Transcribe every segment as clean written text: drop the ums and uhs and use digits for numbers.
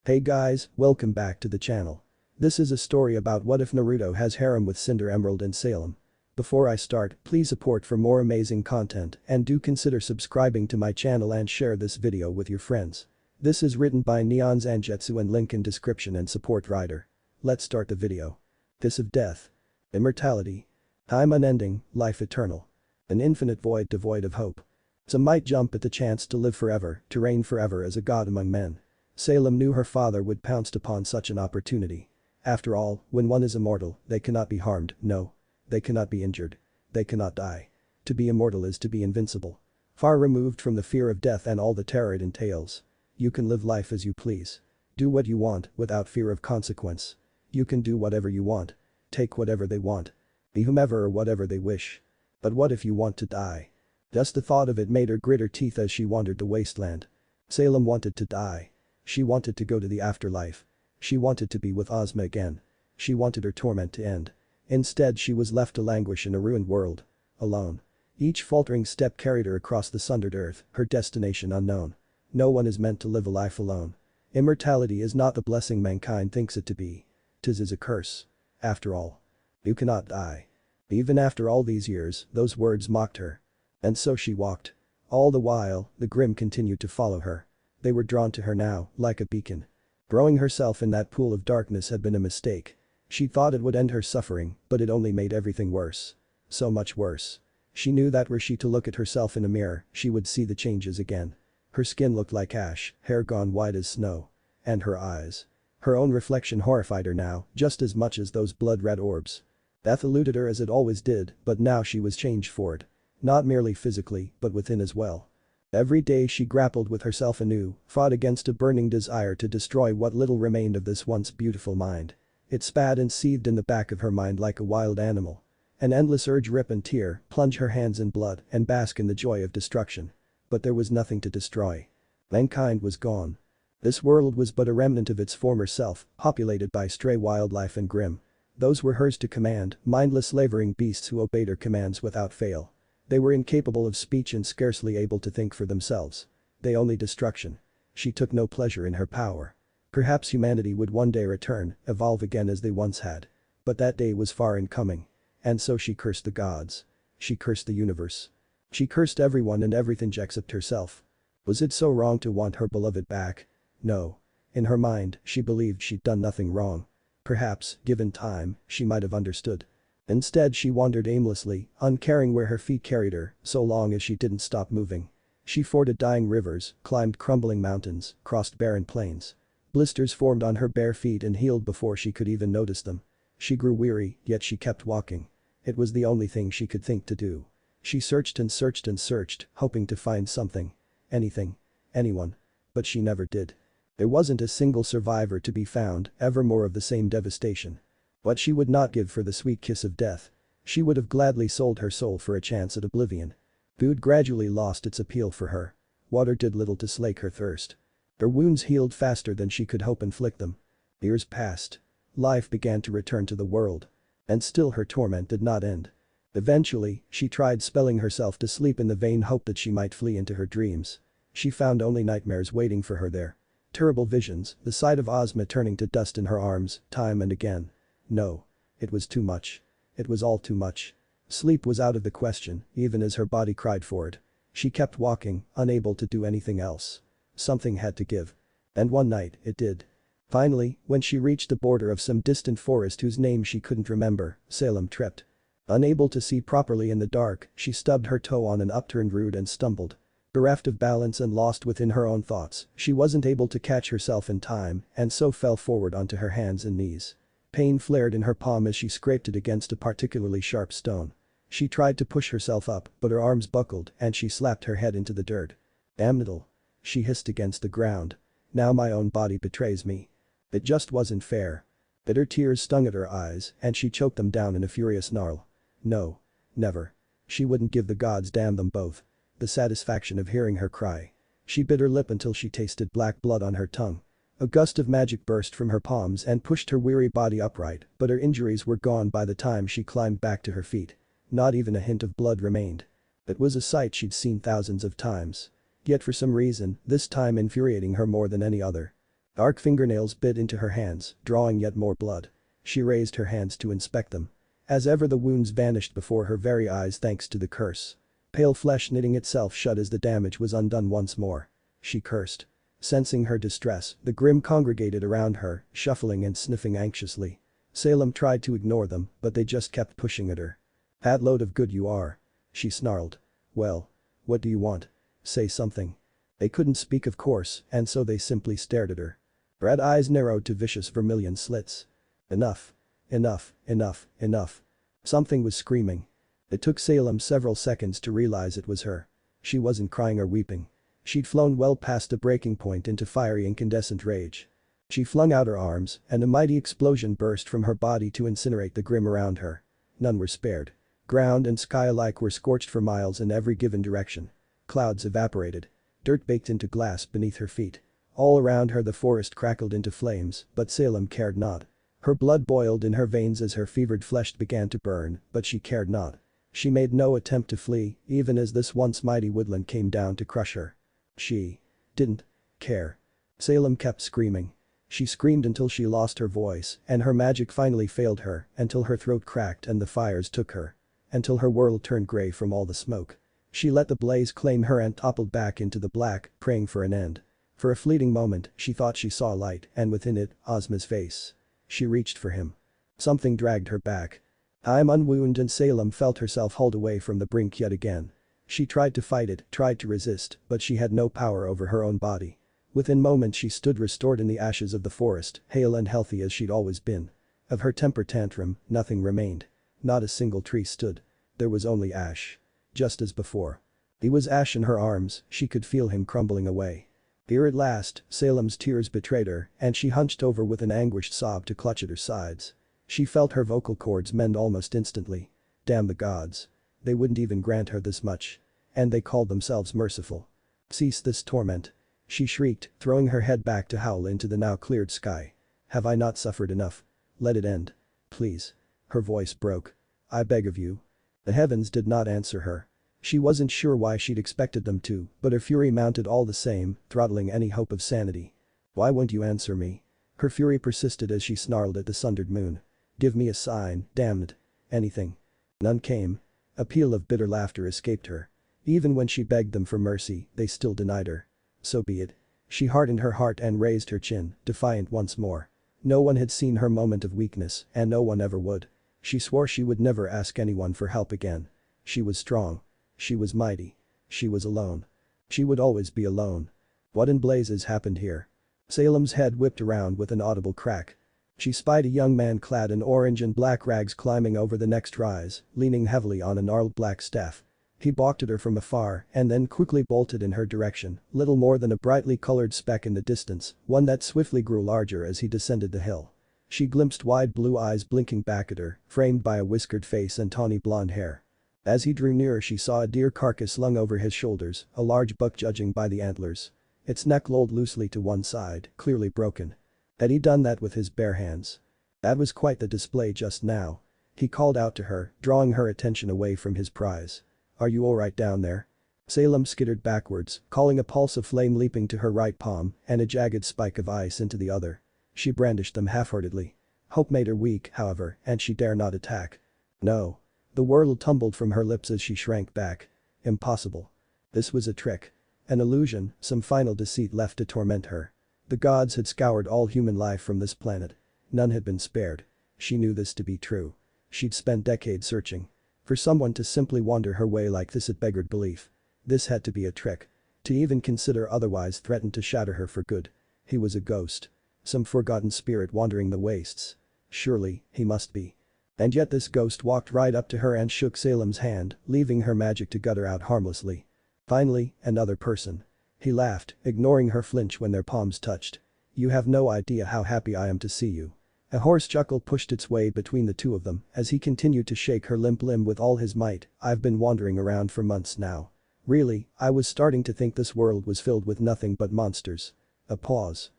Hey guys, welcome back to the channel. This is a story about what if Naruto has harem with Cinder Emerald and Salem. Before I start, please support for more amazing content and do consider subscribing to my channel and share this video with your friends. This is written by NeonZangetsu and link in description and support writer. Let's start the video. Kiss of death. Immortality. Time unending, life eternal. An infinite void devoid of hope. Some might jump at the chance to live forever, to reign forever as a god among men. Salem knew her father would pounce upon such an opportunity. After all, when one is immortal, they cannot be harmed, no. They cannot be injured. They cannot die. To be immortal is to be invincible. Far removed from the fear of death and all the terror it entails. You can live life as you please. Do what you want without fear of consequence. You can do whatever you want. Take whatever they want. Be whomever or whatever they wish. But what if you want to die? Just the thought of it made her grit her teeth as she wandered the wasteland. Salem wanted to die. She wanted to go to the afterlife. She wanted to be with Ozma again. She wanted her torment to end. Instead she was left to languish in a ruined world. Alone. Each faltering step carried her across the sundered earth, her destination unknown. No one is meant to live a life alone. Immortality is not the blessing mankind thinks it to be. 'Tis is a curse. After all. You cannot die. Even after all these years, those words mocked her. And so she walked. All the while, the grim continued to follow her. They were drawn to her now, like a beacon. Throwing herself in that pool of darkness had been a mistake. She thought it would end her suffering, but it only made everything worse. So much worse. She knew that were she to look at herself in a mirror, she would see the changes again. Her skin looked like ash, hair gone white as snow. And her eyes. Her own reflection horrified her now, just as much as those blood-red orbs. Death eluded her as it always did, but now she was changed for it. Not merely physically, but within as well. Every day she grappled with herself anew, fought against a burning desire to destroy what little remained of this once beautiful mind. It spat and seethed in the back of her mind like a wild animal. An endless urge rip and tear, plunge her hands in blood and bask in the joy of destruction. But there was nothing to destroy. Mankind was gone. This world was but a remnant of its former self, populated by stray wildlife and grim. Those were hers to command, mindless slavering beasts who obeyed her commands without fail. They were incapable of speech and scarcely able to think for themselves. They only destruction. She took no pleasure in her power. Perhaps humanity would one day return, evolve again as they once had. But that day was far in coming. And so she cursed the gods. She cursed the universe. She cursed everyone and everything except herself. Was it so wrong to want her beloved back? No. In her mind, she believed she'd done nothing wrong. Perhaps, given time, she might have understood. Instead she wandered aimlessly, uncaring where her feet carried her, so long as she didn't stop moving. She forded dying rivers, climbed crumbling mountains, crossed barren plains. Blisters formed on her bare feet and healed before she could even notice them. She grew weary, yet she kept walking. It was the only thing she could think to do. She searched and searched and searched, hoping to find something. Anything. Anyone. But she never did. There wasn't a single survivor to be found, ever more of the same devastation. What she would not give for the sweet kiss of death. She would have gladly sold her soul for a chance at oblivion. Food gradually lost its appeal for her. Water did little to slake her thirst. Her wounds healed faster than she could hope inflict them. Years passed. Life began to return to the world. And still her torment did not end. Eventually, she tried spelling herself to sleep in the vain hope that she might flee into her dreams. She found only nightmares waiting for her there. Terrible visions, the sight of Ozma turning to dust in her arms, time and again. No. It was too much. It was all too much. Sleep was out of the question, even as her body cried for it. She kept walking, unable to do anything else. Something had to give. And one night, it did. Finally, when she reached the border of some distant forest whose name she couldn't remember, Salem tripped. Unable to see properly in the dark, she stubbed her toe on an upturned root and stumbled. Bereft of balance and lost within her own thoughts, she wasn't able to catch herself in time and so fell forward onto her hands and knees. Pain flared in her palm as she scraped it against a particularly sharp stone. She tried to push herself up, but her arms buckled and she slapped her head into the dirt. Damnable. She hissed against the ground. Now my own body betrays me. It just wasn't fair. Bitter tears stung at her eyes and she choked them down in a furious snarl. No. Never. She wouldn't give the gods damn them both. The satisfaction of hearing her cry. She bit her lip until she tasted black blood on her tongue. A gust of magic burst from her palms and pushed her weary body upright, but her injuries were gone by the time she climbed back to her feet. Not even a hint of blood remained. It was a sight she'd seen thousands of times. Yet for some reason, this time infuriating her more than any other. Dark fingernails bit into her hands, drawing yet more blood. She raised her hands to inspect them. As ever the wounds vanished before her very eyes thanks to the curse. Pale flesh knitting itself shut as the damage was undone once more. She cursed. Sensing her distress, the Grimm congregated around her, shuffling and sniffing anxiously. Salem tried to ignore them, but they just kept pushing at her. "That load of good you are," she snarled. "Well, what do you want? Say something." They couldn't speak of course, and so they simply stared at her. Red eyes narrowed to vicious vermilion slits. "Enough. Enough, enough, enough." Something was screaming. It took Salem several seconds to realize it was her. She wasn't crying or weeping. She'd flown well past the breaking point into fiery incandescent rage. She flung out her arms, and a mighty explosion burst from her body to incinerate the Grimm around her. None were spared. Ground and sky alike were scorched for miles in every given direction. Clouds evaporated. Dirt baked into glass beneath her feet. All around her the forest crackled into flames, but Salem cared not. Her blood boiled in her veins as her fevered flesh began to burn, but she cared not. She made no attempt to flee, even as this once mighty woodland came down to crush her. She didn't care. Salem kept screaming. She screamed until she lost her voice, and her magic finally failed her, until her throat cracked and the fires took her. Until her world turned gray from all the smoke. She let the blaze claim her and toppled back into the black, praying for an end. For a fleeting moment, she thought she saw light, and within it, Ozma's face. She reached for him. Something dragged her back. I'm unwounded and Salem felt herself hauled away from the brink yet again. She tried to fight it, tried to resist, but she had no power over her own body. Within moments she stood restored in the ashes of the forest, hale and healthy as she'd always been. Of her temper tantrum, nothing remained. Not a single tree stood. There was only ash. Just as before. He was ash in her arms, she could feel him crumbling away. Here at last, Salem's tears betrayed her, and she hunched over with an anguished sob to clutch at her sides. She felt her vocal cords mend almost instantly. Damn the gods. They wouldn't even grant her this much. And they called themselves merciful. Cease this torment. She shrieked, throwing her head back to howl into the now cleared sky. Have I not suffered enough? Let it end. Please. Her voice broke. I beg of you. The heavens did not answer her. She wasn't sure why she'd expected them to, but her fury mounted all the same, throttling any hope of sanity. Why won't you answer me? Her fury persisted as she snarled at the sundered moon. Give me a sign, damn it. Anything. None came. A peal of bitter laughter escaped her. Even when she begged them for mercy, they still denied her. So be it. She hardened her heart and raised her chin, defiant once more. No one had seen her moment of weakness, and no one ever would. She swore she would never ask anyone for help again. She was strong. She was mighty. She was alone. She would always be alone. What in blazes happened here? Salem's head whipped around with an audible crack. She spied a young man clad in orange and black rags climbing over the next rise, leaning heavily on a gnarled black staff. He balked at her from afar and then quickly bolted in her direction, little more than a brightly colored speck in the distance, one that swiftly grew larger as he descended the hill. She glimpsed wide blue eyes blinking back at her, framed by a whiskered face and tawny blonde hair. As he drew nearer she saw a deer carcass slung over his shoulders, a large buck judging by the antlers. Its neck lolled loosely to one side, clearly broken. Had he done that with his bare hands? That was quite the display just now. He called out to her, drawing her attention away from his prize. Are you alright down there? Salem skittered backwards, calling a pulse of flame leaping to her right palm and a jagged spike of ice into the other. She brandished them half-heartedly. Hope made her weak, however, and she dare not attack. No. The word tumbled from her lips as she shrank back. Impossible. This was a trick. An illusion, some final deceit left to torment her. The gods had scoured all human life from this planet. None had been spared. She knew this to be true. She'd spent decades searching. For someone to simply wander her way like this it beggared belief. This had to be a trick. To even consider otherwise threatened to shatter her for good. He was a ghost. Some forgotten spirit wandering the wastes. Surely, he must be. And yet this ghost walked right up to her and shook Salem's hand, leaving her magic to gutter out harmlessly. Finally, another person. He laughed, ignoring her flinch when their palms touched. You have no idea how happy I am to see you. A hoarse chuckle pushed its way between the two of them as he continued to shake her limp limb with all his might. I've been wandering around for months now. Really, I was starting to think this world was filled with nothing but monsters. A pause.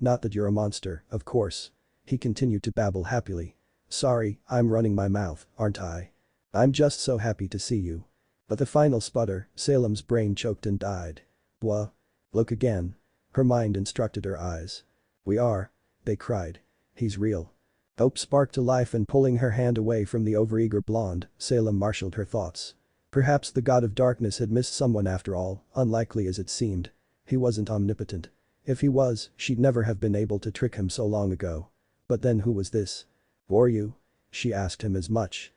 Not that you're a monster, of course. He continued to babble happily. Sorry, I'm running my mouth, aren't I? I'm just so happy to see you. But the final sputter, Salem's brain choked and died. Blah. Look again. Her mind instructed her eyes. "We are," they cried. "He's real." Hope sparked to life and pulling her hand away from the overeager blonde, Salem marshaled her thoughts. Perhaps the god of darkness had missed someone after all, unlikely as it seemed. He wasn't omnipotent. If he was, she'd never have been able to trick him so long ago. But then who was this? "Who are you?" she asked him as much.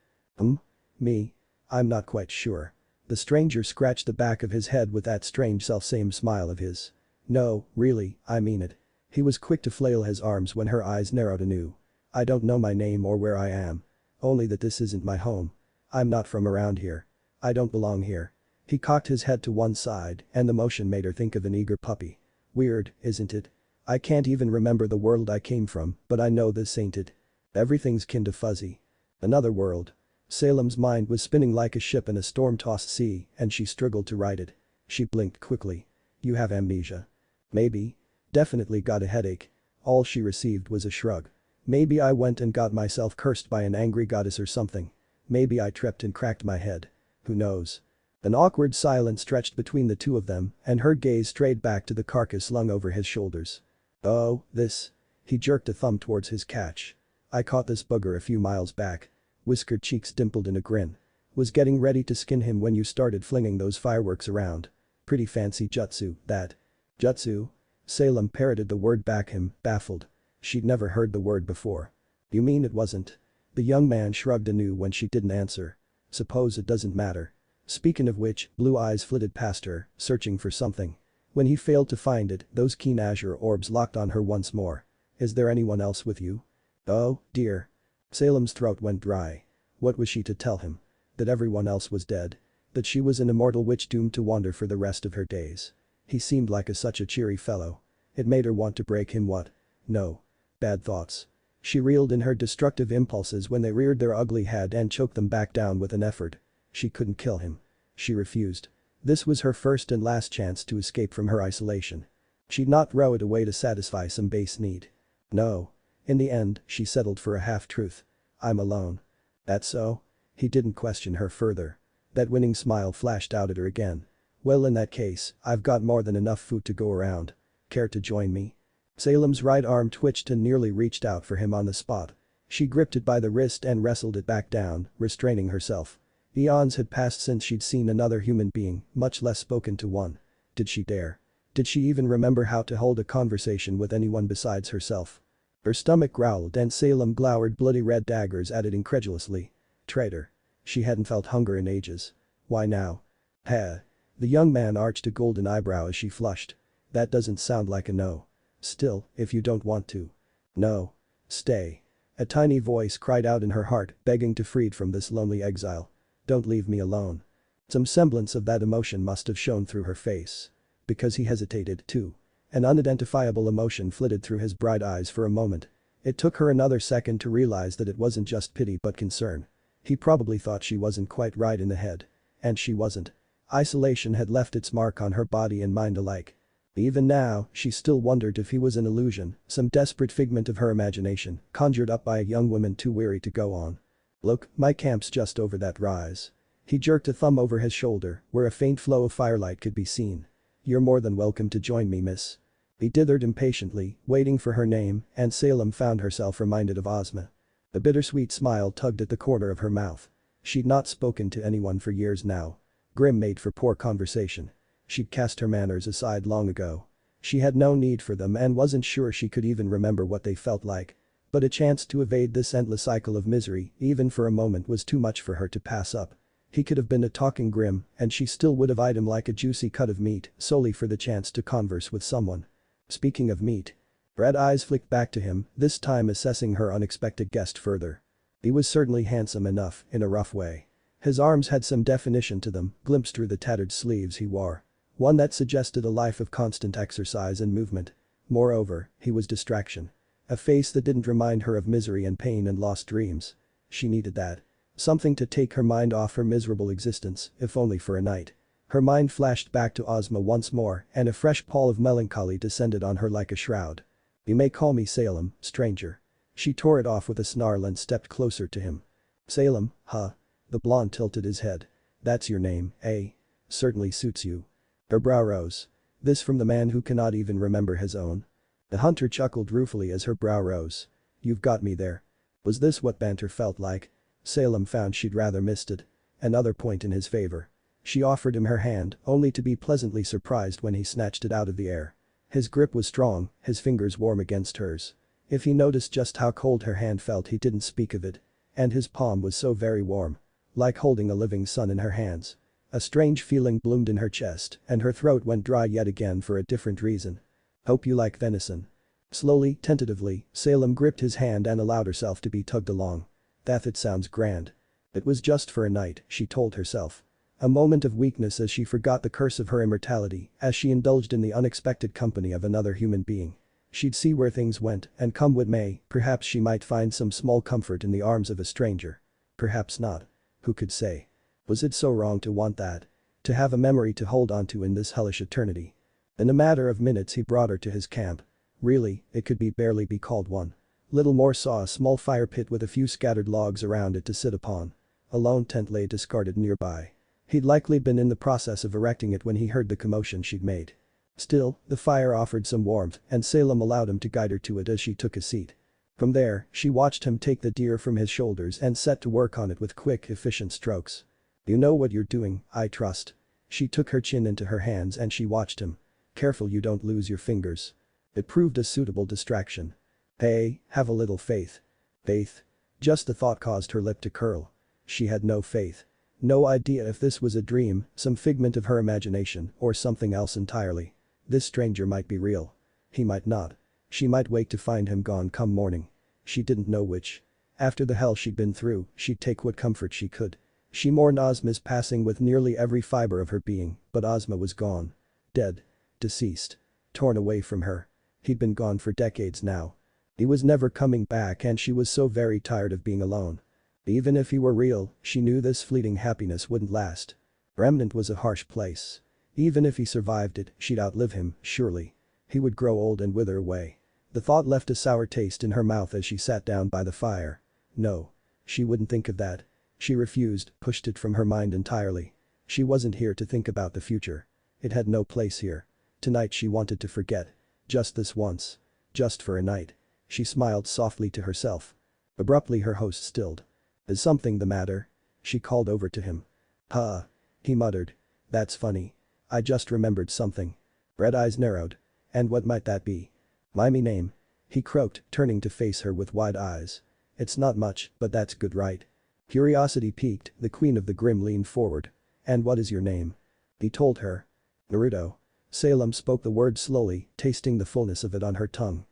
Me? I'm not quite sure." The stranger scratched the back of his head with that strange self-same smile of his. "No, really, I mean it." He was quick to flail his arms when her eyes narrowed anew. "I don't know my name or where I am. Only that this isn't my home. I'm not from around here. I don't belong here." He cocked his head to one side and the motion made her think of an eager puppy. "Weird, isn't it? I can't even remember the world I came from, but I know this ain't it. Everything's kinda fuzzy. Another world." Salem's mind was spinning like a ship in a storm-tossed sea and she struggled to right it. She blinked quickly. "You have amnesia." "Maybe. Definitely got a headache." All she received was a shrug. "Maybe I went and got myself cursed by an angry goddess or something. Maybe I tripped and cracked my head. Who knows?" An awkward silence stretched between the two of them and her gaze strayed back to the carcass slung over his shoulders. "Oh, this." He jerked a thumb towards his catch. "I caught this bugger a few miles back." Whiskered cheeks dimpled in a grin. "Was getting ready to skin him when you started flinging those fireworks around. Pretty fancy jutsu, that." "Jutsu?" Salem parroted the word back him, baffled. She'd never heard the word before. "You mean it wasn't?" The young man shrugged anew when she didn't answer. "Suppose it doesn't matter." Speaking of which, blue eyes flitted past her, searching for something. When he failed to find it, those keen azure orbs locked on her once more. "Is there anyone else with you?" "Oh, dear." Salem's throat went dry. What was she to tell him? That everyone else was dead? That she was an immortal witch doomed to wander for the rest of her days? He seemed like such a cheery fellow. It made her want to break him what? No. Bad thoughts. She reeled in her destructive impulses when they reared their ugly head and choked them back down with an effort. She couldn't kill him. She refused. This was her first and last chance to escape from her isolation. She'd not throw it away to satisfy some base need. No. In the end, she settled for a half-truth. "I'm alone." "That's so?" He didn't question her further. That winning smile flashed out at her again. "Well, in that case, I've got more than enough food to go around. Care to join me?" Salem's right arm twitched and nearly reached out for him on the spot. She gripped it by the wrist and wrestled it back down, restraining herself. Eons had passed since she'd seen another human being, much less spoken to one. Did she dare? Did she even remember how to hold a conversation with anyone besides herself? Her stomach growled and Salem glowered bloody red daggers at it incredulously. Traitor. She hadn't felt hunger in ages. Why now? Heh. The young man arched a golden eyebrow as she flushed. "That doesn't sound like a no. Still, if you don't want to." "No. Stay." A tiny voice cried out in her heart, begging to freed from this lonely exile. "Don't leave me alone." Some semblance of that emotion must have shown through her face. Because he hesitated, too. An unidentifiable emotion flitted through his bright eyes for a moment. It took her another second to realize that it wasn't just pity but concern. He probably thought she wasn't quite right in the head. And she wasn't. Isolation had left its mark on her body and mind alike. Even now, she still wondered if he was an illusion, some desperate figment of her imagination, conjured up by a young woman too weary to go on. "Look, my camp's just over that rise." He jerked a thumb over his shoulder, where a faint flow of firelight could be seen. "You're more than welcome to join me, miss." He dithered impatiently, waiting for her name, and Salem found herself reminded of Ozma. A bittersweet smile tugged at the corner of her mouth. She'd not spoken to anyone for years now. Grim made for poor conversation. She'd cast her manners aside long ago. She had no need for them and wasn't sure she could even remember what they felt like. But a chance to evade this endless cycle of misery, even for a moment, was too much for her to pass up. He could have been a talking Grim, and she still would have eyed him like a juicy cut of meat, solely for the chance to converse with someone. Speaking of meat. Red eyes flicked back to him, this time assessing her unexpected guest further. He was certainly handsome enough, in a rough way. His arms had some definition to them, glimpsed through the tattered sleeves he wore. One that suggested a life of constant exercise and movement. Moreover, he was distraction. A face that didn't remind her of misery and pain and lost dreams. She needed that. Something to take her mind off her miserable existence, if only for a night. Her mind flashed back to Ozma once more and a fresh pall of melancholy descended on her like a shroud. "You may call me Salem, stranger." She tore it off with a snarl and stepped closer to him. "Salem, huh?" The blonde tilted his head. "That's your name, eh? Certainly suits you." Her brow rose. This from the man who cannot even remember his own. The hunter chuckled ruefully as her brow rose. You've got me there. Was this what banter felt like? Salem found she'd rather missed it. Another point in his favor. She offered him her hand, only to be pleasantly surprised when he snatched it out of the air. His grip was strong, his fingers warm against hers. If he noticed just how cold her hand felt, he didn't speak of it. And his palm was so very warm. Like holding a living son in her hands. A strange feeling bloomed in her chest, and her throat went dry yet again for a different reason. Hope you like venison. Slowly, tentatively, Salem gripped his hand and allowed herself to be tugged along. That sounds grand. It was just for a night, she told herself. A moment of weakness as she forgot the curse of her immortality, as she indulged in the unexpected company of another human being. She'd see where things went, and come what may, perhaps she might find some small comfort in the arms of a stranger. Perhaps not. Who could say? Was it so wrong to want that? To have a memory to hold on to in this hellish eternity? In a matter of minutes he brought her to his camp. Really, it could barely be called one. Littlemore saw a small fire pit with a few scattered logs around it to sit upon. A lone tent lay discarded nearby. He'd likely been in the process of erecting it when he heard the commotion she'd made. Still, the fire offered some warmth, and Salem allowed him to guide her to it as she took a seat. From there, she watched him take the deer from his shoulders and set to work on it with quick, efficient strokes. You know what you're doing, I trust. She took her chin into her hands and she watched him. Careful you don't lose your fingers. It proved a suitable distraction. Hey, have a little faith. Faith? Just the thought caused her lip to curl. She had no faith. No idea if this was a dream, some figment of her imagination, or something else entirely. This stranger might be real. He might not. She might wake to find him gone come morning. She didn't know which. After the hell she'd been through, she'd take what comfort she could. She mourned Ozma's passing with nearly every fiber of her being, but Ozma was gone. Dead. Deceased. Torn away from her. He'd been gone for decades now. He was never coming back and she was so very tired of being alone. Even if he were real, she knew this fleeting happiness wouldn't last. Remnant was a harsh place. Even if he survived it, she'd outlive him, surely. He would grow old and wither away. The thought left a sour taste in her mouth as she sat down by the fire. No. She wouldn't think of that. She refused, pushed it from her mind entirely. She wasn't here to think about the future. It had no place here. Tonight she wanted to forget. Just this once. Just for a night. She smiled softly to herself. Abruptly her host stilled. Is something the matter? She called over to him. Huh. He muttered. That's funny. I just remembered something. Red eyes narrowed. And what might that be? My name. He croaked, turning to face her with wide eyes. It's not much, but that's good right? Curiosity piqued, the queen of the grim leaned forward. And what is your name? He told her. Naruto. Salem spoke the word slowly, tasting the fullness of it on her tongue.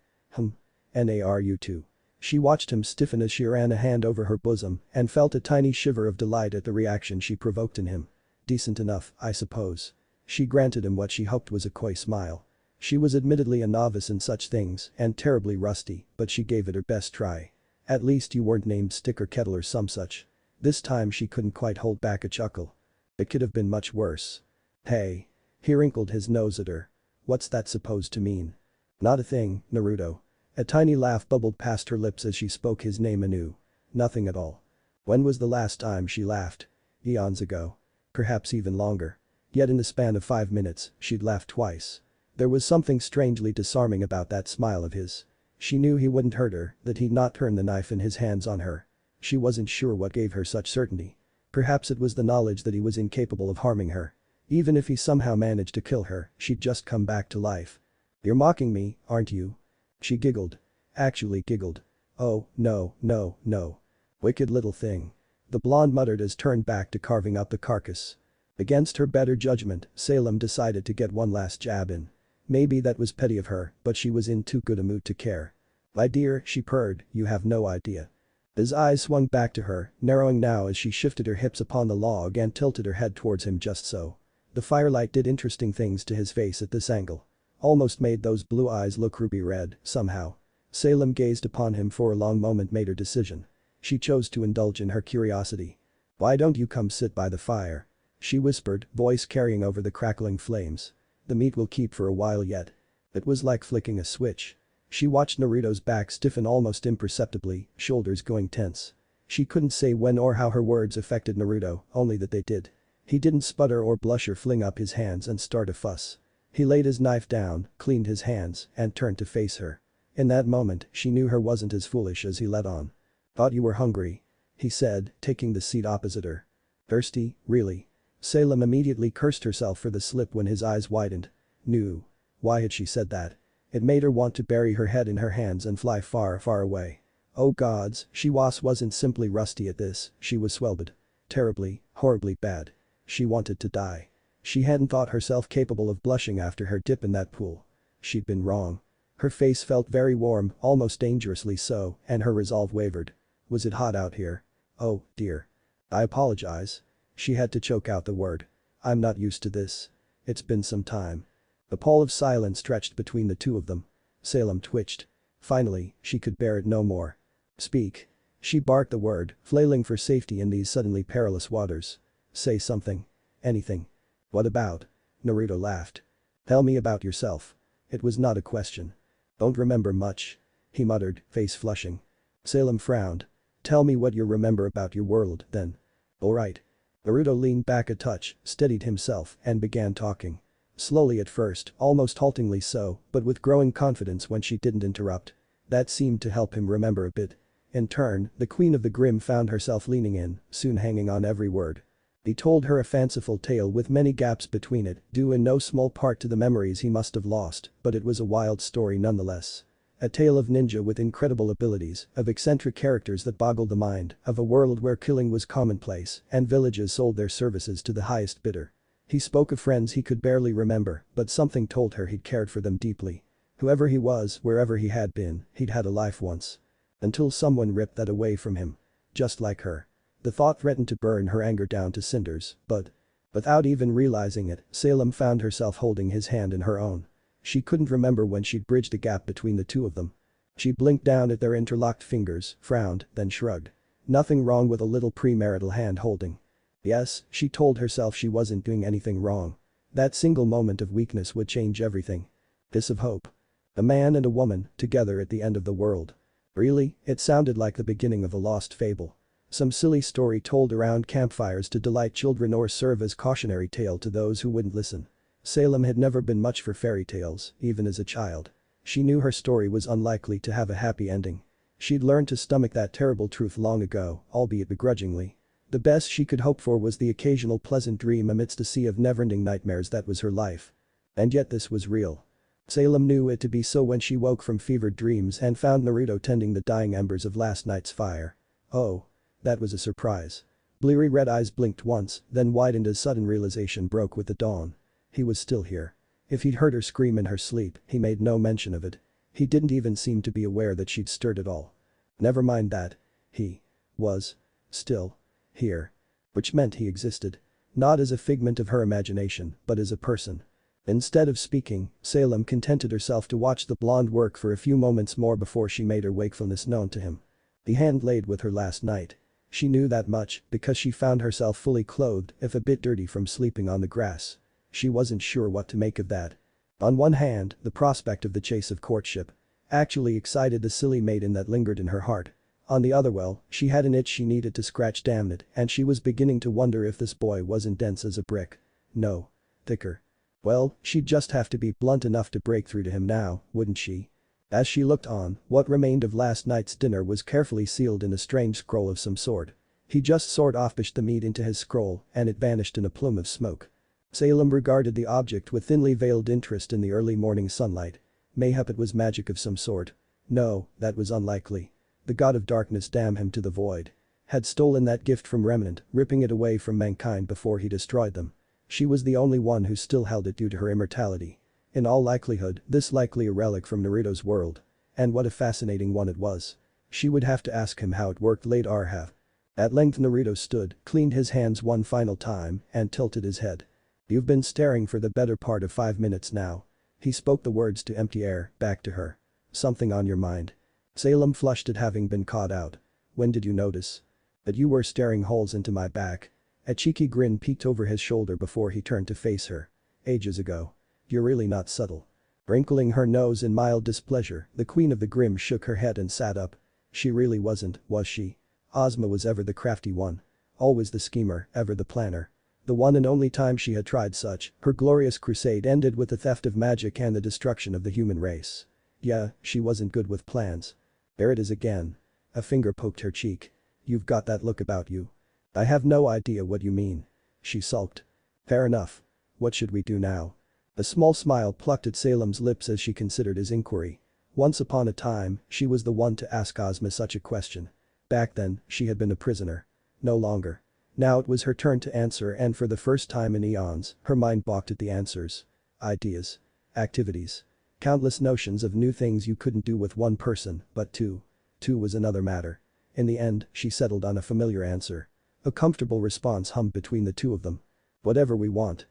Naruto. She watched him stiffen as she ran a hand over her bosom and felt a tiny shiver of delight at the reaction she provoked in him. Decent enough, I suppose. She granted him what she hoped was a coy smile. She was admittedly a novice in such things and terribly rusty, but she gave it her best try. At least you weren't named Stick or Kettle or some such. This time she couldn't quite hold back a chuckle. It could have been much worse. Hey. He wrinkled his nose at her. What's that supposed to mean? Not a thing, Naruto. A tiny laugh bubbled past her lips as she spoke his name anew. Nothing at all. When was the last time she laughed? Eons ago. Perhaps even longer. Yet in the span of 5 minutes, she'd laughed twice. There was something strangely disarming about that smile of his. She knew he wouldn't hurt her, that he'd not turn the knife in his hands on her. She wasn't sure what gave her such certainty. Perhaps it was the knowledge that he was incapable of harming her. Even if he somehow managed to kill her, she'd just come back to life. You're mocking me, aren't you? She giggled. Actually giggled. Oh, no, no, no. Wicked little thing. The blonde muttered as turned back to carving up the carcass. Against her better judgment, Salem decided to get one last jab in. Maybe that was petty of her, but she was in too good a mood to care. My dear, she purred, you have no idea. His eyes swung back to her, narrowing now as she shifted her hips upon the log and tilted her head towards him just so. The firelight did interesting things to his face at this angle. Almost made those blue eyes look ruby red, somehow. Salem gazed upon him for a long moment, made her decision. She chose to indulge in her curiosity. Why don't you come sit by the fire? She whispered, voice carrying over the crackling flames. The meat will keep for a while yet. It was like flicking a switch. She watched Naruto's back stiffen almost imperceptibly, shoulders going tense. She couldn't say when or how her words affected Naruto, only that they did. He didn't sputter or blush or fling up his hands and start a fuss. He laid his knife down, cleaned his hands, and turned to face her. In that moment, she knew her wasn't as foolish as he let on. "Thought you were hungry," he said, taking the seat opposite her. "Thirsty, really?" Salem immediately cursed herself for the slip when his eyes widened. No. Why had she said that? It made her want to bury her head in her hands and fly far, far away. Oh gods, she wasn't simply rusty at this, she was swelbed. Terribly, horribly bad. She wanted to die. She hadn't thought herself capable of blushing after her dip in that pool. She'd been wrong. Her face felt very warm, almost dangerously so, and her resolve wavered. Was it hot out here? Oh, dear. I apologize. She had to choke out the word. I'm not used to this. It's been some time. The pall of silence stretched between the two of them. Salem twitched. Finally, she could bear it no more. Speak. She barked the word, flailing for safety in these suddenly perilous waters. Say something. Anything. What about? Naruto laughed. Tell me about yourself. It was not a question. Don't remember much. He muttered, face flushing. Salem frowned. Tell me what you remember about your world, then. Alright. Naruto leaned back a touch, steadied himself, and began talking. Slowly at first, almost haltingly so, but with growing confidence when she didn't interrupt. That seemed to help him remember a bit. In turn, the Queen of the Grim found herself leaning in, soon hanging on every word. He told her a fanciful tale with many gaps between it, due in no small part to the memories he must have lost, but it was a wild story nonetheless. A tale of ninja with incredible abilities, of eccentric characters that boggled the mind, of a world where killing was commonplace, and villages sold their services to the highest bidder. He spoke of friends he could barely remember, but something told her he'd cared for them deeply. Whoever he was, wherever he had been, he'd had a life once. Until someone ripped that away from him. Just like her. The thought threatened to burn her anger down to cinders, but without even realizing it, Salem found herself holding his hand in her own. She couldn't remember when she'd bridged the gap between the two of them. She blinked down at their interlocked fingers, frowned, then shrugged. Nothing wrong with a little premarital hand-holding. Yes, she told herself she wasn't doing anything wrong. That single moment of weakness would change everything. Kiss of hope. A man and a woman, together at the end of the world. Really, it sounded like the beginning of a lost fable. Some silly story told around campfires to delight children or serve as cautionary tale to those who wouldn't listen. Salem had never been much for fairy tales, even as a child. She knew her story was unlikely to have a happy ending. She'd learned to stomach that terrible truth long ago, albeit begrudgingly. The best she could hope for was the occasional pleasant dream amidst a sea of never-ending nightmares that was her life. And yet this was real. Salem knew it to be so when she woke from fevered dreams and found Naruto tending the dying embers of last night's fire. Oh. That was a surprise. Bleary red eyes blinked once, then widened as sudden realization broke with the dawn. He was still here. If he'd heard her scream in her sleep, he made no mention of it. He didn't even seem to be aware that she'd stirred at all. Never mind that. He was still here. Which meant he existed. Not as a figment of her imagination, but as a person. Instead of speaking, Salem contented herself to watch the blonde work for a few moments more before she made her wakefulness known to him. The hand laid with her last night. She knew that much because she found herself fully clothed, if a bit dirty from sleeping on the grass. She wasn't sure what to make of that. On one hand, the prospect of the chase of courtship actually excited the silly maiden that lingered in her heart. On the other, well, she had an itch she needed to scratch, damn it, and she was beginning to wonder if this boy wasn't dense as a brick. No. Thicker. Well, she'd just have to be blunt enough to break through to him now, wouldn't she? As she looked on, what remained of last night's dinner was carefully sealed in a strange scroll of some sort. He just sort of pushed the meat into his scroll and it vanished in a plume of smoke. Salem regarded the object with thinly veiled interest in the early morning sunlight. Mayhap it was magic of some sort. No, that was unlikely. The god of darkness, damn him to the void, had stolen that gift from Remnant, ripping it away from mankind before he destroyed them. She was the only one who still held it due to her immortality. In all likelihood, this likely a relic from Naruto's world. And what a fascinating one it was. She would have to ask him how it worked later. At length Naruto stood, cleaned his hands one final time, and tilted his head. You've been staring for the better part of 5 minutes now. He spoke the words to empty air, back to her. Something on your mind? Salem flushed at having been caught out. When did you notice? That you were staring holes into my back. A cheeky grin peeked over his shoulder before he turned to face her. Ages ago. You're really not subtle. Wrinkling her nose in mild displeasure, the Queen of the Grim shook her head and sat up. She really wasn't, was she? Ozma was ever the crafty one. Always the schemer, ever the planner. The one and only time she had tried such, her glorious crusade ended with the theft of magic and the destruction of the human race. Yeah, she wasn't good with plans. There it is again. A finger poked her cheek. You've got that look about you. I have no idea what you mean. She sulked. Fair enough. What should we do now? A small smile plucked at Salem's lips as she considered his inquiry. Once upon a time, she was the one to ask Ozma such a question. Back then, she had been a prisoner. No longer. Now it was her turn to answer, and for the first time in eons, her mind balked at the answers. Ideas. Activities. Countless notions of new things you couldn't do with one person, but two. Two was another matter. In the end, she settled on a familiar answer. A comfortable response hummed between the two of them. Whatever we want.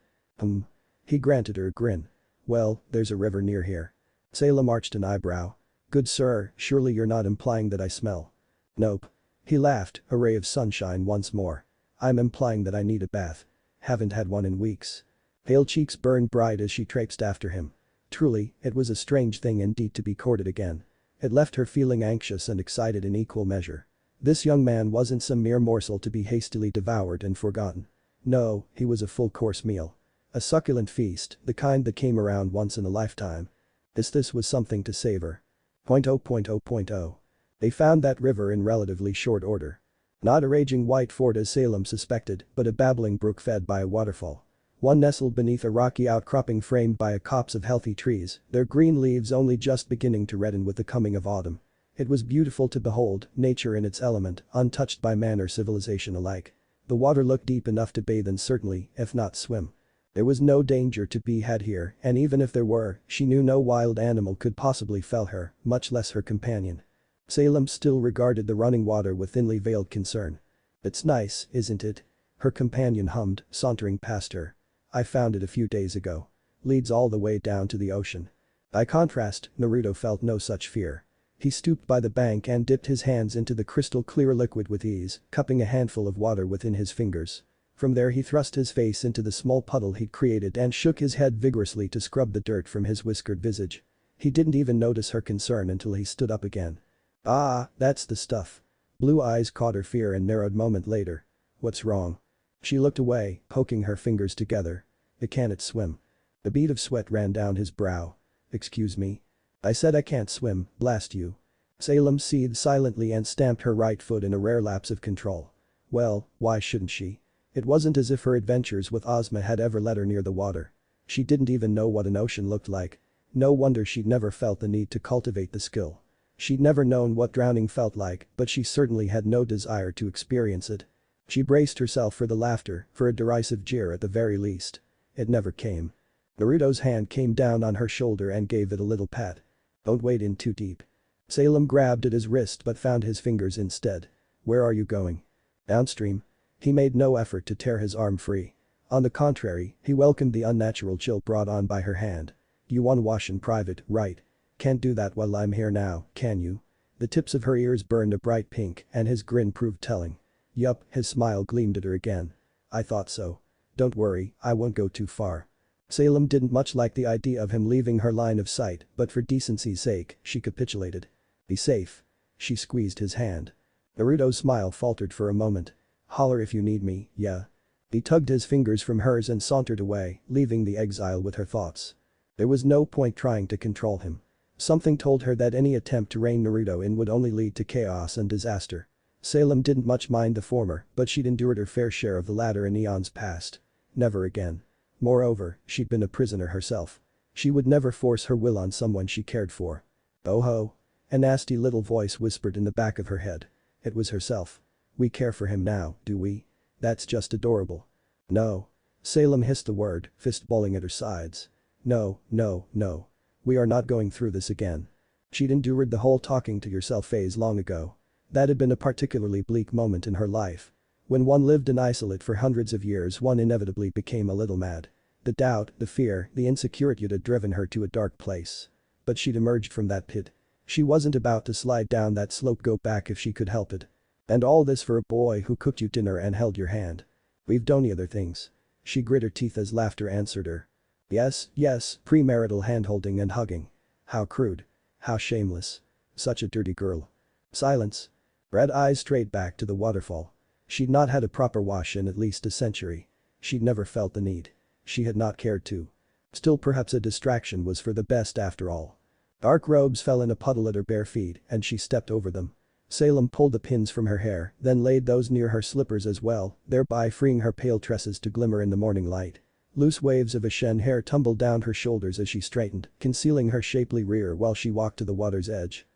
He granted her a grin. Well, there's a river near here. Salem arched an eyebrow. Good sir, surely you're not implying that I smell. Nope. He laughed, a ray of sunshine once more. I'm implying that I need a bath. Haven't had one in weeks. Pale cheeks burned bright as she traipsed after him. Truly, it was a strange thing indeed to be courted again. It left her feeling anxious and excited in equal measure. This young man wasn't some mere morsel to be hastily devoured and forgotten. No, he was a full-course meal. A succulent feast, the kind that came around once in a lifetime. This was something to savor. .0.0.0. They found that river in relatively short order. Not a raging white ford as Salem suspected, but a babbling brook fed by a waterfall. One nestled beneath a rocky outcropping framed by a copse of healthy trees, their green leaves only just beginning to redden with the coming of autumn. It was beautiful to behold, nature in its element, untouched by man or civilization alike. The water looked deep enough to bathe in certainly, if not swim. There was no danger to be had here, and even if there were, she knew no wild animal could possibly fell her, much less her companion. Salem still regarded the running water with thinly veiled concern. It's nice, isn't it? Her companion hummed, sauntering past her. I found it a few days ago. Leads all the way down to the ocean. By contrast, Naruto felt no such fear. He stooped by the bank and dipped his hands into the crystal clear liquid with ease, cupping a handful of water within his fingers. From there he thrust his face into the small puddle he'd created and shook his head vigorously to scrub the dirt from his whiskered visage. He didn't even notice her concern until he stood up again. Ah, that's the stuff. Blue eyes caught her fear and narrowed moment later. What's wrong? She looked away, poking her fingers together. I can't swim. A bead of sweat ran down his brow. Excuse me? I said I can't swim, blast you. Salem seethed silently and stamped her right foot in a rare lapse of control. Well, why shouldn't she? It wasn't as if her adventures with Ozma had ever led her near the water. She didn't even know what an ocean looked like. No wonder she'd never felt the need to cultivate the skill. She'd never known what drowning felt like, but she certainly had no desire to experience it. She braced herself for the laughter, for a derisive jeer at the very least. It never came. Naruto's hand came down on her shoulder and gave it a little pat. Don't wade in too deep. Salem grabbed at his wrist but found his fingers instead. Where are you going? Downstream. He made no effort to tear his arm free. On the contrary, he welcomed the unnatural chill brought on by her hand. You wanna wash in private, right? Can't do that while I'm here now, can you? The tips of her ears burned a bright pink and his grin proved telling. Yup, his smile gleamed at her again. I thought so. Don't worry, I won't go too far. Salem didn't much like the idea of him leaving her line of sight, but for decency's sake, she capitulated. Be safe. She squeezed his hand. Naruto's smile faltered for a moment. Holler if you need me, yeah. He tugged his fingers from hers and sauntered away, leaving the exile with her thoughts. There was no point trying to control him. Something told her that any attempt to rein Naruto in would only lead to chaos and disaster. Salem didn't much mind the former, but she'd endured her fair share of the latter in eons past. Never again. Moreover, she'd been a prisoner herself. She would never force her will on someone she cared for. Oh ho. A nasty little voice whispered in the back of her head. It was herself. We care for him now, do we? That's just adorable. No. Salem hissed the word, fist balling at her sides. No, no, no. We are not going through this again. She'd endured the whole talking to yourself phase long ago. That had been a particularly bleak moment in her life. When one lived in isolate for hundreds of years, one inevitably became a little mad. The doubt, the fear, the insecurity had driven her to a dark place. But she'd emerged from that pit. She wasn't about to slide down that slope, go back if she could help it. And all this for a boy who cooked you dinner and held your hand. We've done other things. She grit her teeth as laughter answered her. Yes, yes, premarital handholding and hugging. How crude. How shameless. Such a dirty girl. Silence. Red eyes straight back to the waterfall. She'd not had a proper wash in at least a century. She'd never felt the need. She had not cared to. Still, perhaps a distraction was for the best after all. Dark robes fell in a puddle at her bare feet and she stepped over them. Salem pulled the pins from her hair, then laid those near her slippers as well, thereby freeing her pale tresses to glimmer in the morning light. Loose waves of ashen hair tumbled down her shoulders as she straightened, concealing her shapely rear while she walked to the water's edge.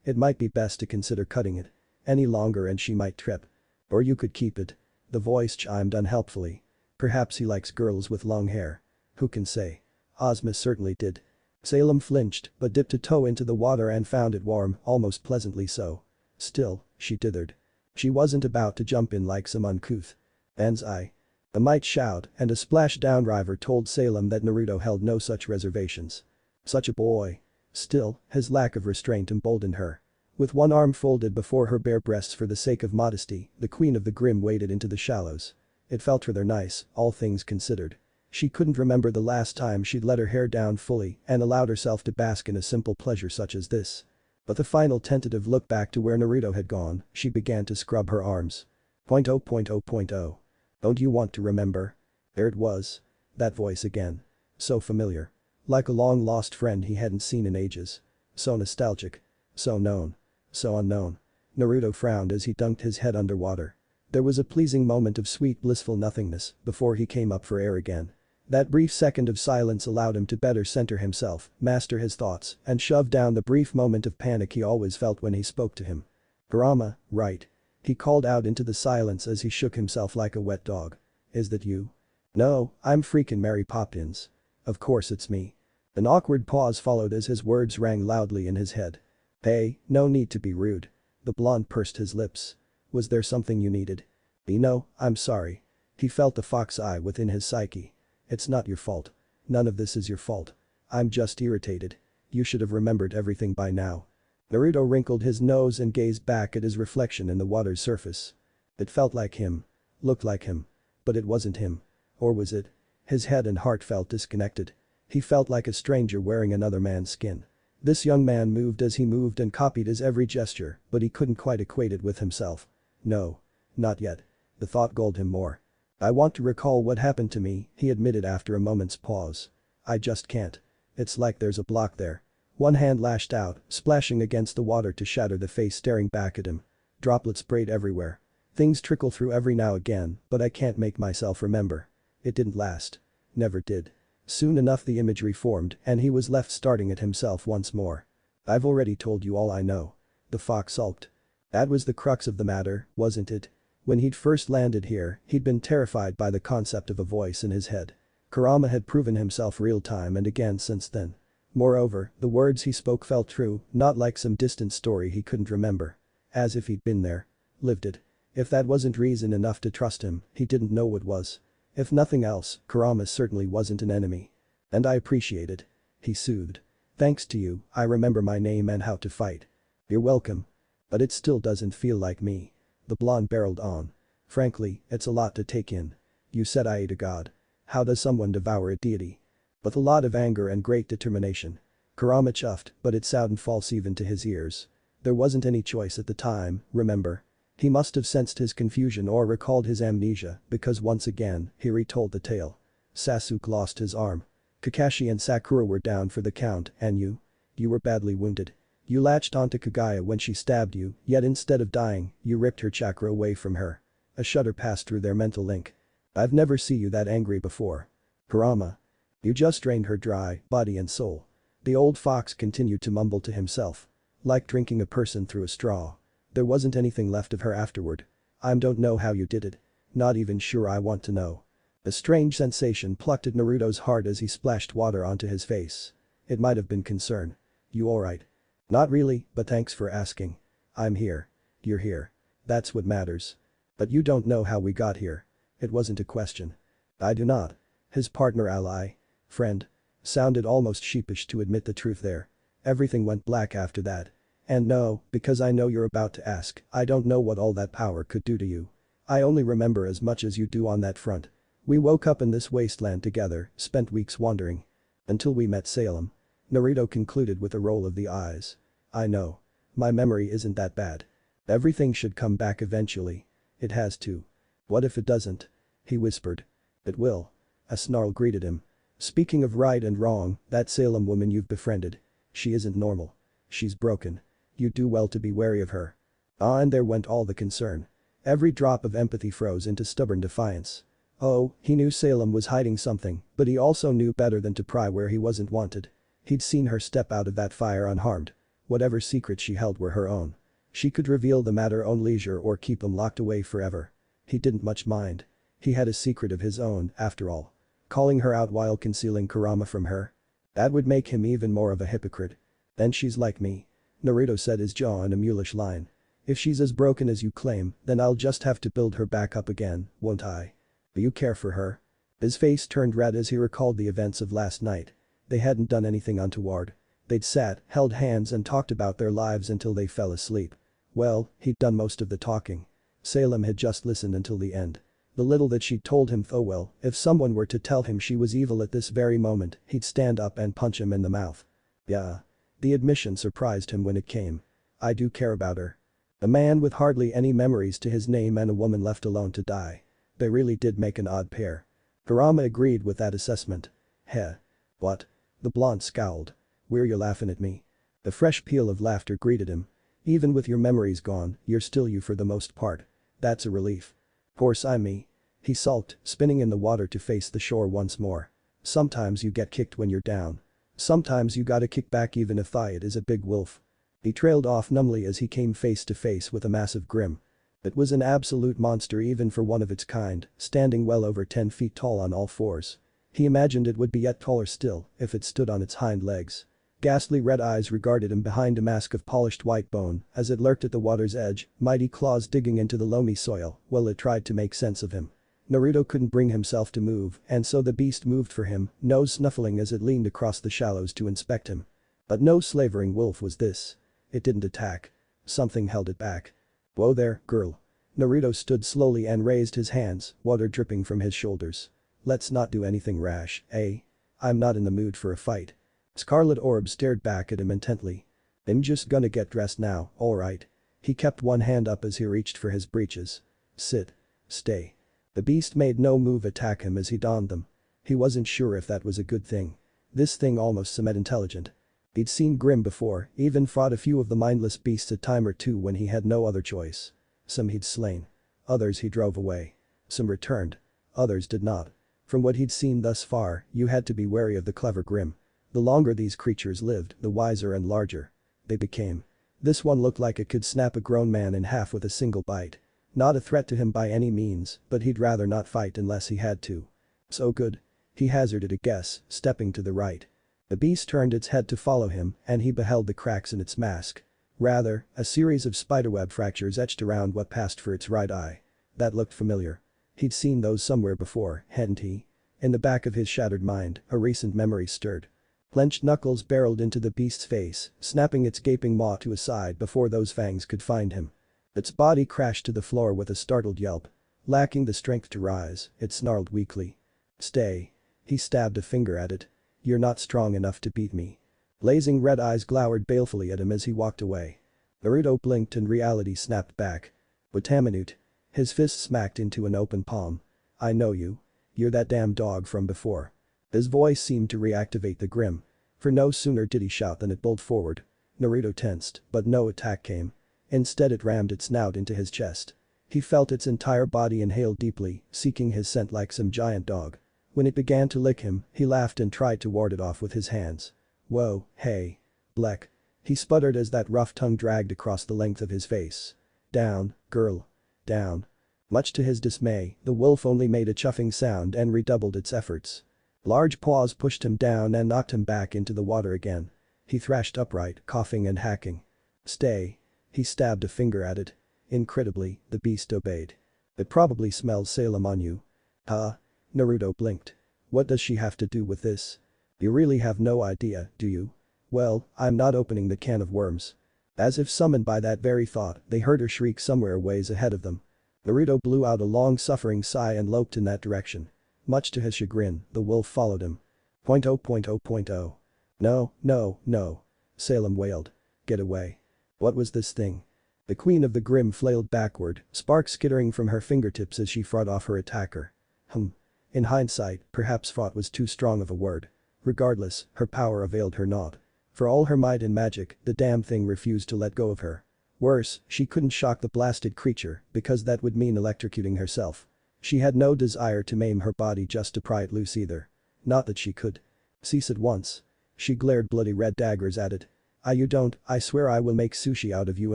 It might be best to consider cutting it. Any longer and she might trip. Or you could keep it. The voice chimed unhelpfully. Perhaps he likes girls with long hair. Who can say? Ozma certainly did. Salem flinched, but dipped a toe into the water and found it warm, almost pleasantly so. Still, she dithered. She wasn't about to jump in like some uncouth Enzai. A might shout and a splash downriver told Salem that Naruto held no such reservations. Such a boy. Still, his lack of restraint emboldened her. With one arm folded before her bare breasts for the sake of modesty, the queen of the grim waded into the shallows. It felt rather nice, all things considered. She couldn't remember the last time she'd let her hair down fully and allowed herself to bask in a simple pleasure such as this. But the final tentative look back to where Naruto had gone, she began to scrub her arms. .0.0.0. Don't you want to remember? There it was. That voice again. So familiar. Like a long-lost friend he hadn't seen in ages. So nostalgic. So known. So unknown. Naruto frowned as he dunked his head underwater. There was a pleasing moment of sweet blissful nothingness before he came up for air again. That brief second of silence allowed him to better center himself, master his thoughts, and shove down the brief moment of panic he always felt when he spoke to him. Kurama, right. He called out into the silence as he shook himself like a wet dog. Is that you? No, I'm freaking Mary Poppins. Of course it's me. An awkward pause followed as his words rang loudly in his head. Hey, no need to be rude. The blonde pursed his lips. Was there something you needed? No, I'm sorry. He felt the fox eye within his psyche. It's not your fault. None of this is your fault. I'm just irritated. You should have remembered everything by now. Naruto wrinkled his nose and gazed back at his reflection in the water's surface. It felt like him. Looked like him. But it wasn't him. Or was it? His head and heart felt disconnected. He felt like a stranger wearing another man's skin. This young man moved as he moved and copied his every gesture, but he couldn't quite equate it with himself. No. Not yet. The thought galled him more. I want to recall what happened to me, he admitted after a moment's pause. I just can't. It's like there's a block there. One hand lashed out, splashing against the water to shatter the face staring back at him. Droplets sprayed everywhere. Things trickle through every now again, but I can't make myself remember. It didn't last. Never did. Soon enough the imagery formed and he was left starting at himself once more. I've already told you all I know. The fox sulked. That was the crux of the matter, wasn't it? When he'd first landed here, he'd been terrified by the concept of a voice in his head. Kurama had proven himself real time and again since then. Moreover, the words he spoke felt true, not like some distant story he couldn't remember. As if he'd been there. Lived it. If that wasn't reason enough to trust him, he didn't know what was. If nothing else, Kurama certainly wasn't an enemy. And I appreciate it. He soothed. Thanks to you, I remember my name and how to fight. You're welcome. But it still doesn't feel like me. The blonde barreled on. Frankly, it's a lot to take in. You said I ate a god. How does someone devour a deity? With a lot of anger and great determination. Kurama chuffed, but it sounded false even to his ears. There wasn't any choice at the time, remember? He must have sensed his confusion or recalled his amnesia because once again, he retold the tale. Sasuke lost his arm. Kakashi and Sakura were down for the count and you? You were badly wounded. You latched onto Kagaya when she stabbed you, yet instead of dying, you ripped her chakra away from her. A shudder passed through their mental link. I've never seen you that angry before. Kurama. You just drained her dry, body and soul. The old fox continued to mumble to himself. Like drinking a person through a straw. There wasn't anything left of her afterward. I don't know how you did it. Not even sure I want to know. A strange sensation plucked at Naruto's heart as he splashed water onto his face. It might have been concern. You alright? Not really, but thanks for asking. I'm here. You're here. That's what matters. But you don't know how we got here. It wasn't a question. I do not. His partner ally. Friend. Sounded almost sheepish to admit the truth there. Everything went black after that. And no, because I know you're about to ask, I don't know what all that power could do to you. I only remember as much as you do on that front. We woke up in this wasteland together, spent weeks wandering. Until we met Salem. Naruto concluded with a roll of the eyes. I know. My memory isn't that bad. Everything should come back eventually. It has to. What if it doesn't? he whispered. It will. A snarl greeted him. Speaking of right and wrong, that Salem woman you've befriended. She isn't normal. She's broken. You do well to be wary of her. Ah, and there went all the concern. Every drop of empathy froze into stubborn defiance. Oh, he knew Salem was hiding something, but he also knew better than to pry where he wasn't wanted. He'd seen her step out of that fire unharmed. Whatever secrets she held were her own. She could reveal them at her own leisure or keep them locked away forever. He didn't much mind. He had a secret of his own, after all. Calling her out while concealing Kurama from her? That would make him even more of a hypocrite. Then she's like me. Naruto set his jaw in a mulish line. If she's as broken as you claim, then I'll just have to build her back up again, won't I? Do you care for her? His face turned red as he recalled the events of last night. They hadn't done anything untoward. They'd sat, held hands and talked about their lives until they fell asleep. Well, he'd done most of the talking. Salem had just listened until the end. The little that she'd told him, though, well, if someone were to tell him she was evil at this very moment, he'd stand up and punch him in the mouth. Yeah. The admission surprised him when it came. I do care about her. A man with hardly any memories to his name and a woman left alone to die. They really did make an odd pair. Kurama agreed with that assessment. Heh. What? The blonde scowled. Were you laughing at me? The fresh peal of laughter greeted him. Even with your memories gone, you're still you for the most part. That's a relief. Course I'm me. He sulked, spinning in the water to face the shore once more. Sometimes you get kicked when you're down. Sometimes you gotta kick back even if it is a big wolf. He trailed off numbly as he came face to face with a massive Grim. It was an absolute monster even for one of its kind, standing well over 10 feet tall on all fours. He imagined it would be yet taller still if it stood on its hind legs. Ghastly red eyes regarded him behind a mask of polished white bone as it lurked at the water's edge, mighty claws digging into the loamy soil while it tried to make sense of him. Naruto couldn't bring himself to move, and so the beast moved for him, nose snuffling as it leaned across the shallows to inspect him. But no slavering wolf was this. It didn't attack. Something held it back. Whoa there, girl. Naruto stood slowly and raised his hands, water dripping from his shoulders. Let's not do anything rash, eh? I'm not in the mood for a fight. Scarlet Orb stared back at him intently. I'm just gonna get dressed now, alright. He kept one hand up as he reached for his breeches. Sit. Stay. The beast made no move attack him as he donned them. He wasn't sure if that was a good thing. This thing almost seemed intelligent. He'd seen Grim before, even fought a few of the mindless beasts a time or two when he had no other choice. Some he'd slain. Others he drove away. Some returned. Others did not. From what he'd seen thus far, you had to be wary of the clever Grim. The longer these creatures lived, the wiser and larger they became. This one looked like it could snap a grown man in half with a single bite. Not a threat to him by any means, but he'd rather not fight unless he had to. So good. He hazarded a guess, stepping to the right. The beast turned its head to follow him, and he beheld the cracks in its mask. Rather, a series of spiderweb fractures etched around what passed for its right eye. That looked familiar. He'd seen those somewhere before, hadn't he? In the back of his shattered mind, a recent memory stirred. Clenched knuckles barreled into the beast's face, snapping its gaping maw to a side before those fangs could find him. Its body crashed to the floor with a startled yelp. Lacking the strength to rise, it snarled weakly. Stay. He stabbed a finger at it. You're not strong enough to beat me. Blazing red eyes glowered balefully at him as he walked away. Naruto blinked and reality snapped back. Wataminute. His fist smacked into an open palm. I know you. You're that damn dog from before. His voice seemed to reactivate the Grim. For no sooner did he shout than it bowled forward. Naruto tensed, but no attack came. Instead it rammed its snout into his chest. He felt its entire body inhale deeply, seeking his scent like some giant dog. When it began to lick him, he laughed and tried to ward it off with his hands. Whoa, hey. Bleck. He sputtered as that rough tongue dragged across the length of his face. Down, girl. Down. Much to his dismay, the wolf only made a chuffing sound and redoubled its efforts. Large paws pushed him down and knocked him back into the water again. He thrashed upright, coughing and hacking. Stay. He stabbed a finger at it. Incredibly, the beast obeyed. It probably smells Salem on you. Huh? Naruto blinked. What does she have to do with this? You really have no idea, do you? Well, I'm not opening the can of worms. As if summoned by that very thought, they heard her shriek somewhere ways ahead of them. Naruto blew out a long suffering sigh and loped in that direction. Much to his chagrin, the wolf followed him. .0.0.0. No, no, no. Salem wailed. Get away. What was this thing? The queen of the Grim flailed backward, sparks skittering from her fingertips as she fought off her attacker. Hmm. In hindsight, perhaps fought was too strong of a word. Regardless, her power availed her not. For all her might and magic, the damn thing refused to let go of her. Worse, she couldn't shock the blasted creature because that would mean electrocuting herself. She had no desire to maim her body just to pry it loose either. Not that she could. Cease at once. She glared bloody red daggers at it. You don't, I swear I will make sushi out of you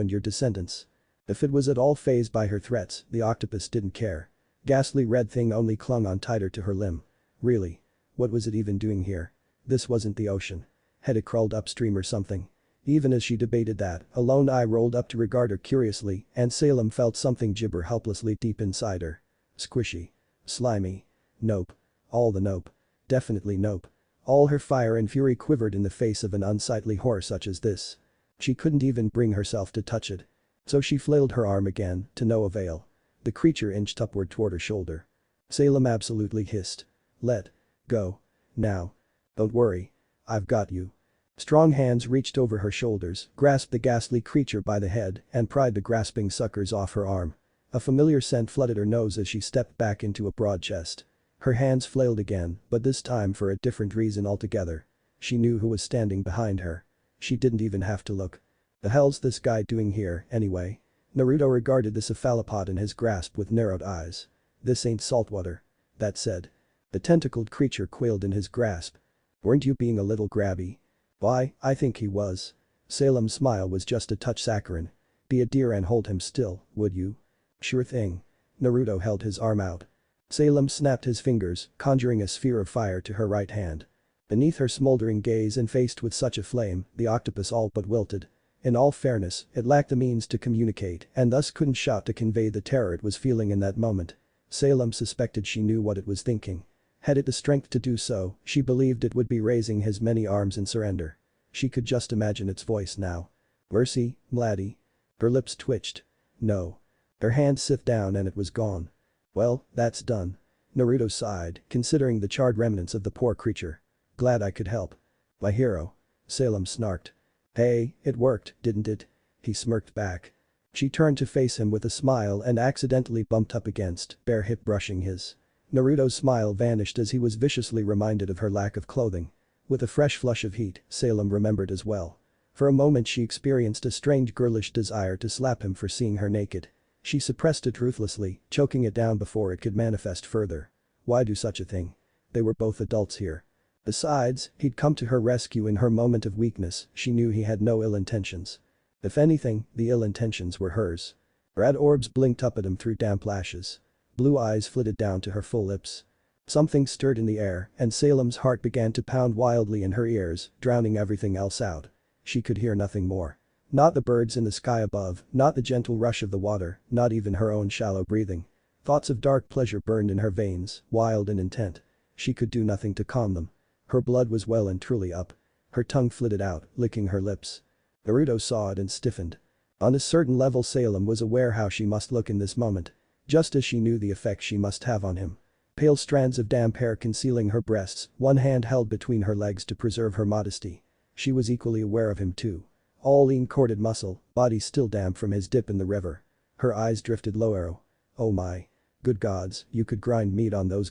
and your descendants. If it was at all fazed by her threats, the octopus didn't care. Ghastly red thing only clung on tighter to her limb. Really? What was it even doing here? This wasn't the ocean. Had it crawled upstream or something? Even as she debated that, a lone eye rolled up to regard her curiously and Salem felt something gibber helplessly deep inside her. Squishy. Slimy. Nope. All the nope. Definitely nope. All her fire and fury quivered in the face of an unsightly horror such as this. She couldn't even bring herself to touch it. So she flailed her arm again, to no avail. The creature inched upward toward her shoulder. Salem absolutely hissed. Let go. Now. Don't worry. I've got you. Strong hands reached over her shoulders, grasped the ghastly creature by the head and pried the grasping suckers off her arm. A familiar scent flooded her nose as she stepped back into a broad chest. Her hands flailed again, but this time for a different reason altogether. She knew who was standing behind her. She didn't even have to look. The hell's this guy doing here, anyway? Naruto regarded the cephalopod in his grasp with narrowed eyes. This ain't saltwater. That said. The tentacled creature quailed in his grasp. Weren't you being a little grabby? Why, I think he was. Salem's smile was just a touch saccharine. Be a dear and hold him still, would you? Sure thing. Naruto held his arm out. Salem snapped his fingers, conjuring a sphere of fire to her right hand. Beneath her smoldering gaze and faced with such a flame, the octopus all but wilted. In all fairness, it lacked the means to communicate and thus couldn't shout to convey the terror it was feeling in that moment. Salem suspected she knew what it was thinking. Had it the strength to do so, she believed it would be raising his many arms in surrender. She could just imagine its voice now. Mercy, Mladdie. Her lips twitched. No. Her hand slipped down and it was gone. Well, that's done. Naruto sighed, considering the charred remnants of the poor creature. Glad I could help. My hero. Salem snarked. Hey, it worked, didn't it? He smirked back. She turned to face him with a smile and accidentally bumped up against, bare hip brushing his. Naruto's smile vanished as he was viciously reminded of her lack of clothing. With a fresh flush of heat, Salem remembered as well. For a moment she experienced a strange girlish desire to slap him for seeing her naked. She suppressed it ruthlessly, choking it down before it could manifest further. Why do such a thing? They were both adults here. Besides, he'd come to her rescue in her moment of weakness, she knew he had no ill intentions. If anything, the ill intentions were hers. Red orbs blinked up at him through damp lashes. Blue eyes flitted down to her full lips. Something stirred in the air and Salem's heart began to pound wildly in her ears, drowning everything else out. She could hear nothing more. Not the birds in the sky above, not the gentle rush of the water, not even her own shallow breathing. Thoughts of dark pleasure burned in her veins, wild and intent. She could do nothing to calm them. Her blood was well and truly up. Her tongue flitted out, licking her lips. Naruto saw it and stiffened. On a certain level Salem was aware how she must look in this moment. Just as she knew the effect she must have on him. Pale strands of damp hair concealing her breasts, one hand held between her legs to preserve her modesty. She was equally aware of him too. All lean corded muscle, body still damp from his dip in the river. Her eyes drifted low. Oh my. Good gods, you could grind meat on those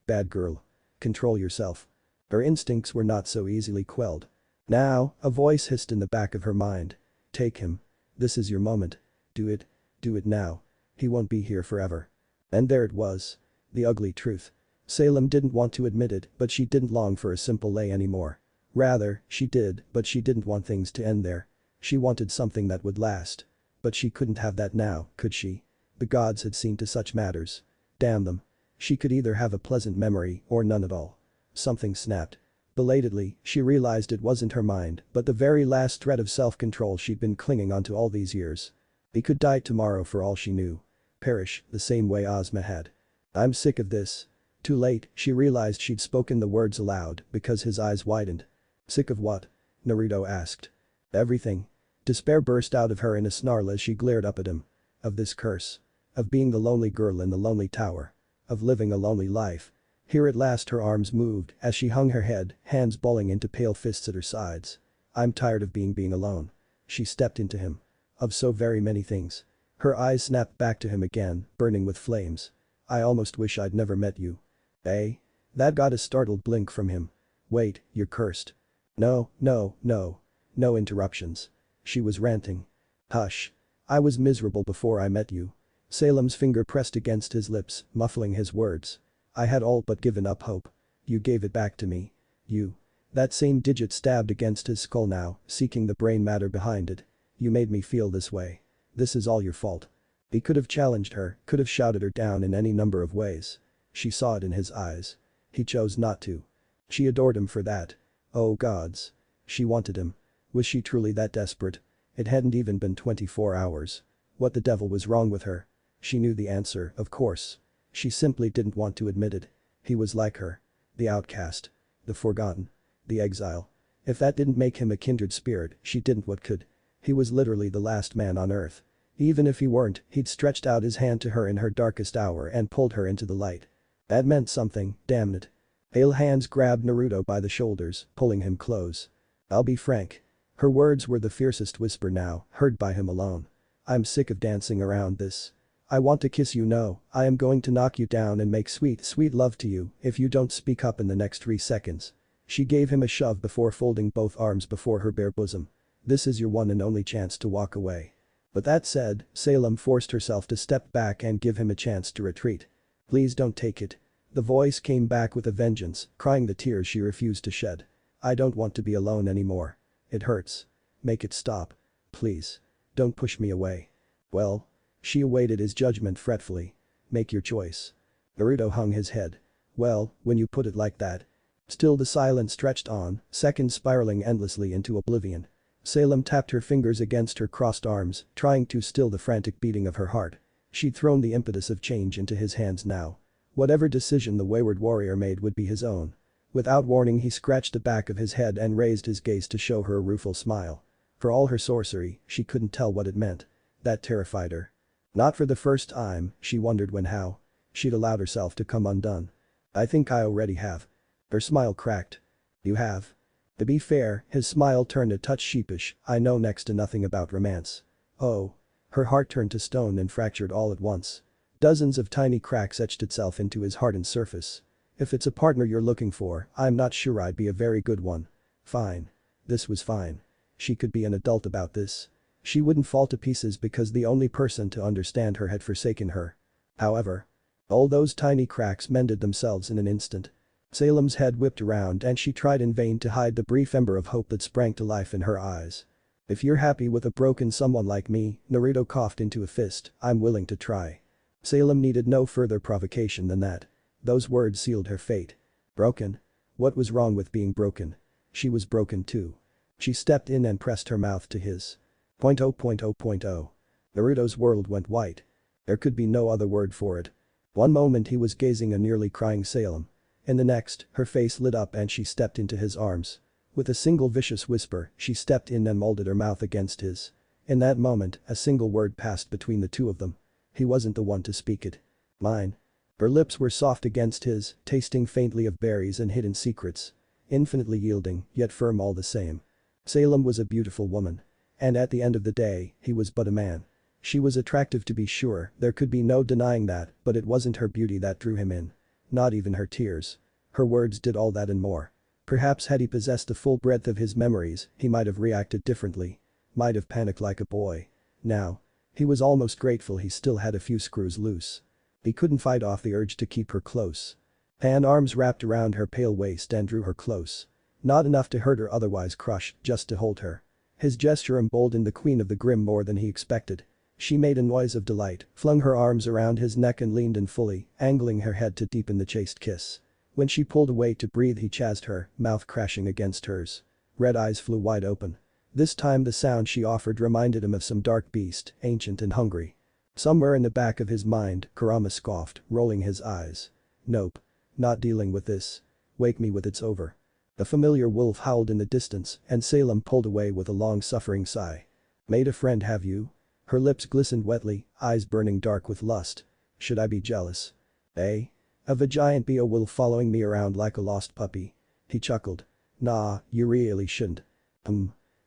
bad girl. Control yourself. Her instincts were not so easily quelled. Now, a voice hissed in the back of her mind. Take him. This is your moment. Do it. Do it now. He won't be here forever. And there it was. The ugly truth. Salem didn't want to admit it, but she didn't long for a simple lay anymore. Rather, she did, but she didn't want things to end there. She wanted something that would last. But she couldn't have that now, could she? The gods had seen to such matters. Damn them. She could either have a pleasant memory or none at all. Something snapped. Belatedly, she realized it wasn't her mind, but the very last thread of self-control she'd been clinging onto all these years. He could die tomorrow for all she knew. Perish, the same way Ozma had. I'm sick of this. Too late, she realized she'd spoken the words aloud because his eyes widened. Sick of what? Naruto asked. Everything. Despair burst out of her in a snarl as she glared up at him. Of this curse. Of being the lonely girl in the lonely tower. Of living a lonely life. Here at last her arms moved as she hung her head, hands balling into pale fists at her sides. I'm tired of being alone. She stepped into him. Of so very many things. Her eyes snapped back to him again, burning with flames. I almost wish I'd never met you. Eh? That got a startled blink from him. Wait, you're cursed. No, no, no. No interruptions. She was ranting. Hush. I was miserable before I met you. Salem's finger pressed against his lips, muffling his words. I had all but given up hope. You gave it back to me. You. That same digit stabbed against his skull now, seeking the brain matter behind it. You made me feel this way. This is all your fault. He could have challenged her, could have shouted her down in any number of ways. She saw it in his eyes. He chose not to. She adored him for that. Oh gods. She wanted him. Was she truly that desperate? It hadn't even been 24 hours. What the devil was wrong with her? She knew the answer, of course. She simply didn't want to admit it. He was like her. The outcast. The forgotten. The exile. If that didn't make him a kindred spirit, she didn't what could. He was literally the last man on earth. Even if he weren't, he'd stretched out his hand to her in her darkest hour and pulled her into the light. That meant something, damn it. Pale hands grabbed Naruto by the shoulders, pulling him close. I'll be frank. Her words were the fiercest whisper now, heard by him alone. I'm sick of dancing around this. I want to kiss you. No, I am going to knock you down and make sweet, sweet love to you if you don't speak up in the next 3 seconds. She gave him a shove before folding both arms before her bare bosom. This is your one and only chance to walk away. But that said, Salem forced herself to step back and give him a chance to retreat. Please don't take it. The voice came back with a vengeance, crying the tears she refused to shed. I don't want to be alone anymore. It hurts. Make it stop. Please. Don't push me away. Well. She awaited his judgment fretfully. Make your choice. Naruto hung his head. Well, when you put it like that. Still the silence stretched on, seconds spiraling endlessly into oblivion. Salem tapped her fingers against her crossed arms, trying to still the frantic beating of her heart. She'd thrown the impetus of change into his hands now. Whatever decision the wayward warrior made would be his own. Without warning he scratched the back of his head and raised his gaze to show her a rueful smile. For all her sorcery, she couldn't tell what it meant. That terrified her. Not for the first time, she wondered when how. She'd allowed herself to come undone. I think I already have. Her smile cracked. You have? To be fair, his smile turned a touch sheepish. I know next to nothing about romance. Oh. Her heart turned to stone and fractured all at once. Dozens of tiny cracks etched itself into his hardened surface. If it's a partner you're looking for, I'm not sure I'd be a very good one. Fine. This was fine. She could be an adult about this. She wouldn't fall to pieces because the only person to understand her had forsaken her. However. All those tiny cracks mended themselves in an instant. Salem's head whipped around and she tried in vain to hide the brief ember of hope that sprang to life in her eyes. If you're happy with a broken someone like me, Naruto coughed into a fist, I'm willing to try. Salem needed no further provocation than that. Those words sealed her fate. Broken? What was wrong with being broken? She was broken too. She stepped in and pressed her mouth to his. .0.0.0. Naruto's world went white. There could be no other word for it. One moment he was gazing at nearly crying Salem. In the next, her face lit up and she stepped into his arms. With a single vicious whisper, she stepped in and molded her mouth against his. In that moment, a single word passed between the two of them. He wasn't the one to speak it. Mine. Her lips were soft against his, tasting faintly of berries and hidden secrets. Infinitely yielding, yet firm all the same. Salem was a beautiful woman. And at the end of the day, he was but a man. She was attractive to be sure, there could be no denying that, but it wasn't her beauty that drew him in. Not even her tears. Her words did all that and more. Perhaps had he possessed the full breadth of his memories, he might have reacted differently. Might have panicked like a boy. Now. He was almost grateful he still had a few screws loose. He couldn't fight off the urge to keep her close. Arms wrapped around her pale waist and drew her close. Not enough to hurt or otherwise crush, just to hold her. His gesture emboldened the Queen of the Grim more than he expected. She made a noise of delight, flung her arms around his neck and leaned in fully, angling her head to deepen the chaste kiss. When she pulled away to breathe he chased her, mouth crashing against hers. Red eyes flew wide open. This time the sound she offered reminded him of some dark beast, ancient and hungry. Somewhere in the back of his mind, Kurama scoffed, rolling his eyes. Nope. Not dealing with this. Wake me with it's over. A familiar wolf howled in the distance and Salem pulled away with a long-suffering sigh. Made a friend have you? Her lips glistened wetly, eyes burning dark with lust. Should I be jealous? Eh? Of a giant beowulf following me around like a lost puppy? He chuckled. Nah, you really shouldn't.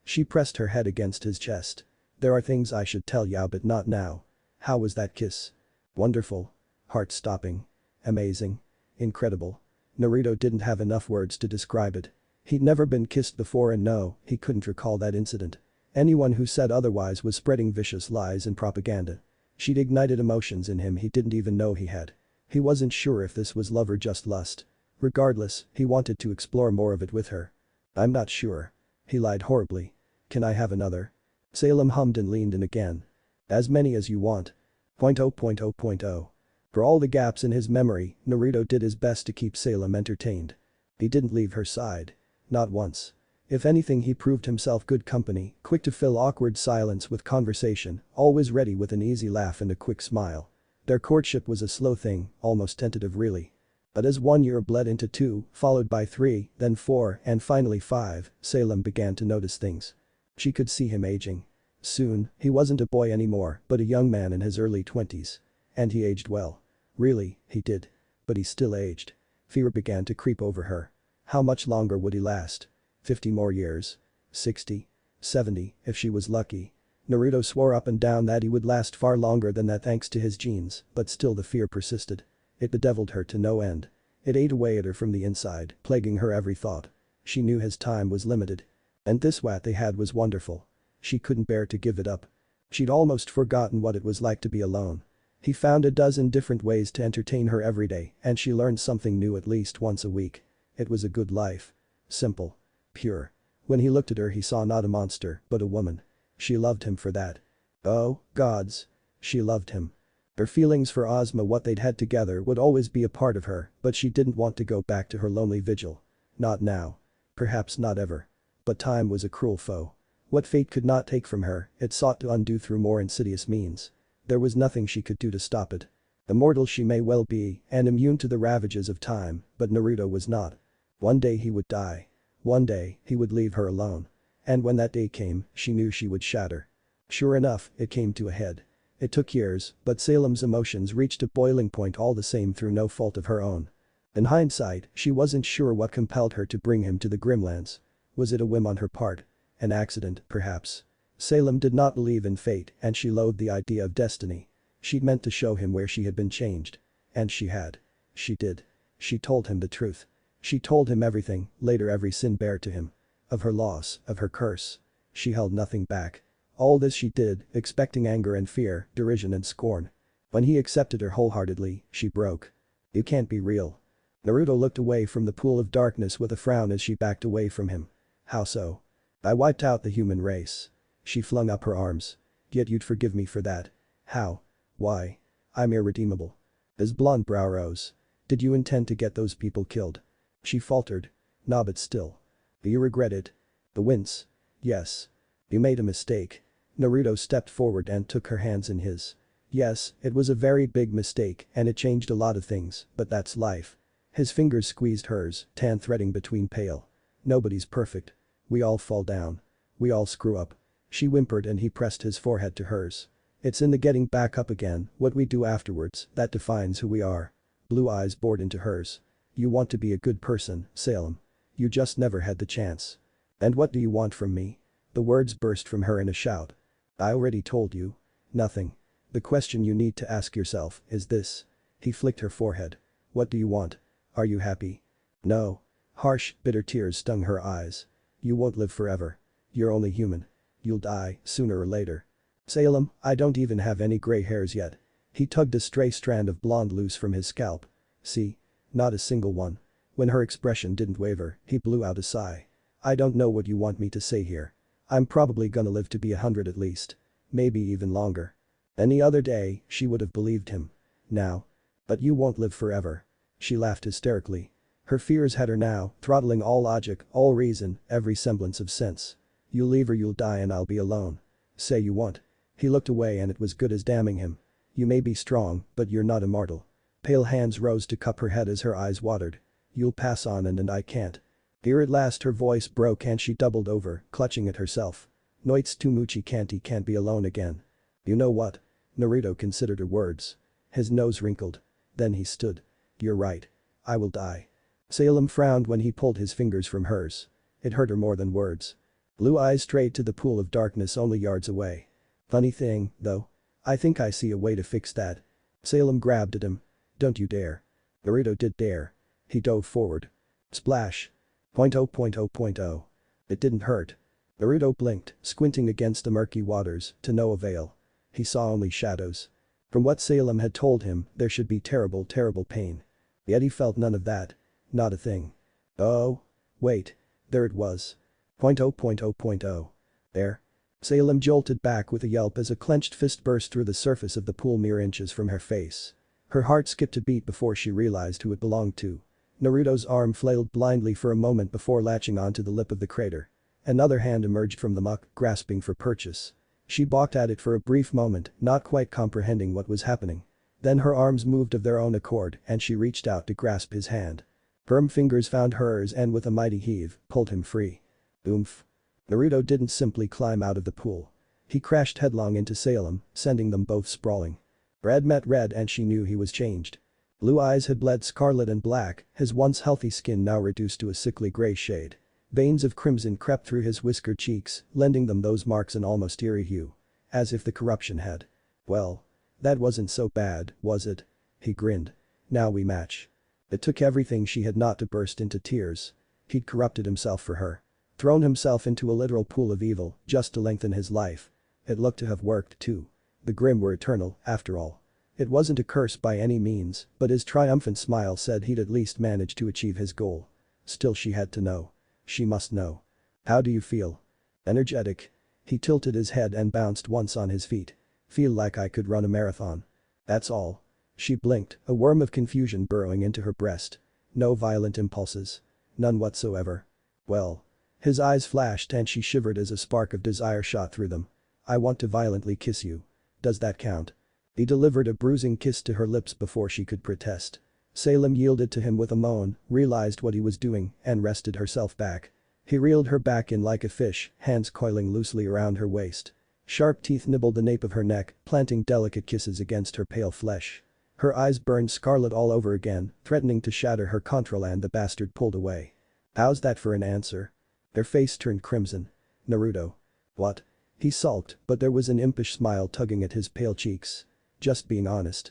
She pressed her head against his chest. There are things I should tell ya but not now. How was that kiss? Wonderful. Heart-stopping. Amazing. Incredible. Naruto didn't have enough words to describe it. He'd never been kissed before and no, he couldn't recall that incident. Anyone who said otherwise was spreading vicious lies and propaganda. She'd ignited emotions in him he didn't even know he had. He wasn't sure if this was love or just lust. Regardless, he wanted to explore more of it with her. I'm not sure. He lied horribly. Can I have another? Salem hummed and leaned in again. As many as you want. .0.0.0. For all the gaps in his memory, Naruto did his best to keep Salem entertained. He didn't leave her side. Not once. If anything, he proved himself good company, quick to fill awkward silence with conversation, always ready with an easy laugh and a quick smile. Their courtship was a slow thing, almost tentative really. But as 1 year bled into 2, followed by 3, then 4, and finally 5, Salem began to notice things. She could see him aging. Soon, he wasn't a boy anymore, but a young man in his early 20s. And he aged well. Really, he did. But he still aged. Fear began to creep over her. How much longer would he last? 50 more years? 60? 70, if she was lucky. Naruto swore up and down that he would last far longer than that thanks to his genes, but still the fear persisted. It bedeviled her to no end. It ate away at her from the inside, plaguing her every thought. She knew his time was limited. And this what they had was wonderful. She couldn't bear to give it up. She'd almost forgotten what it was like to be alone. He found a dozen different ways to entertain her every day, and she learned something new at least once a week. It was a good life. Simple. Pure. When he looked at her he saw not a monster, but a woman. She loved him for that. Oh, gods. She loved him. Her feelings for Ozma, what they'd had together, would always be a part of her, but she didn't want to go back to her lonely vigil. Not now. Perhaps not ever. But time was a cruel foe. What fate could not take from her, it sought to undo through more insidious means. There was nothing she could do to stop it. Immortal she may well be, and immune to the ravages of time, but Naruto was not. One day he would die. One day, he would leave her alone. And when that day came, she knew she would shatter. Sure enough, it came to a head. It took years, but Salem's emotions reached a boiling point all the same through no fault of her own. In hindsight, she wasn't sure what compelled her to bring him to the Grimlands. Was it a whim on her part? An accident, perhaps? Salem did not believe in fate and she loathed the idea of destiny. She'd meant to show him where she had been changed. And she had. She did. She told him the truth. She told him everything, later every sin bare to him. Of her loss, of her curse. She held nothing back. All this she did, expecting anger and fear, derision and scorn. When he accepted her wholeheartedly, she broke. You can't be real. Naruto looked away from the pool of darkness with a frown as she backed away from him. How so? I wiped out the human race. She flung up her arms. Yet you'd forgive me for that. How? Why? I'm irredeemable. His blonde brow rose. Did you intend to get those people killed? She faltered. No, but still. Do you regret it? The wince. Yes. You made a mistake. Naruto stepped forward and took her hands in his. Yes, it was a very big mistake and it changed a lot of things, but that's life. His fingers squeezed hers, tan threading between pale. Nobody's perfect. We all fall down. We all screw up. She whimpered and he pressed his forehead to hers. It's in the getting back up again, what we do afterwards, that defines who we are. Blue eyes bored into hers. You want to be a good person, Salem. You just never had the chance. And what do you want from me? The words burst from her in a shout. I already told you. Nothing. The question you need to ask yourself is this. He flicked her forehead. What do you want? Are you happy? No. Harsh, bitter tears stung her eyes. You won't live forever. You're only human. You'll die, sooner or later. Salem, I don't even have any gray hairs yet. He tugged a stray strand of blonde loose from his scalp. See? Not a single one. When her expression didn't waver, he blew out a sigh. I don't know what you want me to say here. I'm probably gonna live to be 100 at least. Maybe even longer. Any other day, she would have believed him. Now. But you won't live forever. She laughed hysterically. Her fears had her now, throttling all logic, all reason, every semblance of sense. You'll leave or you'll die and I'll be alone. Say you won't. He looked away and it was good as damning him. You may be strong, but you're not immortal. Pale hands rose to cup her head as her eyes watered. You'll pass on and I can't. Here at last her voice broke and she doubled over, clutching at herself. Noit's Tumuchi can't be alone again. You know what? Naruto considered her words. His nose wrinkled. Then he stood. You're right. I will die. Salem frowned when he pulled his fingers from hers. It hurt her more than words. Blue eyes strayed to the pool of darkness only yards away. Funny thing, though. I think I see a way to fix that. Salem grabbed at him. Don't you dare. Naruto did dare. He dove forward. Splash. Point oh point oh point oh. It didn't hurt. Naruto blinked, squinting against the murky waters, to no avail. He saw only shadows. From what Salem had told him, there should be terrible pain. Yet he felt none of that. Not a thing. Oh. Wait. There it was. Point oh point oh point oh. There. Salem jolted back with a yelp as a clenched fist burst through the surface of the pool mere inches from her face. Her heart skipped a beat before she realized who it belonged to. Naruto's arm flailed blindly for a moment before latching onto the lip of the crater. Another hand emerged from the muck, grasping for purchase. She balked at it for a brief moment, not quite comprehending what was happening. Then her arms moved of their own accord and she reached out to grasp his hand. Firm fingers found hers and with a mighty heave, pulled him free. Oomph. Naruto didn't simply climb out of the pool. He crashed headlong into Salem, sending them both sprawling. Red met red and she knew he was changed. Blue eyes had bled scarlet and black, his once healthy skin now reduced to a sickly gray shade. Veins of crimson crept through his whiskered cheeks, lending them those marks an almost eerie hue. As if the corruption had. Well. That wasn't so bad, was it? He grinned. Now we match. It took everything she had not to burst into tears. He'd corrupted himself for her. Thrown himself into a literal pool of evil, just to lengthen his life. It looked to have worked too. The Grimm were eternal, after all. It wasn't a curse by any means, but his triumphant smile said he'd at least managed to achieve his goal. Still she had to know. She must know. How do you feel? Energetic. He tilted his head and bounced once on his feet. Feel like I could run a marathon. That's all. She blinked, a worm of confusion burrowing into her breast. No violent impulses. None whatsoever. Well. His eyes flashed and she shivered as a spark of desire shot through them. I want to violently kiss you. Does that count? He delivered a bruising kiss to her lips before she could protest. Salem yielded to him with a moan, realized what he was doing, and rested herself back. He reeled her back in like a fish, hands coiling loosely around her waist. Sharp teeth nibbled the nape of her neck, planting delicate kisses against her pale flesh. Her eyes burned scarlet all over again, threatening to shatter her control and the bastard pulled away. How's that for an answer? Their face turned crimson. Naruto. What? He sulked, but there was an impish smile tugging at his pale cheeks. Just being honest.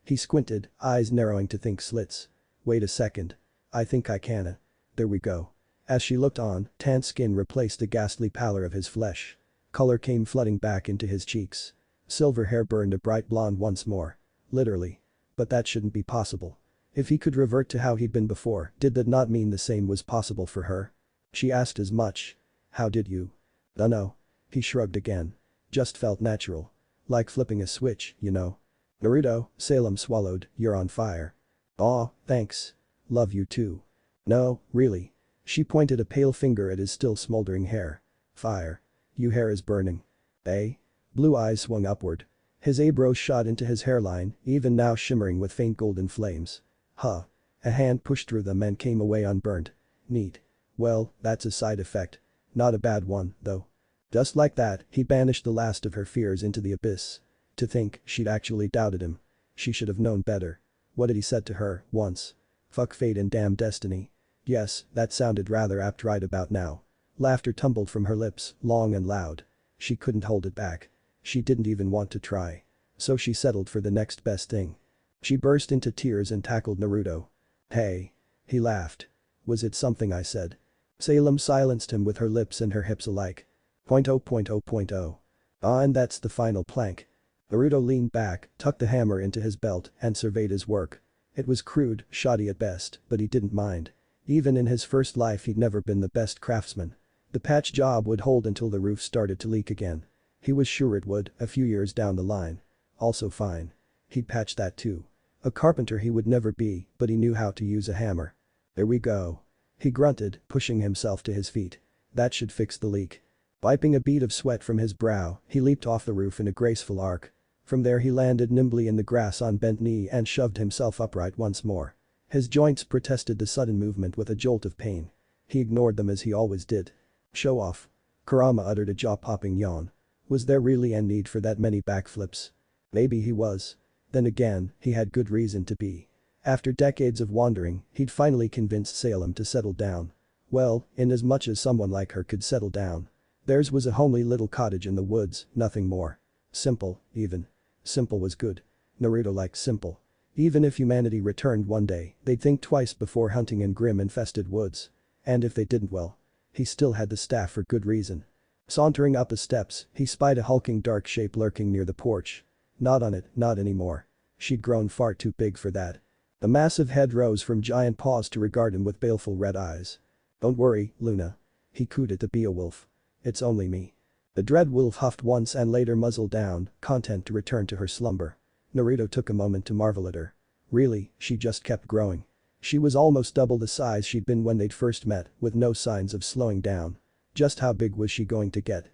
He squinted, eyes narrowing to think slits. Wait a second. I think I canna. There we go. As she looked on, tanned skin replaced the ghastly pallor of his flesh. Color came flooding back into his cheeks. Silver hair burned a bright blonde once more. Literally. But that shouldn't be possible. If he could revert to how he'd been before, did that not mean the same was possible for her? She asked as much. How did you? Dunno. He shrugged again. Just felt natural. Like flipping a switch, you know. Naruto, Salem swallowed, you're on fire. Aw, thanks. Love you too. No, really. She pointed a pale finger at his still smoldering hair. Fire. You hair is burning. Eh? Blue eyes swung upward. His eyebrows shot into his hairline, even now shimmering with faint golden flames. Huh. A hand pushed through them and came away unburnt. Neat. Well, that's a side effect. Not a bad one, though. Just like that, he banished the last of her fears into the abyss. To think she'd actually doubted him. She should have known better. What had he said to her, once? Fuck fate and damn destiny. Yes, that sounded rather apt right about now. Laughter tumbled from her lips, long and loud. She couldn't hold it back. She didn't even want to try. So she settled for the next best thing. She burst into tears and tackled Naruto. Hey. He laughed. Was it something I said? Salem silenced him with her lips and her hips alike. Point oh point oh point oh. Ah, and that's the final plank. Naruto leaned back, tucked the hammer into his belt, and surveyed his work. It was crude, shoddy at best, but he didn't mind. Even in his first life he'd never been the best craftsman. The patch job would hold until the roof started to leak again. He was sure it would, a few years down the line. Also fine. He'd patch that too. A carpenter he would never be, but he knew how to use a hammer. There we go. He grunted, pushing himself to his feet. That should fix the leak. Wiping a bead of sweat from his brow, he leaped off the roof in a graceful arc. From there he landed nimbly in the grass on bent knee and shoved himself upright once more. His joints protested the sudden movement with a jolt of pain. He ignored them as he always did. Show off. Kurama uttered a jaw-popping yawn. Was there really a need for that many backflips? Maybe he was. Then again, he had good reason to be. After decades of wandering, he'd finally convinced Salem to settle down. Well, in as much as someone like her could settle down. Theirs was a homely little cottage in the woods, nothing more. Simple, even. Simple was good. Naruto liked simple. Even if humanity returned one day, they'd think twice before hunting in grim-infested woods. And if they didn't, well, he still had the staff for good reason. Sauntering up the steps, he spied a hulking dark shape lurking near the porch. Not on it, not anymore. She'd grown far too big for that. The massive head rose from giant paws to regard him with baleful red eyes. "Don't worry, Luna." He cooed to Beowulf. "It's only me." The dread wolf huffed once and later muzzled down, content to return to her slumber. Naruto took a moment to marvel at her. Really, she just kept growing. She was almost double the size she'd been when they'd first met, with no signs of slowing down. Just how big was she going to get?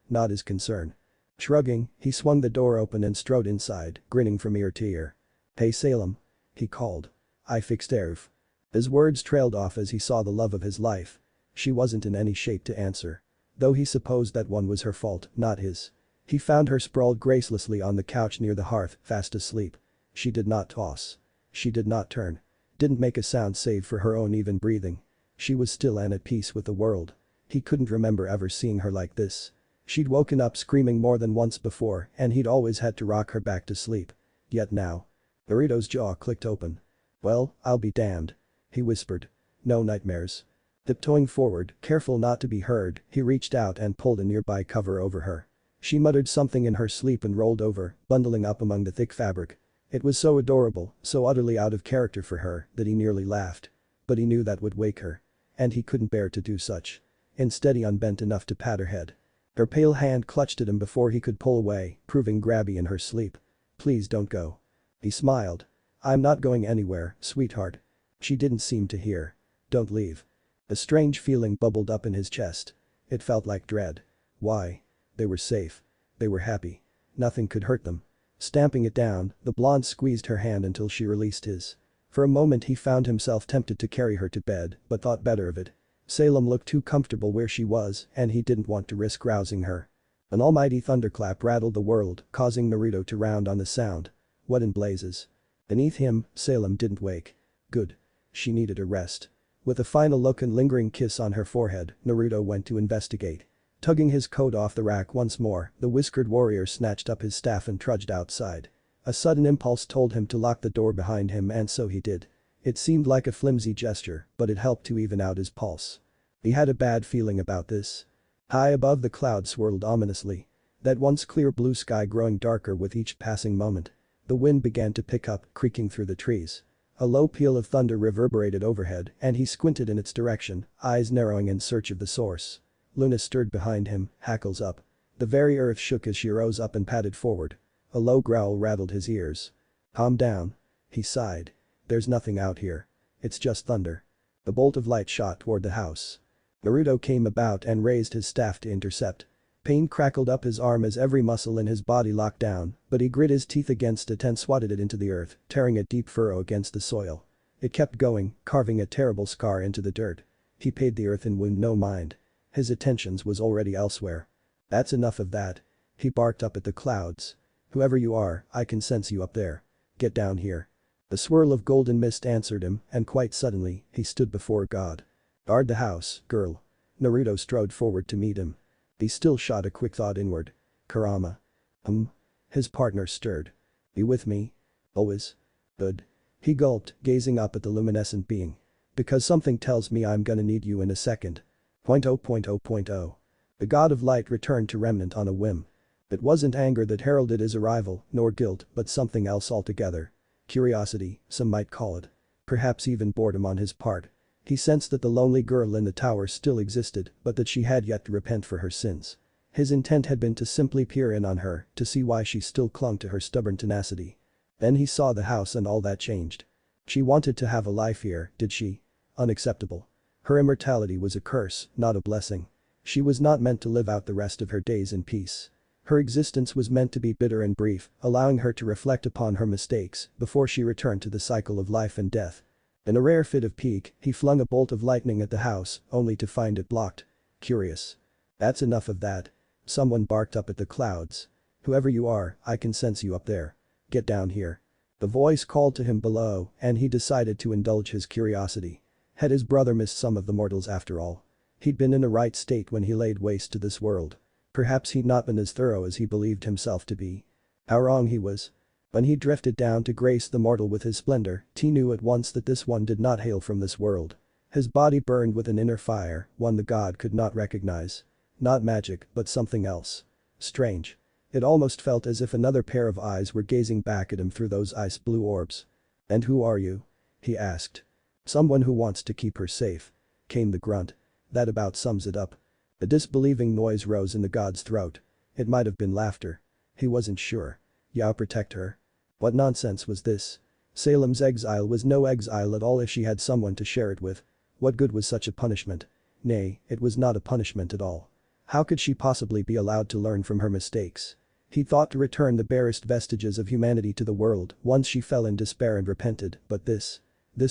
Not his concern. Shrugging, he swung the door open and strode inside, grinning from ear to ear. "Hey Salem," he called. "I fixed Erv." His words trailed off as he saw the love of his life. She wasn't in any shape to answer. Though he supposed that one was her fault, not his. He found her sprawled gracelessly on the couch near the hearth, fast asleep. She did not toss. She did not turn. Didn't make a sound save for her own even breathing. She was still and at peace with the world. He couldn't remember ever seeing her like this. She'd woken up screaming more than once before and he'd always had to rock her back to sleep. Yet now. Naruto's jaw clicked open. "Well, I'll be damned," he whispered. "No nightmares." Tiptoeing forward, careful not to be heard, he reached out and pulled a nearby cover over her. She muttered something in her sleep and rolled over, bundling up among the thick fabric. It was so adorable, so utterly out of character for her, that he nearly laughed. But he knew that would wake her. And he couldn't bear to do such. Instead he unbent enough to pat her head. Her pale hand clutched at him before he could pull away, proving grabby in her sleep. "Please don't go." He smiled. "I'm not going anywhere, sweetheart." She didn't seem to hear. "Don't leave." A strange feeling bubbled up in his chest. It felt like dread. Why? They were safe. They were happy. Nothing could hurt them. Stamping it down, the blonde squeezed her hand until she released his. For a moment he found himself tempted to carry her to bed, but thought better of it. Salem looked too comfortable where she was and he didn't want to risk rousing her. An almighty thunderclap rattled the world, causing Naruto to round on the sound. What in blazes? Beneath him, Salem didn't wake. Good. She needed a rest. With a final look and lingering kiss on her forehead, Naruto went to investigate. Tugging his coat off the rack once more, the whiskered warrior snatched up his staff and trudged outside. A sudden impulse told him to lock the door behind him and so he did. It seemed like a flimsy gesture, but it helped to even out his pulse. He had a bad feeling about this. High above the clouds swirled ominously. That once clear blue sky growing darker with each passing moment. The wind began to pick up, creaking through the trees. A low peal of thunder reverberated overhead and he squinted in its direction, eyes narrowing in search of the source. Luna stirred behind him, hackles up. The very earth shook as she rose up and padded forward. A low growl rattled his ears. "Calm down." He sighed. "There's nothing out here. It's just thunder." The bolt of light shot toward the house. Naruto came about and raised his staff to intercept. Pain crackled up his arm as every muscle in his body locked down, but he grit his teeth against it and swatted it into the earth, tearing a deep furrow against the soil. It kept going, carving a terrible scar into the dirt. He paid the earthen wound no mind. His attentions was already elsewhere. "That's enough of that." He barked up at the clouds. "Whoever you are, I can sense you up there. Get down here." The swirl of golden mist answered him, and quite suddenly, he stood before God. "Guard the house, girl." Naruto strode forward to meet him. He still shot a quick thought inward. "Kurama." His partner stirred. "Be with me?" "Always." "Good." He gulped, gazing up at the luminescent being. "Because something tells me I'm gonna need you in a second." .0.0.0. The god of light returned to Remnant on a whim. It wasn't anger that heralded his arrival, nor guilt, but something else altogether. Curiosity, some might call it. Perhaps even boredom on his part. He sensed that the lonely girl in the tower still existed, but that she had yet to repent for her sins. His intent had been to simply peer in on her, to see why she still clung to her stubborn tenacity. Then he saw the house and all that changed. She wanted to have a life here, did she? Unacceptable. Her immortality was a curse, not a blessing. She was not meant to live out the rest of her days in peace. Her existence was meant to be bitter and brief, allowing her to reflect upon her mistakes before she returned to the cycle of life and death. In a rare fit of pique, he flung a bolt of lightning at the house, only to find it blocked. Curious. "That's enough of that." Someone barked up at the clouds. "Whoever you are, I can sense you up there. Get down here." The voice called to him below, and he decided to indulge his curiosity. Had his brother missed some of the mortals after all? He'd been in a right state when he laid waste to this world. Perhaps he'd not been as thorough as he believed himself to be. How wrong he was. When he drifted down to grace the mortal with his splendor, T knew at once that this one did not hail from this world. His body burned with an inner fire, one the god could not recognize. Not magic, but something else. Strange. It almost felt as if another pair of eyes were gazing back at him through those ice-blue orbs. "And who are you?" he asked. "Someone who wants to keep her safe," came the grunt. "That about sums it up." A disbelieving noise rose in the god's throat. It might have been laughter. He wasn't sure. "Yao, protect her?" What nonsense was this? Salem's exile was no exile at all if she had someone to share it with. What good was such a punishment? Nay, it was not a punishment at all. How could she possibly be allowed to learn from her mistakes? He thought to return the barest vestiges of humanity to the world once she fell in despair and repented, but this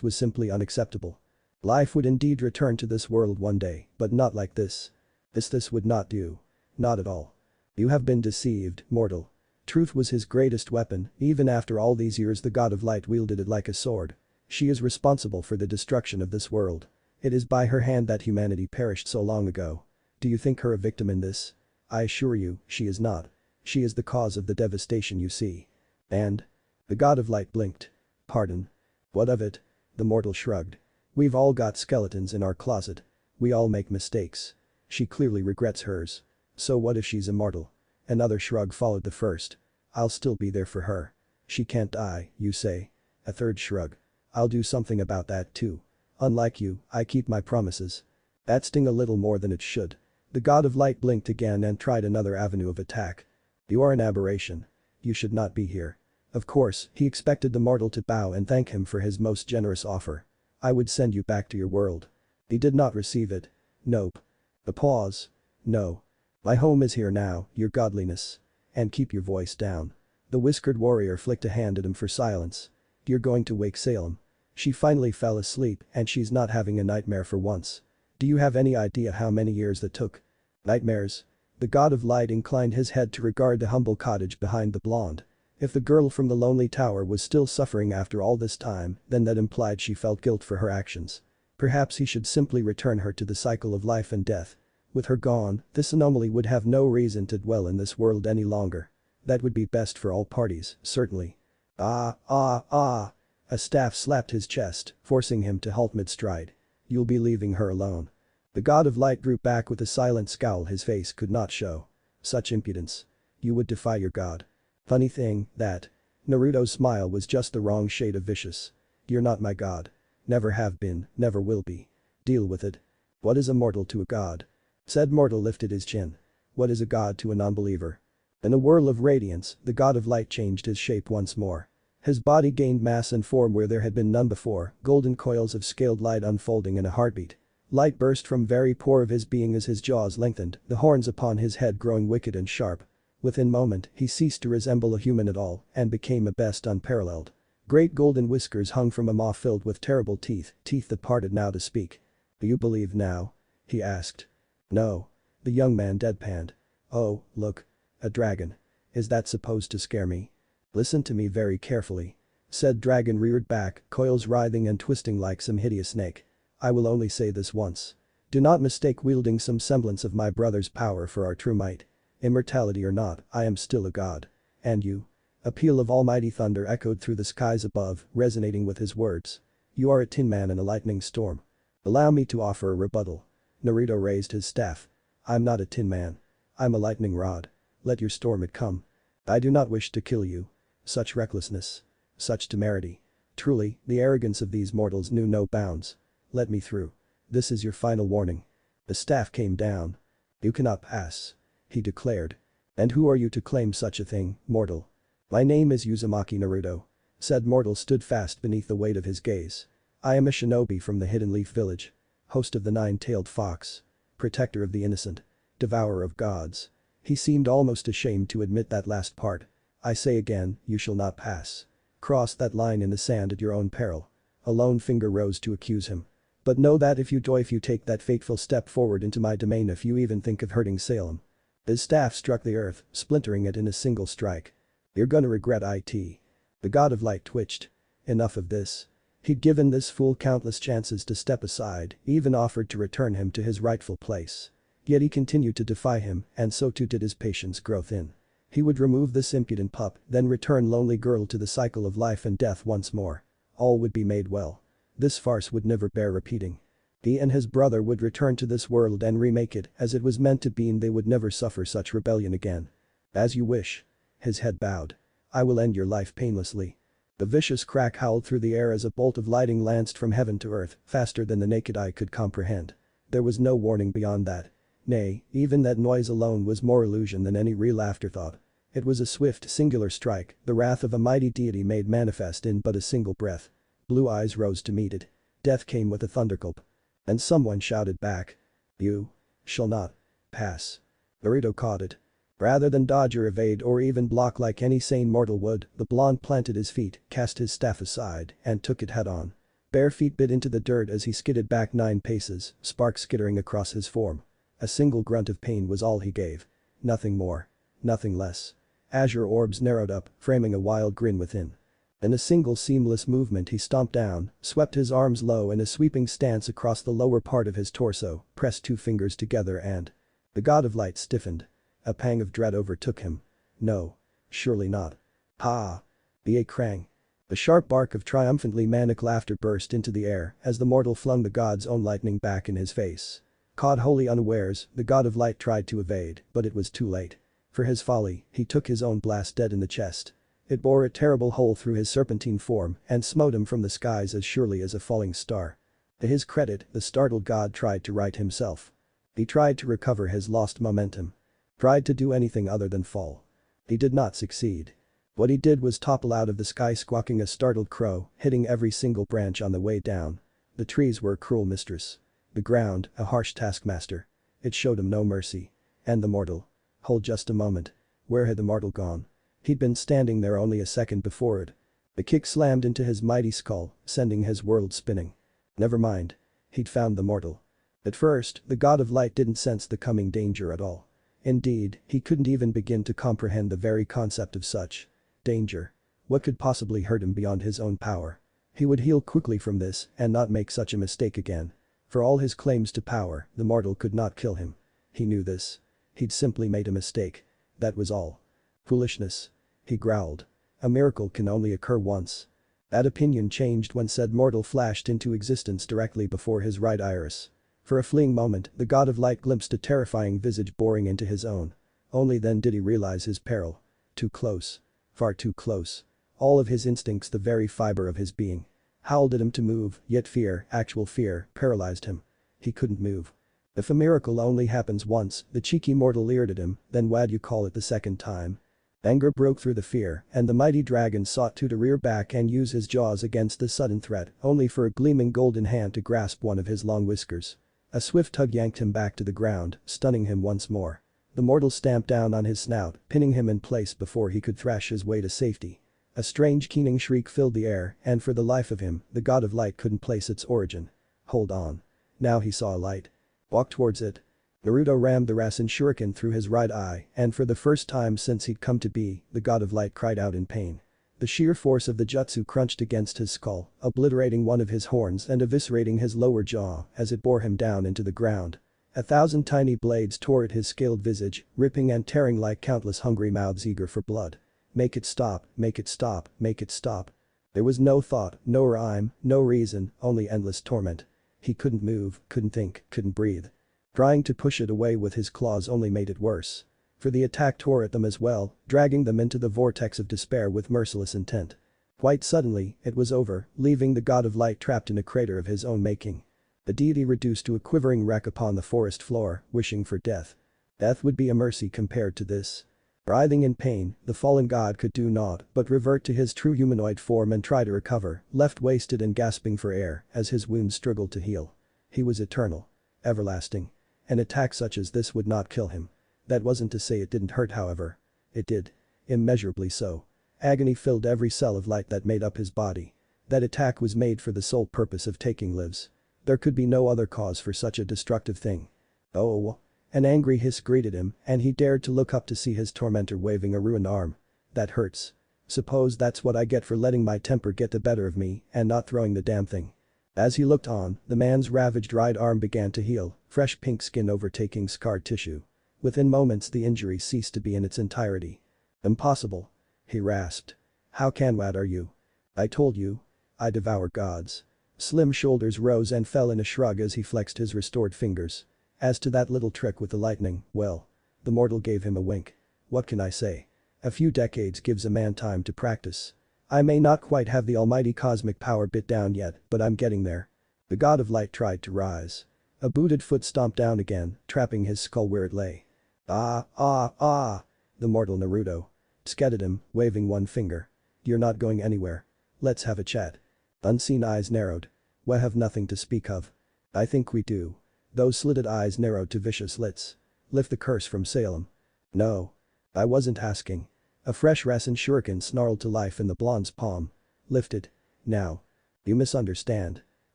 was simply unacceptable. Life would indeed return to this world one day, but not like this. This would not do. Not at all. "You have been deceived, mortal." Truth was his greatest weapon, even after all these years the god of light wielded it like a sword. She is responsible for the destruction of this world. It is by her hand that humanity perished so long ago. Do you think her a victim in this? I assure you, she is not. She is the cause of the devastation you see. And? The god of light blinked. Pardon? What of it? The mortal shrugged. We've all got skeletons in our closet. We all make mistakes. She clearly regrets hers. So what if she's immortal? Another shrug followed the first. I'll still be there for her. She can't die, you say? A third shrug. I'll do something about that too. Unlike you, I keep my promises. That sting a little more than it should. The god of light blinked again and tried another avenue of attack. You are an aberration. You should not be here. Of course, he expected the mortal to bow and thank him for his most generous offer. I would send you back to your world. He did not receive it. Nope. A pause. No. My home is here now, your godliness. And keep your voice down. The whiskered warrior flicked a hand at him for silence. You're going to wake Salem. She finally fell asleep and she's not having a nightmare for once. Do you have any idea how many years that took? Nightmares? The god of light inclined his head to regard the humble cottage behind the blonde. If the girl from the lonely tower was still suffering after all this time, then that implied she felt guilt for her actions. Perhaps he should simply return her to the cycle of life and death. With her gone, this anomaly would have no reason to dwell in this world any longer. That would be best for all parties, certainly. Ah. A staff slapped his chest, forcing him to halt mid-stride. You'll be leaving her alone. The god of light drew back with a silent scowl his face could not show. Such impudence. You would defy your god. Funny thing, that. Naruto's smile was just the wrong shade of vicious. You're not my god. Never have been, never will be. Deal with it. What is a mortal to a god? Said mortal lifted his chin. What is a god to a non-believer? In a whirl of radiance, the god of light changed his shape once more. His body gained mass and form where there had been none before, golden coils of scaled light unfolding in a heartbeat. Light burst from very pore of his being as his jaws lengthened, the horns upon his head growing wicked and sharp. Within a moment, he ceased to resemble a human at all and became a beast unparalleled. Great golden whiskers hung from a maw filled with terrible teeth that parted now to speak. Do you believe now? He asked. No. The young man deadpanned. Oh, look. A dragon. Is that supposed to scare me? Listen to me very carefully. Said dragon reared back, coils writhing and twisting like some hideous snake. I will only say this once. Do not mistake wielding some semblance of my brother's power for our true might. Immortality or not, I am still a god. And you? A peal of almighty thunder echoed through the skies above, resonating with his words. You are a tin man in a lightning storm. Allow me to offer a rebuttal. Naruto raised his staff. I'm not a tin man. I'm a lightning rod. Let your storm it come. I do not wish to kill you. Such recklessness. Such temerity. Truly, the arrogance of these mortals knew no bounds. Let me through. This is your final warning. The staff came down. You cannot pass. He declared. And who are you to claim such a thing, mortal? My name is Uzumaki Naruto. Said mortal stood fast beneath the weight of his gaze. I am a shinobi from the Hidden Leaf Village. Host of the Nine-Tailed Fox. Protector of the innocent. Devourer of gods. He seemed almost ashamed to admit that last part. I say again, you shall not pass. Cross that line in the sand at your own peril. A lone finger rose to accuse him. But know that if you take that fateful step forward into my domain, if you even think of hurting Salem. His staff struck the earth, splintering it in a single strike. You're gonna regret it. The god of light twitched. Enough of this. He'd given this fool countless chances to step aside, even offered to return him to his rightful place. Yet he continued to defy him, and so too did his patience grow thin. He would remove this impudent pup, then return lonely girl to the cycle of life and death once more. All would be made well. This farce would never bear repeating. He and his brother would return to this world and remake it as it was meant to be, and they would never suffer such rebellion again. As you wish. His head bowed. I will end your life painlessly. The vicious crack howled through the air as a bolt of lightning lanced from heaven to earth, faster than the naked eye could comprehend. There was no warning beyond that. Nay, even that noise alone was more illusion than any real afterthought. It was a swift, singular strike, the wrath of a mighty deity made manifest in but a single breath. Blue eyes rose to meet it. Death came with a thunderclap. And someone shouted back. You shall not pass. Naruto caught it. Rather than dodge or evade or even block like any sane mortal would, the blonde planted his feet, cast his staff aside, and took it head-on. Bare feet bit into the dirt as he skidded back 9 paces, sparks skittering across his form. A single grunt of pain was all he gave. Nothing more. Nothing less. Azure orbs narrowed up, framing a wild grin within. In a single seamless movement he stomped down, swept his arms low in a sweeping stance across the lower part of his torso, pressed 2 fingers together and… The god of light stiffened. A pang of dread overtook him. No. Surely not. Ha! The Krang. A sharp bark of triumphantly manic laughter burst into the air as the mortal flung the god's own lightning back in his face. Caught wholly unawares, the god of light tried to evade, but it was too late. For his folly, he took his own blast dead in the chest. It bore a terrible hole through his serpentine form and smote him from the skies as surely as a falling star. To his credit, the startled god tried to right himself. He tried to recover his lost momentum. Tried to do anything other than fall. He did not succeed. What he did was topple out of the sky squawking a startled crow, hitting every single branch on the way down. The trees were a cruel mistress. The ground, a harsh taskmaster. It showed him no mercy. And the mortal. Hold just a moment. Where had the mortal gone? He'd been standing there only a second before it. The kick slammed into his mighty skull, sending his world spinning. Never mind. He'd found the mortal. At first, the god of light didn't sense the coming danger at all. Indeed, he couldn't even begin to comprehend the very concept of such danger. What could possibly hurt him beyond his own power? He would heal quickly from this and not make such a mistake again. For all his claims to power, the mortal could not kill him. He knew this. He'd simply made a mistake. That was all. Foolishness. He growled. A miracle can only occur once. That opinion changed when said mortal flashed into existence directly before his right iris. For a fleeting moment, the god of light glimpsed a terrifying visage boring into his own. Only then did he realize his peril. Too close. Far too close. All of his instincts, the very fiber of his being, howled at him to move, yet fear, actual fear, paralyzed him. He couldn't move. If a miracle only happens once, the cheeky mortal leered at him, then why'd you call it the second time? Anger broke through the fear, and the mighty dragon sought to rear back and use his jaws against the sudden threat, only for a gleaming golden hand to grasp one of his long whiskers. A swift tug yanked him back to the ground, stunning him once more. The mortal stamped down on his snout, pinning him in place before he could thrash his way to safety. A strange keening shriek filled the air, and for the life of him, the god of light couldn't place its origin. Hold on. Now he saw a light. Walk towards it. Naruto rammed the Rasen shuriken through his right eye, and for the first time since he'd come to be, the god of light cried out in pain. The sheer force of the jutsu crunched against his skull, obliterating one of his horns and eviscerating his lower jaw as it bore him down into the ground. 1,000 tiny blades tore at his scaled visage, ripping and tearing like countless hungry mouths eager for blood. Make it stop, make it stop, make it stop. There was no thought, no rhyme, no reason, only endless torment. He couldn't move, couldn't think, couldn't breathe. Trying to push it away with his claws only made it worse. For the attack tore at them as well, dragging them into the vortex of despair with merciless intent. Quite suddenly, it was over, leaving the god of light trapped in a crater of his own making. The deity reduced to a quivering wreck upon the forest floor, wishing for death. Death would be a mercy compared to this. Writhing in pain, the fallen god could do naught but revert to his true humanoid form and try to recover, left wasted and gasping for air as his wounds struggled to heal. He was eternal. Everlasting. An attack such as this would not kill him. That wasn't to say it didn't hurt, however. It did. Immeasurably so. Agony filled every cell of light that made up his body. That attack was made for the sole purpose of taking lives. There could be no other cause for such a destructive thing. Oh. An angry hiss greeted him, and he dared to look up to see his tormentor waving a ruined arm. That hurts. Suppose that's what I get for letting my temper get the better of me and not throwing the damn thing. As he looked on, the man's ravaged right arm began to heal, fresh pink skin overtaking scarred tissue. Within moments the injury ceased to be in its entirety. Impossible. He rasped. How canwad are you? I told you. I devour gods. Slim shoulders rose and fell in a shrug as he flexed his restored fingers. As to that little trick with the lightning, well. The mortal gave him a wink. What can I say? A few decades gives a man time to practice. I may not quite have the almighty cosmic power bit down yet, but I'm getting there. The god of light tried to rise. A booted foot stomped down again, trapping his skull where it lay. Ah, ah, ah! The mortal Naruto skedded him, waving one finger. You're not going anywhere. Let's have a chat. Unseen eyes narrowed. We have nothing to speak of. I think we do. Those slitted eyes narrowed to vicious slits. Lift the curse from Salem. No. I wasn't asking. A fresh Rasen shuriken snarled to life in the blonde's palm. Lift it. Now. You misunderstand.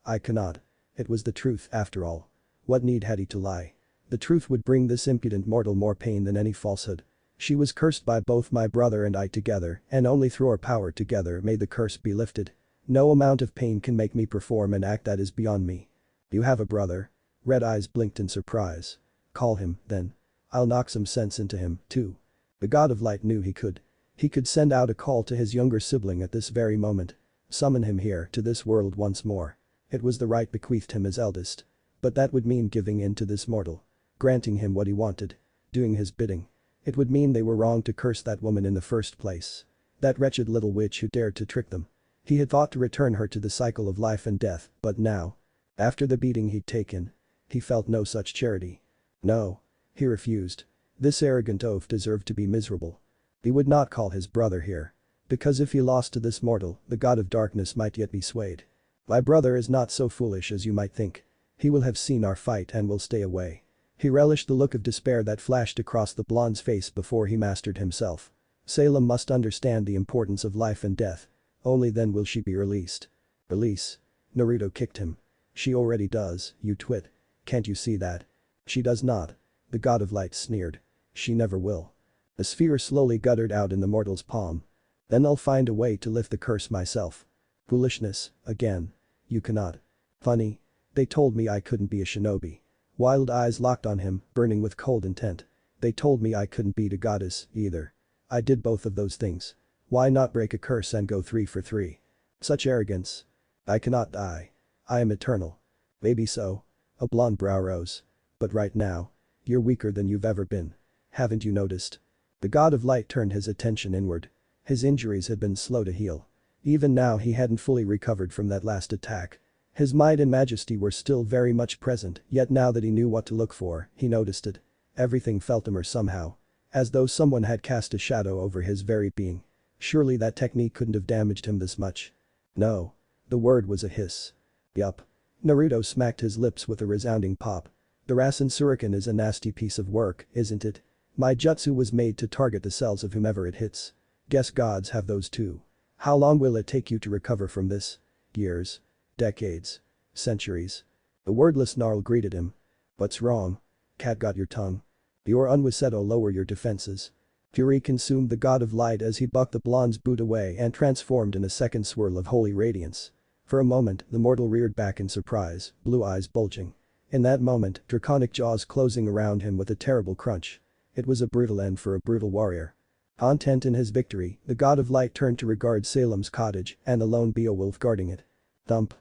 I cannot. It was the truth after all. What need had he to lie? The truth would bring this impudent mortal more pain than any falsehood. She was cursed by both my brother and I together, and only through our power together may the curse be lifted. No amount of pain can make me perform an act that is beyond me. You have a brother? Red eyes blinked in surprise. Call him, then. I'll knock some sense into him, too. The god of light knew he could. He could send out a call to his younger sibling at this very moment. Summon him here to this world once more. It was the right bequeathed him as eldest. But that would mean giving in to this mortal. Granting him what he wanted. Doing his bidding. It would mean they were wrong to curse that woman in the first place. That wretched little witch who dared to trick them. He had thought to return her to the cycle of life and death, but now. After the beating he'd taken. He felt no such charity. No. He refused. This arrogant oaf deserved to be miserable. He would not call his brother here. Because if he lost to this mortal, the god of darkness might yet be swayed. My brother is not so foolish as you might think. He will have seen our fight and will stay away. He relished the look of despair that flashed across the blonde's face before he mastered himself. Salem must understand the importance of life and death. Only then will she be released. Release. Naruto kicked him. She already does, you twit. Can't you see that? She does not. The god of light sneered. She never will. The sphere slowly guttered out in the mortal's palm. Then I'll find a way to lift the curse myself. Foolishness, again. You cannot. Funny. They told me I couldn't be a shinobi. Wild eyes locked on him, burning with cold intent. They told me I couldn't beat a goddess, either. I did both of those things. Why not break a curse and go 3 for 3? Such arrogance. I cannot die. I am eternal. Maybe so. A blonde brow rose. But right now. You're weaker than you've ever been. Haven't you noticed? The god of light turned his attention inward. His injuries had been slow to heal. Even now he hadn't fully recovered from that last attack. His might and majesty were still very much present, yet now that he knew what to look for, he noticed it. Everything felt him somehow. As though someone had cast a shadow over his very being. Surely that technique couldn't have damaged him this much. No. The word was a hiss. Yup. Naruto smacked his lips with a resounding pop. The Rasen shuriken is a nasty piece of work, isn't it? My jutsu was made to target the cells of whomever it hits. Guess gods have those too. How long will it take you to recover from this? Years. Decades. Centuries. The wordless snarl greeted him. What's wrong? Cat got your tongue. Your unwaseto lower your defenses. Fury consumed the god of light as he bucked the blonde's boot away and transformed in a second swirl of holy radiance. For a moment, the mortal reared back in surprise, blue eyes bulging. In that moment, draconic jaws closing around him with a terrible crunch. It was a brutal end for a brutal warrior. Content in his victory, the god of light turned to regard Salem's cottage and the lone Beowulf guarding it. Thump.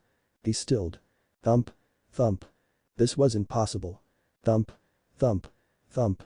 He stilled. Thump. Thump. This wasn't possible. Thump. Thump. Thump.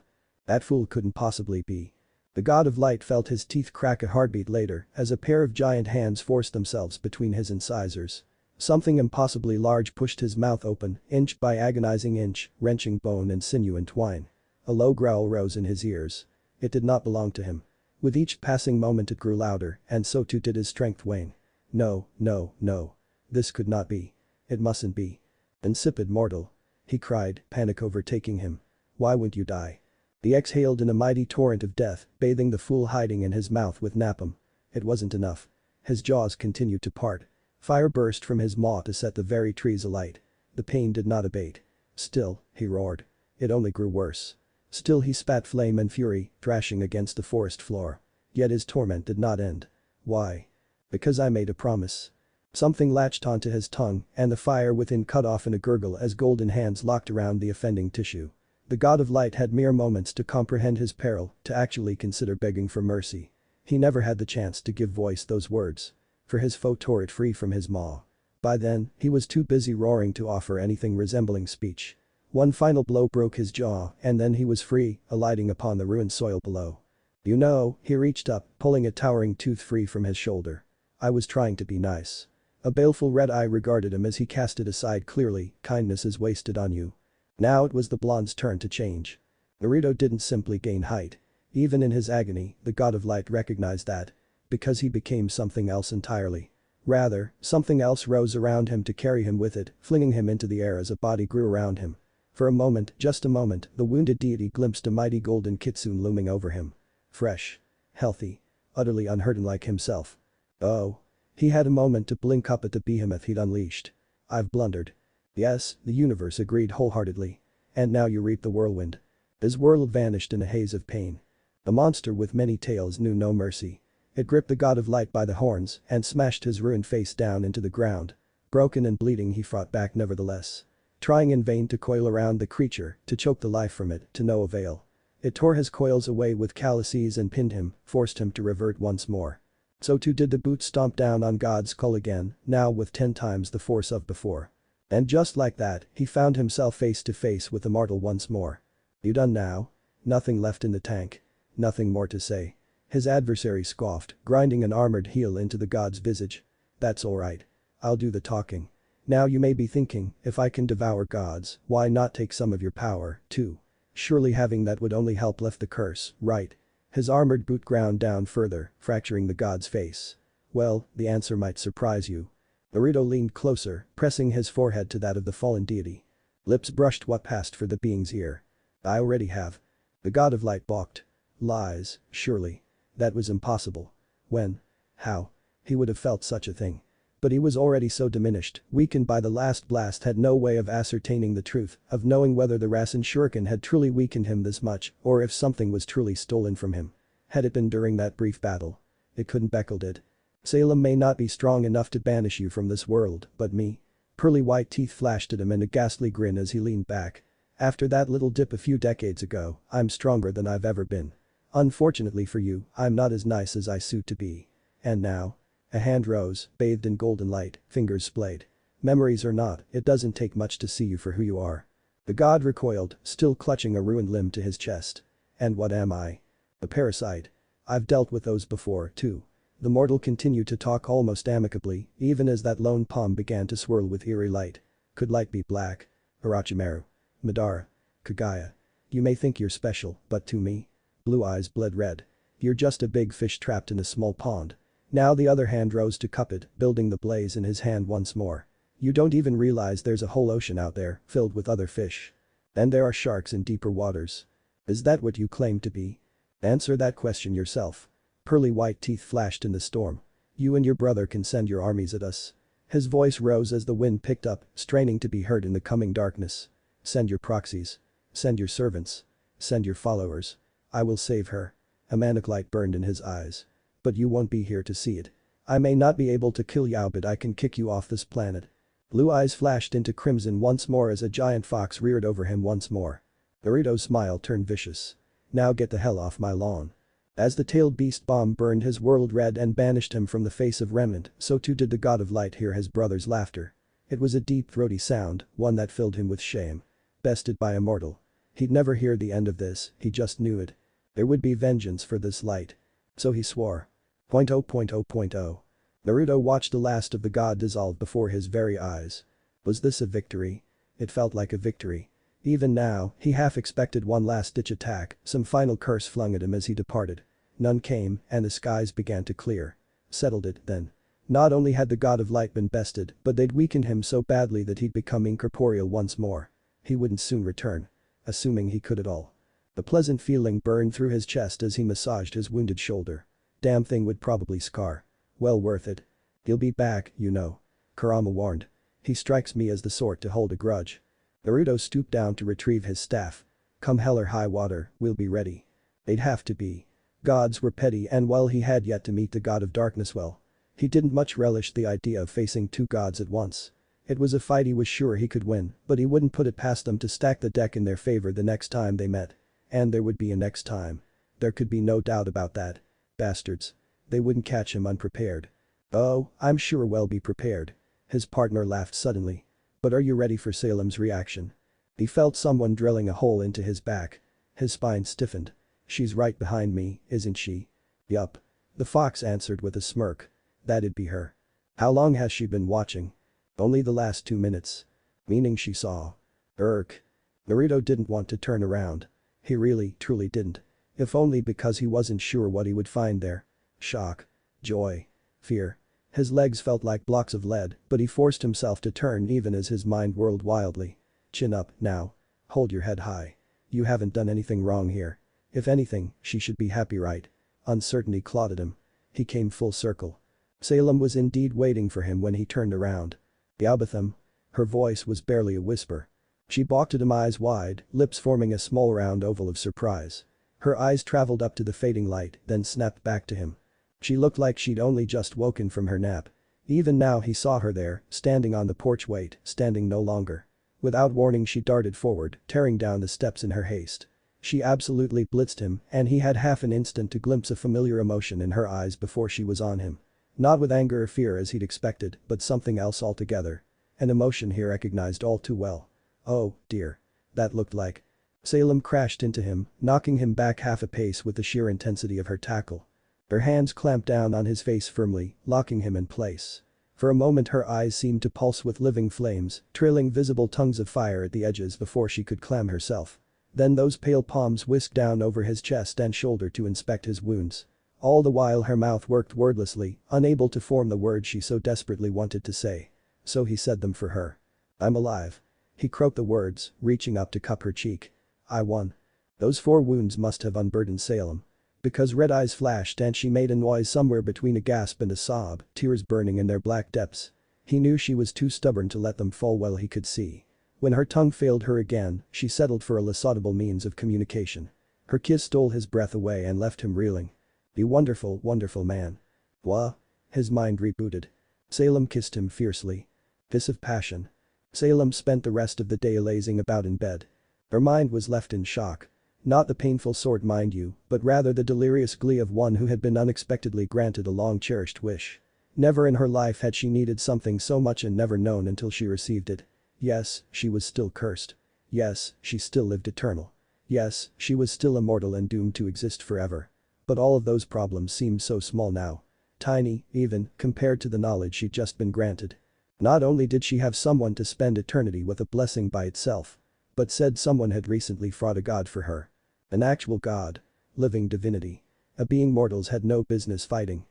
That fool couldn't possibly be. The god of light felt his teeth crack a heartbeat later as a pair of giant hands forced themselves between his incisors. Something impossibly large pushed his mouth open, inch by agonizing inch, wrenching bone and sinew and twine. A low growl rose in his ears. It did not belong to him. With each passing moment it grew louder, and so too did his strength wane. No, no, no. This could not be. It mustn't be. Insipid mortal. He cried, panic overtaking him. Why won't you die? He exhaled in a mighty torrent of death, bathing the fool hiding in his mouth with napalm. It wasn't enough. His jaws continued to part. Fire burst from his maw to set the very trees alight. The pain did not abate. Still, he roared. It only grew worse. Still he spat flame and fury, thrashing against the forest floor. Yet his torment did not end. Why? Because I made a promise. Something latched onto his tongue, and the fire within cut off in a gurgle as golden hands locked around the offending tissue. The god of light had mere moments to comprehend his peril, to actually consider begging for mercy. He never had the chance to give voice those words. For his foe tore it free from his maw. By then, he was too busy roaring to offer anything resembling speech. One final blow broke his jaw, and then he was free, alighting upon the ruined soil below. You know, he reached up, pulling a towering tooth free from his shoulder. I was trying to be nice. A baleful red eye regarded him as he cast it aside clearly, kindness is wasted on you. Now it was the blonde's turn to change. Naruto didn't simply gain height. Even in his agony, the god of light recognized that. Because he became something else entirely. Rather, something else rose around him to carry him with it, flinging him into the air as a body grew around him. For a moment, just a moment, the wounded deity glimpsed a mighty golden kitsune looming over him. Fresh. Healthy. Utterly unhurt and like himself. Oh. He had a moment to blink up at the behemoth he'd unleashed. I've blundered. Yes, the universe agreed wholeheartedly. And now you reap the whirlwind. His world vanished in a haze of pain. The monster with many tails knew no mercy. It gripped the god of light by the horns and smashed his ruined face down into the ground. Broken and bleeding he fought back nevertheless. Trying in vain to coil around the creature, to choke the life from it, to no avail. It tore his coils away with calluses and pinned him, forced him to revert once more. So too did the boot stomp down on God's skull again, now with 10 times the force of before. And just like that, he found himself face to face with the mortal once more. You done now? Nothing left in the tank. Nothing more to say. His adversary scoffed, grinding an armored heel into the god's visage. That's alright. I'll do the talking. Now you may be thinking, if I can devour gods, why not take some of your power, too? Surely having that would only help lift the curse, right? His armored boot ground down further, fracturing the god's face. Well, the answer might surprise you. Naruto leaned closer, pressing his forehead to that of the fallen deity. Lips brushed what passed for the being's ear. I already have. The god of light balked. Lies, surely. That was impossible. When? How? He would have felt such a thing. But he was already so diminished, weakened by the last blast, had no way of ascertaining the truth, of knowing whether the Rasen shuriken had truly weakened him this much, or if something was truly stolen from him. Had it been during that brief battle? It couldn't Beckel did. Salem may not be strong enough to banish you from this world, but me? Pearly white teeth flashed at him in a ghastly grin as he leaned back. After that little dip a few decades ago, I'm stronger than I've ever been. Unfortunately for you, I'm not as nice as I suit to be. And now? A hand rose, bathed in golden light, fingers splayed. Memories or not, it doesn't take much to see you for who you are. The god recoiled, still clutching a ruined limb to his chest. And what am I? A parasite. I've dealt with those before, too. The mortal continued to talk almost amicably, even as that lone palm began to swirl with eerie light. Could light be black? Orochimaru. Madara. Kagaya. You may think you're special, but to me? Blue eyes bled red. You're just a big fish trapped in a small pond. Now the other hand rose to cup it, building the blaze in his hand once more. You don't even realize there's a whole ocean out there, filled with other fish. And there are sharks in deeper waters. Is that what you claim to be? Answer that question yourself. Pearly white teeth flashed in the storm. You and your brother can send your armies at us. His voice rose as the wind picked up, straining to be heard in the coming darkness. Send your proxies. Send your servants. Send your followers. I will save her. A manic light burned in his eyes. But you won't be here to see it. I may not be able to kill you, but I can kick you off this planet. Blue eyes flashed into crimson once more as a giant fox reared over him once more. Naruto's smile turned vicious. Now get the hell off my lawn. As the tailed beast bomb burned his world red and banished him from the face of Remnant, so too did the god of light hear his brother's laughter. It was a deep throaty sound, one that filled him with shame. Bested by a mortal. He'd never hear the end of this, he just knew it. There would be vengeance for this light. So he swore. .0.0.0. Naruto watched the last of the god dissolve before his very eyes. Was this a victory? It felt like a victory. Even now, he half expected one last-ditch attack, some final curse flung at him as he departed. None came, and the skies began to clear. Settled it, then. Not only had the god of light been bested, but they'd weakened him so badly that he'd become incorporeal once more. He wouldn't soon return. Assuming he could at all. A pleasant feeling burned through his chest as he massaged his wounded shoulder. Damn thing would probably scar. Well worth it. He'll be back, you know. Kurama warned. He strikes me as the sort to hold a grudge. Naruto stooped down to retrieve his staff. Come hell or high water, we'll be ready. They'd have to be. Gods were petty, and while he had yet to meet the god of darkness, well, he didn't much relish the idea of facing two gods at once. It was a fight he was sure he could win, but he wouldn't put it past them to stack the deck in their favor the next time they met. And there would be a next time. There could be no doubt about that. Bastards. They wouldn't catch him unprepared. Oh, I'm sure we'll be prepared. His partner laughed suddenly. But are you ready for Salem's reaction? He felt someone drilling a hole into his back. His spine stiffened. She's right behind me, isn't she? Yup. The fox answered with a smirk. That'd be her. How long has she been watching? Only the last 2 minutes. Meaning she saw. Irk. Naruto didn't want to turn around. He really, truly didn't. If only because he wasn't sure what he would find there. Shock. Joy. Fear. His legs felt like blocks of lead, but he forced himself to turn even as his mind whirled wildly. Chin up, now. Hold your head high. You haven't done anything wrong here. If anything, she should be happy, right? Uncertainty clouded him. He came full circle. Salem was indeed waiting for him when he turned around. Yabatham. Her voice was barely a whisper. She balked at him, eyes wide, lips forming a small round oval of surprise. Her eyes traveled up to the fading light, then snapped back to him. She looked like she'd only just woken from her nap. Even now he saw her there, standing on the porch, standing no longer. Without warning she darted forward, tearing down the steps in her haste. She absolutely blitzed him, and he had half an instant to glimpse a familiar emotion in her eyes before she was on him. Not with anger or fear as he'd expected, but something else altogether. An emotion he recognized all too well. Oh, dear. That looked like. Salem crashed into him, knocking him back half a pace with the sheer intensity of her tackle. Her hands clamped down on his face firmly, locking him in place. For a moment her eyes seemed to pulse with living flames, trailing visible tongues of fire at the edges before she could clam herself. Then those pale palms whisked down over his chest and shoulder to inspect his wounds. All the while her mouth worked wordlessly, unable to form the words she so desperately wanted to say. So he said them for her. I'm alive. He croaked the words, reaching up to cup her cheek. I won. Those 4 wounds must have unburdened Salem. Because red eyes flashed and she made a noise somewhere between a gasp and a sob, tears burning in their black depths. He knew she was too stubborn to let them fall while he could see. When her tongue failed her again, she settled for a less audible means of communication. Her kiss stole his breath away and left him reeling. You wonderful, wonderful man. What? His mind rebooted. Salem kissed him fiercely. Kiss of passion. Salem spent the rest of the day lazing about in bed. Her mind was left in shock. Not the painful sort, mind you, but rather the delirious glee of one who had been unexpectedly granted a long-cherished wish. Never in her life had she needed something so much and never known until she received it. Yes, she was still cursed. Yes, she still lived eternal. Yes, she was still immortal and doomed to exist forever. But all of those problems seemed so small now. Tiny, even, compared to the knowledge she'd just been granted. Not only did she have someone to spend eternity with, a blessing by itself, but said someone had recently fought a god for her. An actual god. Living divinity. A being mortals had no business fighting.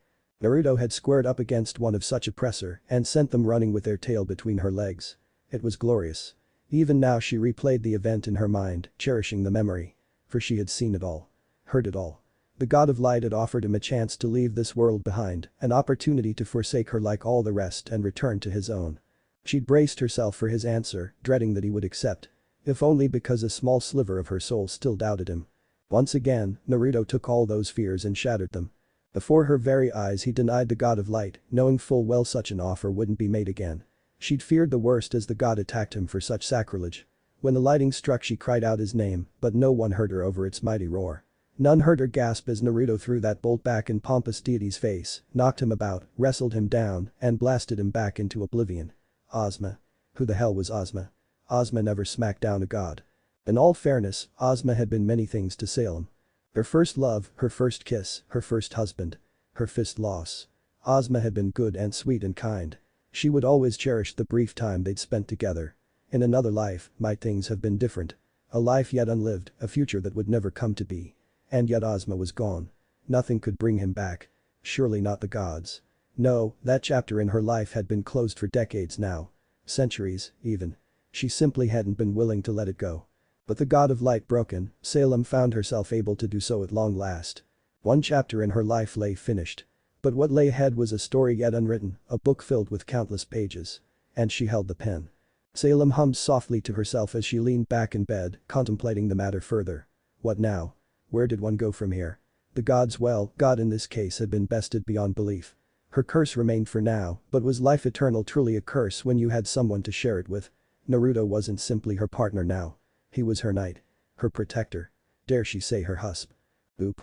Naruto had squared up against one of such oppressor and sent them running with their tail between her legs. It was glorious. Even now she replayed the event in her mind, cherishing the memory. For she had seen it all. Heard it all. The god of light had offered him a chance to leave this world behind, an opportunity to forsake her like all the rest and return to his own. She'd braced herself for his answer, dreading that he would accept. If only because a small sliver of her soul still doubted him. Once again, Naruto took all those fears and shattered them. Before her very eyes he denied the god of light, knowing full well such an offer wouldn't be made again. She'd feared the worst as the god attacked him for such sacrilege. When the lightning struck she cried out his name, but no one heard her over its mighty roar. None heard her gasp as Naruto threw that bolt back in pompous deity's face, knocked him about, wrestled him down, and blasted him back into oblivion. Ozma. Who the hell was Ozma? Ozma never smacked down a god. In all fairness, Ozma had been many things to Salem. Her first love, her first kiss, her first husband. Her fifth loss. Ozma had been good and sweet and kind. She would always cherish the brief time they'd spent together. In another life, might things have been different. A life yet unlived, a future that would never come to be. And yet Ozma was gone. Nothing could bring him back. Surely not the gods. No, that chapter in her life had been closed for decades now. Centuries, even. She simply hadn't been willing to let it go. But the god of light broken, Salem found herself able to do so at long last. One chapter in her life lay finished. But what lay ahead was a story yet unwritten, a book filled with countless pages. And she held the pen. Salem hummed softly to herself as she leaned back in bed, contemplating the matter further. What now? Where did one go from here? The gods, well, God in this case had been bested beyond belief. Her curse remained for now, but was life eternal truly a curse when you had someone to share it with? Naruto wasn't simply her partner now. He was her knight. Her protector. Dare she say her husband? Oop.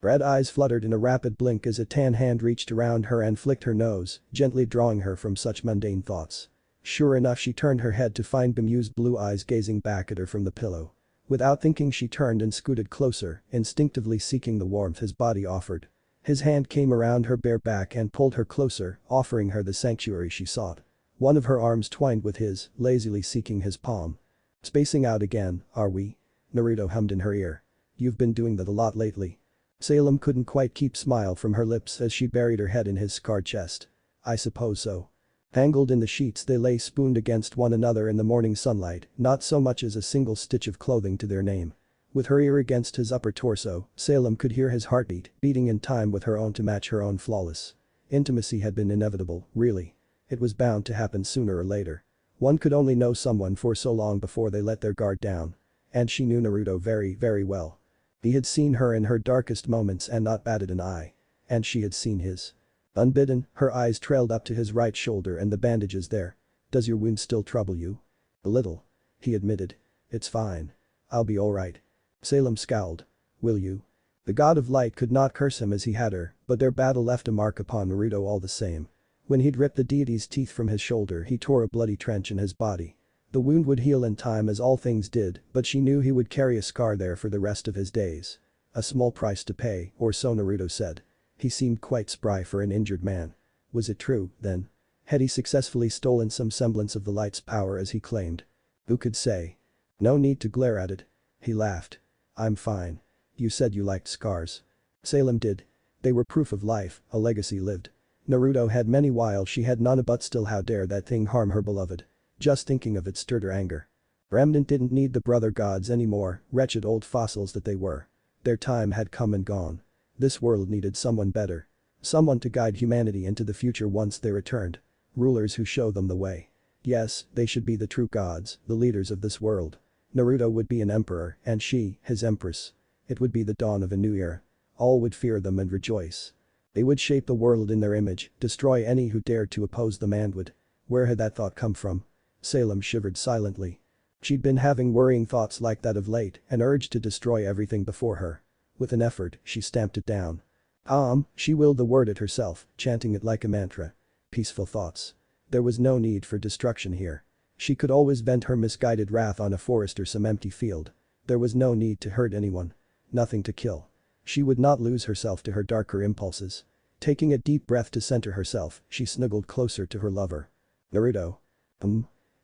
Red eyes fluttered in a rapid blink as a tan hand reached around her and flicked her nose, gently drawing her from such mundane thoughts. Sure enough, she turned her head to find bemused blue eyes gazing back at her from the pillow. Without thinking, she turned and scooted closer, instinctively seeking the warmth his body offered. His hand came around her bare back and pulled her closer, offering her the sanctuary she sought. One of her arms twined with his, lazily seeking his palm. Spacing out again, are we? Naruto hummed in her ear. You've been doing that a lot lately. Salem couldn't quite keep smile from her lips as she buried her head in his scarred chest. I suppose so. Tangled in the sheets, they lay spooned against one another in the morning sunlight, not so much as a single stitch of clothing to their name. With her ear against his upper torso, Salem could hear his heartbeat, beating in time with her own to match her own flawless. Intimacy had been inevitable, really. It was bound to happen sooner or later. One could only know someone for so long before they let their guard down. And she knew Naruto very, very well. He had seen her in her darkest moments and not batted an eye. And she had seen his. Unbidden, her eyes trailed up to his right shoulder and the bandages there. Does your wound still trouble you? A little. He admitted. It's fine. I'll be alright. Salem scowled. Will you? The god of light could not curse him as he had her, but their battle left a mark upon Naruto all the same. When he'd ripped the deity's teeth from his shoulder, he tore a bloody trench in his body. The wound would heal in time, as all things did, but she knew he would carry a scar there for the rest of his days. A small price to pay, or so Naruto said. He seemed quite spry for an injured man. Was it true, then? Had he successfully stolen some semblance of the light's power as he claimed? Who could say? No need to glare at it. He laughed. I'm fine. You said you liked scars. Salem did. They were proof of life, a legacy lived. Naruto had many while she had none, but still, how dare that thing harm her beloved? Just thinking of it stirred her anger. Remnant didn't need the brother gods anymore, wretched old fossils that they were. Their time had come and gone. This world needed someone better. Someone to guide humanity into the future once they returned. Rulers who show them the way. Yes, they should be the true gods, the leaders of this world. Naruto would be an emperor, and she, his empress. It would be the dawn of a new era. All would fear them and rejoice. They would shape the world in their image, destroy any who dared to oppose them, and would. Where had that thought come from? Salem shivered silently. She'd been having worrying thoughts like that of late, an urge to destroy everything before her. With an effort, she stamped it down. She willed the word at herself, chanting it like a mantra. Peaceful thoughts. There was no need for destruction here. She could always vent her misguided wrath on a forest or some empty field. There was no need to hurt anyone. Nothing to kill. She would not lose herself to her darker impulses. Taking a deep breath to center herself, she snuggled closer to her lover. Naruto.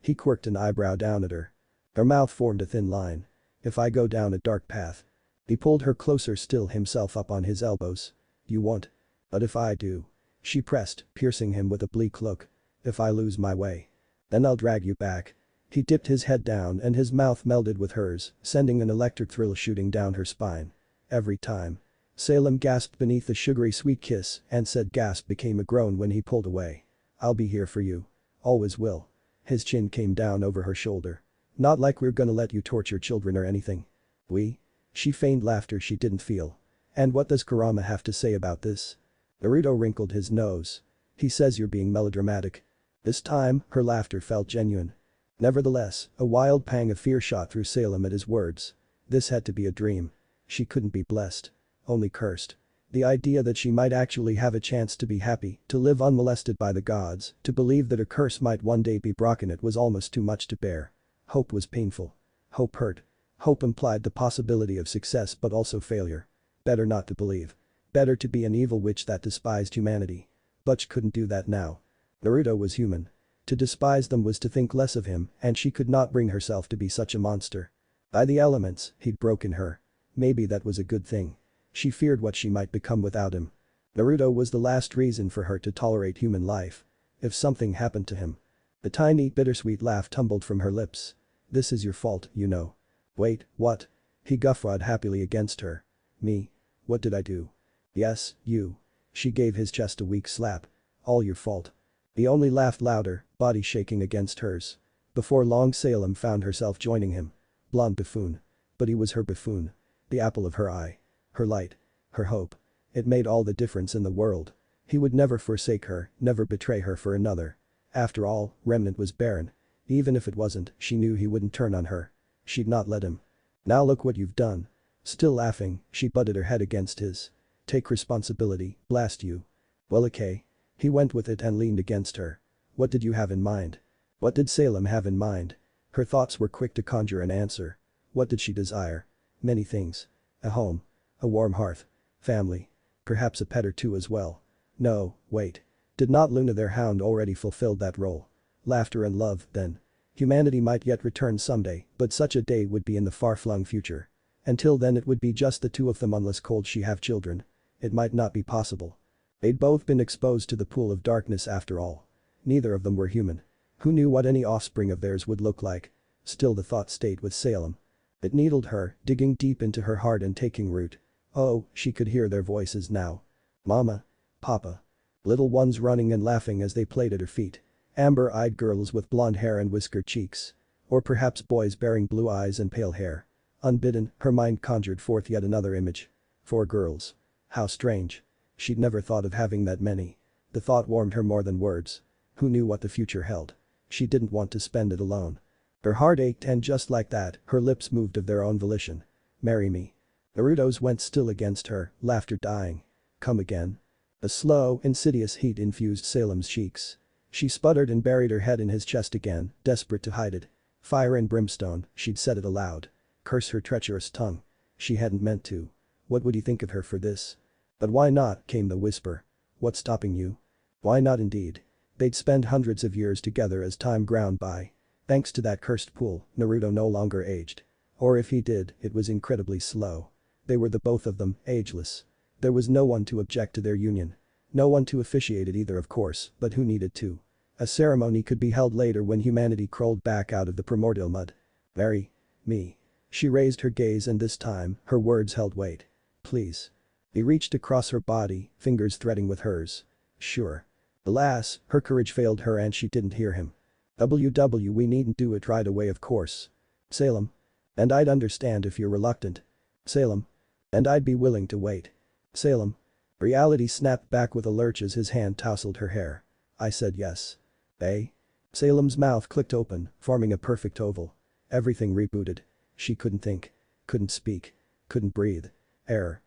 He quirked an eyebrow down at her. Her mouth formed a thin line. If I go down a dark path. He pulled her closer still, himself up on his elbows. You won't. But if I do. She pressed, piercing him with a bleak look. If I lose my way. Then I'll drag you back. He dipped his head down and his mouth melded with hers, sending an electric thrill shooting down her spine. Every time. Salem gasped beneath the sugary sweet kiss, and said gasp became a groan when he pulled away. I'll be here for you. Always will. His chin came down over her shoulder. Not like we're gonna let you torture children or anything. We? She feigned laughter she didn't feel. And what does Kurama have to say about this? Naruto wrinkled his nose. He says you're being melodramatic. This time, her laughter felt genuine. Nevertheless, a wild pang of fear shot through Salem at his words. This had to be a dream. She couldn't be blessed. Only cursed. The idea that she might actually have a chance to be happy, to live unmolested by the gods, to believe that a curse might one day be broken, it was almost too much to bear. Hope was painful. Hope hurt. Hope implied the possibility of success but also failure. Better not to believe. Better to be an evil witch that despised humanity. But she couldn't do that now. Naruto was human. To despise them was to think less of him, and she could not bring herself to be such a monster. By the elements, he'd broken her. Maybe that was a good thing. She feared what she might become without him. Naruto was the last reason for her to tolerate human life. If something happened to him. The tiny bittersweet laugh tumbled from her lips. This is your fault, you know. Wait, what? He guffawed happily against her. Me? What did I do? Yes, you. She gave his chest a weak slap. All your fault. He only laughed louder, body shaking against hers. Before long Salem found herself joining him. Blonde buffoon. But he was her buffoon. The apple of her eye. Her light. Her hope. It made all the difference in the world. He would never forsake her, never betray her for another. After all, Remnant was barren. Even if it wasn't, she knew he wouldn't turn on her. She'd not let him. Now look what you've done. Still laughing, she butted her head against his. Take responsibility, blast you. Well, okay. He went with it and leaned against her. What did you have in mind? What did Salem have in mind? Her thoughts were quick to conjure an answer. What did she desire? Many things. A home. A warm hearth. Family. Perhaps a pet or two as well. No, wait. Did not Luna their hound already fulfilled that role? Laughter and love, then. Humanity might yet return someday, but such a day would be in the far-flung future. Until then it would be just the two of them unless cold she have children. It might not be possible. They'd both been exposed to the pool of darkness after all. Neither of them were human. Who knew what any offspring of theirs would look like? Still the thought stayed with Salem. It needled her, digging deep into her heart and taking root. Oh, she could hear their voices now. Mama. Papa. Little ones running and laughing as they played at her feet. Amber-eyed girls with blonde hair and whiskered cheeks. Or perhaps boys bearing blue eyes and pale hair. Unbidden, her mind conjured forth yet another image. 4 girls. How strange. She'd never thought of having that many. The thought warmed her more than words. Who knew what the future held? She didn't want to spend it alone. Her heart ached and just like that, her lips moved of their own volition. Marry me. Naruto's went still against her, laughter dying. Come again. A slow, insidious heat infused Salem's cheeks. She sputtered and buried her head in his chest again, desperate to hide it. Fire and brimstone, she'd said it aloud. Curse her treacherous tongue. She hadn't meant to. What would he think of her for this? But why not, came the whisper. What's stopping you? Why not indeed? They'd spend hundreds of years together as time ground by. Thanks to that cursed pool, Naruto no longer aged. Or if he did, it was incredibly slow. They were the both of them, ageless. There was no one to object to their union. No one to officiate it either of course, but who needed to? A ceremony could be held later when humanity crawled back out of the primordial mud. Marry me. She raised her gaze and this time, her words held weight. Please. He reached across her body, fingers threading with hers. Sure. Alas, her courage failed her and she didn't hear him. We needn't do it right away of course. Salem. And I'd understand if you're reluctant. Salem. And I'd be willing to wait. Salem. Reality snapped back with a lurch as his hand tousled her hair. I said yes. Eh? Salem's mouth clicked open, forming a perfect oval. Everything rebooted. She couldn't think. Couldn't speak. Couldn't breathe. Arrow.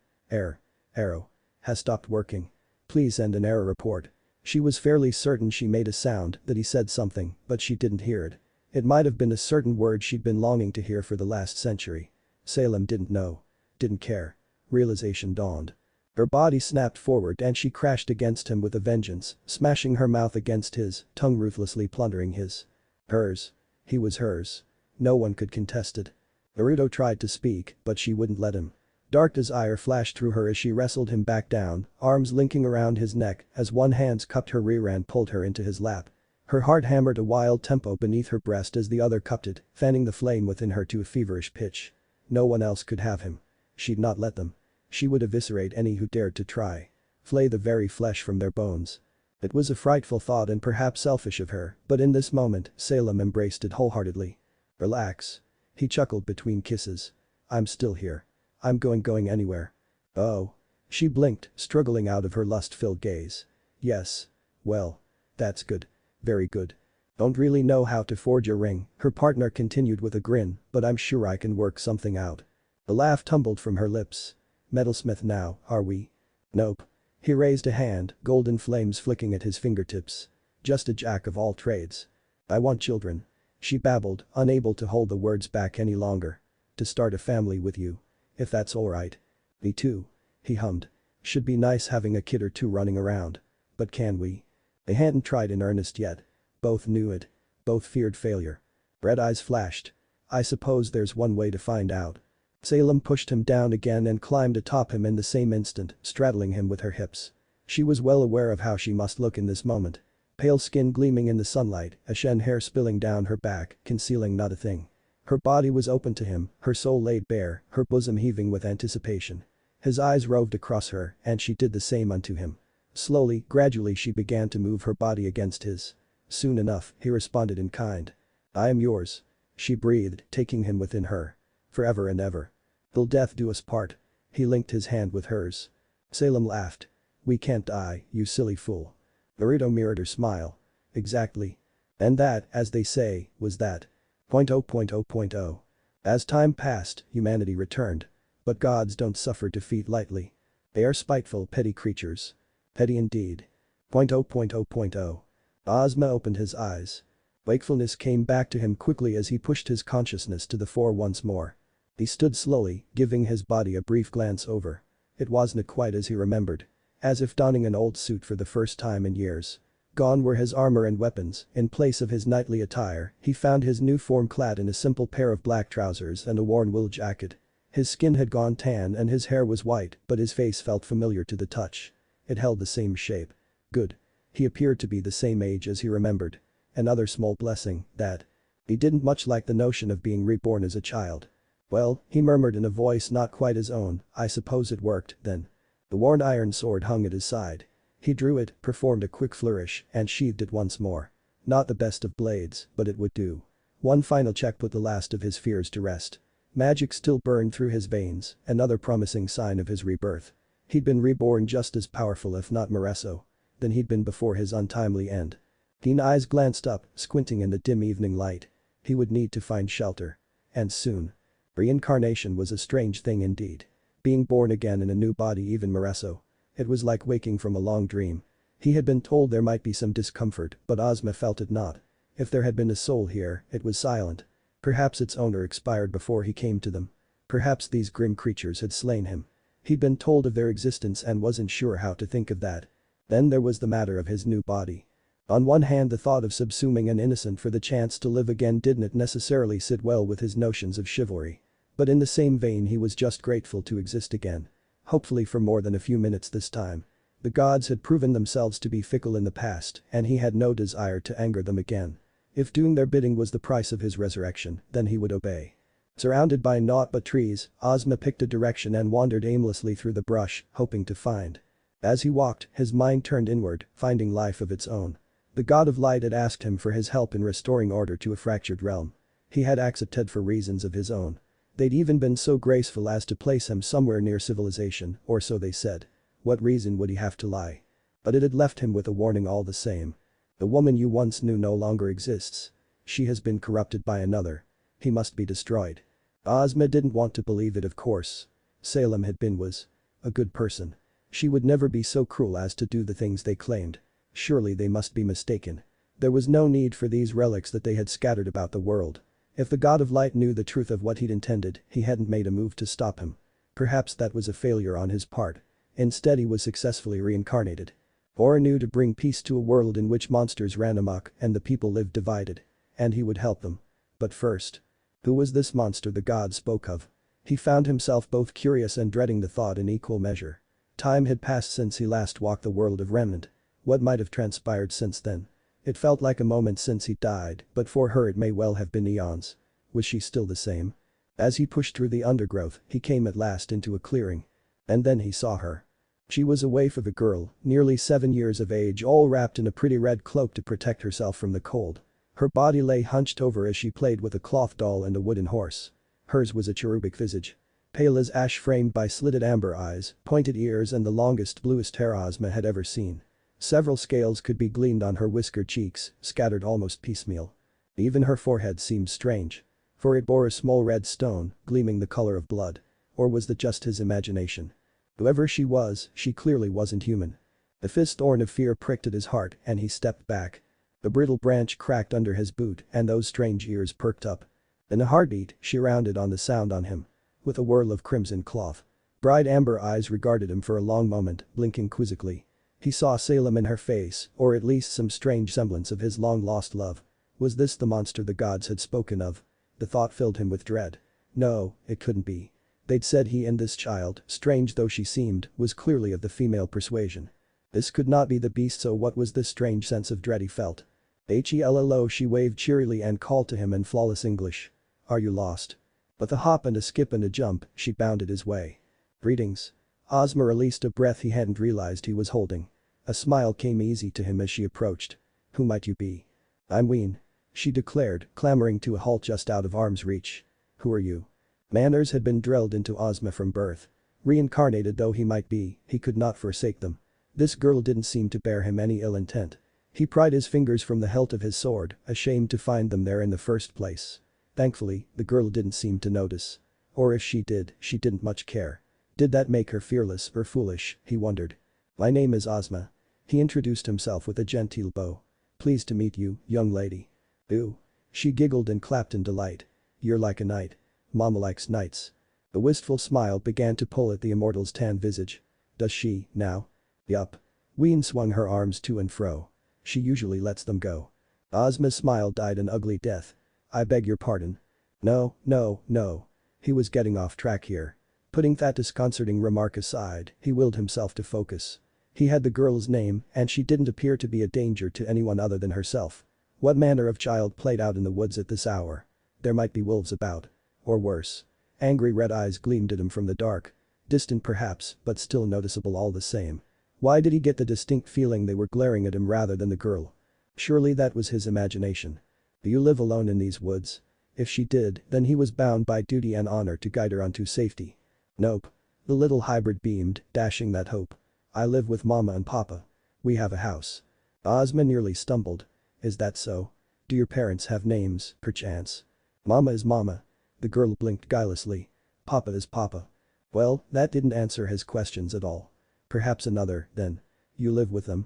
Has stopped working. Please send an error report. She was fairly certain she made a sound, that he said something, but she didn't hear it. It might have been a certain word she'd been longing to hear for the last century. Salem didn't know. Didn't care. Realization dawned. Her body snapped forward and she crashed against him with a vengeance, smashing her mouth against his, tongue ruthlessly plundering his. Hers. He was hers. No one could contest it. Naruto tried to speak, but she wouldn't let him. Dark desire flashed through her as she wrestled him back down, arms linking around his neck as one hand cupped her rear and pulled her into his lap. Her heart hammered a wild tempo beneath her breast as the other cupped it, fanning the flame within her to a feverish pitch. No one else could have him. She'd not let them. She would eviscerate any who dared to try. Flay the very flesh from their bones. It was a frightful thought and perhaps selfish of her, but in this moment, Salem embraced it wholeheartedly. Relax. He chuckled between kisses. I'm still here. I'm going anywhere. Oh. She blinked, struggling out of her lust-filled gaze. Yes. Well. That's good. Very good. Don't really know how to forge a ring, her partner continued with a grin, but I'm sure I can work something out. A laugh tumbled from her lips. Metalsmith now, are we? Nope. He raised a hand, golden flames flicking at his fingertips. Just a jack of all trades. I want children. She babbled, unable to hold the words back any longer. To start a family with you. If that's alright. Me too. He hummed. Should be nice having a kid or two running around. But can we? They hadn't tried in earnest yet. Both knew it. Both feared failure. Red eyes flashed. I suppose there's one way to find out. Salem pushed him down again and climbed atop him in the same instant, straddling him with her hips. She was well aware of how she must look in this moment. Pale skin gleaming in the sunlight, a shen hair spilling down her back, concealing not a thing. Her body was open to him, her soul laid bare, her bosom heaving with anticipation. His eyes roved across her, and she did the same unto him. Slowly, gradually she began to move her body against his. Soon enough, he responded in kind. I am yours. She breathed, taking him within her. Forever and ever. Till death do us part. He linked his hand with hers. Salem laughed. We can't die, you silly fool. Naruto mirrored her smile. Exactly. And that, as they say, was that. Point oh point oh point oh. As time passed, humanity returned. But gods don't suffer defeat lightly. They are spiteful, petty creatures. Petty indeed. Point oh point oh point oh. Ozma opened his eyes. Wakefulness came back to him quickly as he pushed his consciousness to the fore once more. He stood slowly, giving his body a brief glance over. It wasn't quite as he remembered. As if donning an old suit for the first time in years. Gone were his armor and weapons. In place of his knightly attire, he found his new form clad in a simple pair of black trousers and a worn wool jacket. His skin had gone tan and his hair was white, but his face felt familiar to the touch. It held the same shape. Good. He appeared to be the same age as he remembered. Another small blessing, that. He didn't much like the notion of being reborn as a child. Well, he murmured in a voice not quite his own, I suppose it worked, then. The worn iron sword hung at his side. He drew it, performed a quick flourish, and sheathed it once more. Not the best of blades, but it would do. One final check put the last of his fears to rest. Magic still burned through his veins, another promising sign of his rebirth. He'd been reborn just as powerful if not more so than he'd been before his untimely end. Keen eyes glanced up, squinting in the dim evening light. He would need to find shelter. And soon. Reincarnation was a strange thing indeed. Being born again in a new body even more so. It was like waking from a long dream. He had been told there might be some discomfort, but Ozma felt it not. If there had been a soul here, it was silent. Perhaps its owner expired before he came to them. Perhaps these grim creatures had slain him. He'd been told of their existence and wasn't sure how to think of that. Then there was the matter of his new body. On one hand, the thought of subsuming an innocent for the chance to live again didn't necessarily sit well with his notions of chivalry. But in the same vein he was just grateful to exist again. Hopefully for more than a few minutes this time. The gods had proven themselves to be fickle in the past and he had no desire to anger them again. If doing their bidding was the price of his resurrection, then he would obey. Surrounded by naught but trees, Ozma picked a direction and wandered aimlessly through the brush, hoping to find. As he walked, his mind turned inward, finding life of its own. The god of light had asked him for his help in restoring order to a fractured realm. He had accepted for reasons of his own. They'd even been so graceful as to place him somewhere near civilization, or so they said. What reason would he have to lie? But it had left him with a warning all the same. The woman you once knew no longer exists. She has been corrupted by another. He must be destroyed. Ozma didn't want to believe it, of course. Salem was a good person. She would never be so cruel as to do the things they claimed. Surely they must be mistaken. There was no need for these relics that they had scattered about the world. If the god of light knew the truth of what he'd intended, he hadn't made a move to stop him. Perhaps that was a failure on his part. Instead he was successfully reincarnated. Or anew to bring peace to a world in which monsters ran amok and the people lived divided. And he would help them. But first. Who was this monster the god spoke of? He found himself both curious and dreading the thought in equal measure. Time had passed since he last walked the world of Remnant. What might have transpired since then? It felt like a moment since he died, but for her it may well have been eons. Was she still the same? As he pushed through the undergrowth, he came at last into a clearing. And then he saw her. She was a waif of a girl, nearly 7 years of age, all wrapped in a pretty red cloak to protect herself from the cold. Her body lay hunched over as she played with a cloth doll and a wooden horse. Hers was a cherubic visage. Pale as ash, framed by slitted amber eyes, pointed ears and the longest bluest hair Ozma had ever seen. Several scales could be gleaned on her whiskered cheeks, scattered almost piecemeal. Even her forehead seemed strange. For it bore a small red stone, gleaming the color of blood. Or was that just his imagination? Whoever she was, she clearly wasn't human. The fist-thorn of fear pricked at his heart and he stepped back. The brittle branch cracked under his boot and those strange ears perked up. In a heartbeat, she rounded on the sound on him. With a whirl of crimson cloth. Bright amber eyes regarded him for a long moment, blinking quizzically. He saw Salem in her face, or at least some strange semblance of his long-lost love. Was this the monster the gods had spoken of? The thought filled him with dread. No, it couldn't be. They'd said he and this child, strange though she seemed, was clearly of the female persuasion. This could not be the beast, so what was this strange sense of dread he felt? Hello, she waved cheerily and called to him in flawless English. Are you lost? With a hop and a skip and a jump, she bounded his way. Greetings. Ozma released a breath he hadn't realized he was holding. A smile came easy to him as she approached. Who might you be? I'm Ween. She declared, clambering to a halt just out of arm's reach. Who are you? Manners had been drilled into Ozma from birth. Reincarnated though he might be, he could not forsake them. This girl didn't seem to bear him any ill intent. He pried his fingers from the hilt of his sword, ashamed to find them there in the first place. Thankfully, the girl didn't seem to notice. Or if she did, she didn't much care. Did that make her fearless or foolish, he wondered. My name is Ozma. He introduced himself with a genteel bow. Pleased to meet you, young lady. Ooh. She giggled and clapped in delight. You're like a knight. Mama likes knights. A wistful smile began to pull at the immortal's tan visage. Does she, now? Yup. Ween swung her arms to and fro. She usually lets them go. Ozma's smile died an ugly death. I beg your pardon. No, no, no. He was getting off track here. Putting that disconcerting remark aside, he willed himself to focus. He had the girl's name and she didn't appear to be a danger to anyone other than herself. What manner of child played out in the woods at this hour? There might be wolves about. Or worse. Angry red eyes gleamed at him from the dark. Distant perhaps, but still noticeable all the same. Why did he get the distinct feeling they were glaring at him rather than the girl? Surely that was his imagination. Do you live alone in these woods? If she did, then he was bound by duty and honor to guide her onto safety. Nope. The little hybrid beamed, dashing that hope. I live with Mama and Papa. We have a house. Ozma nearly stumbled. Is that so? Do your parents have names, perchance? Mama is Mama. The girl blinked guilelessly. Papa is Papa. Well, that didn't answer his questions at all. Perhaps another, then. You live with them?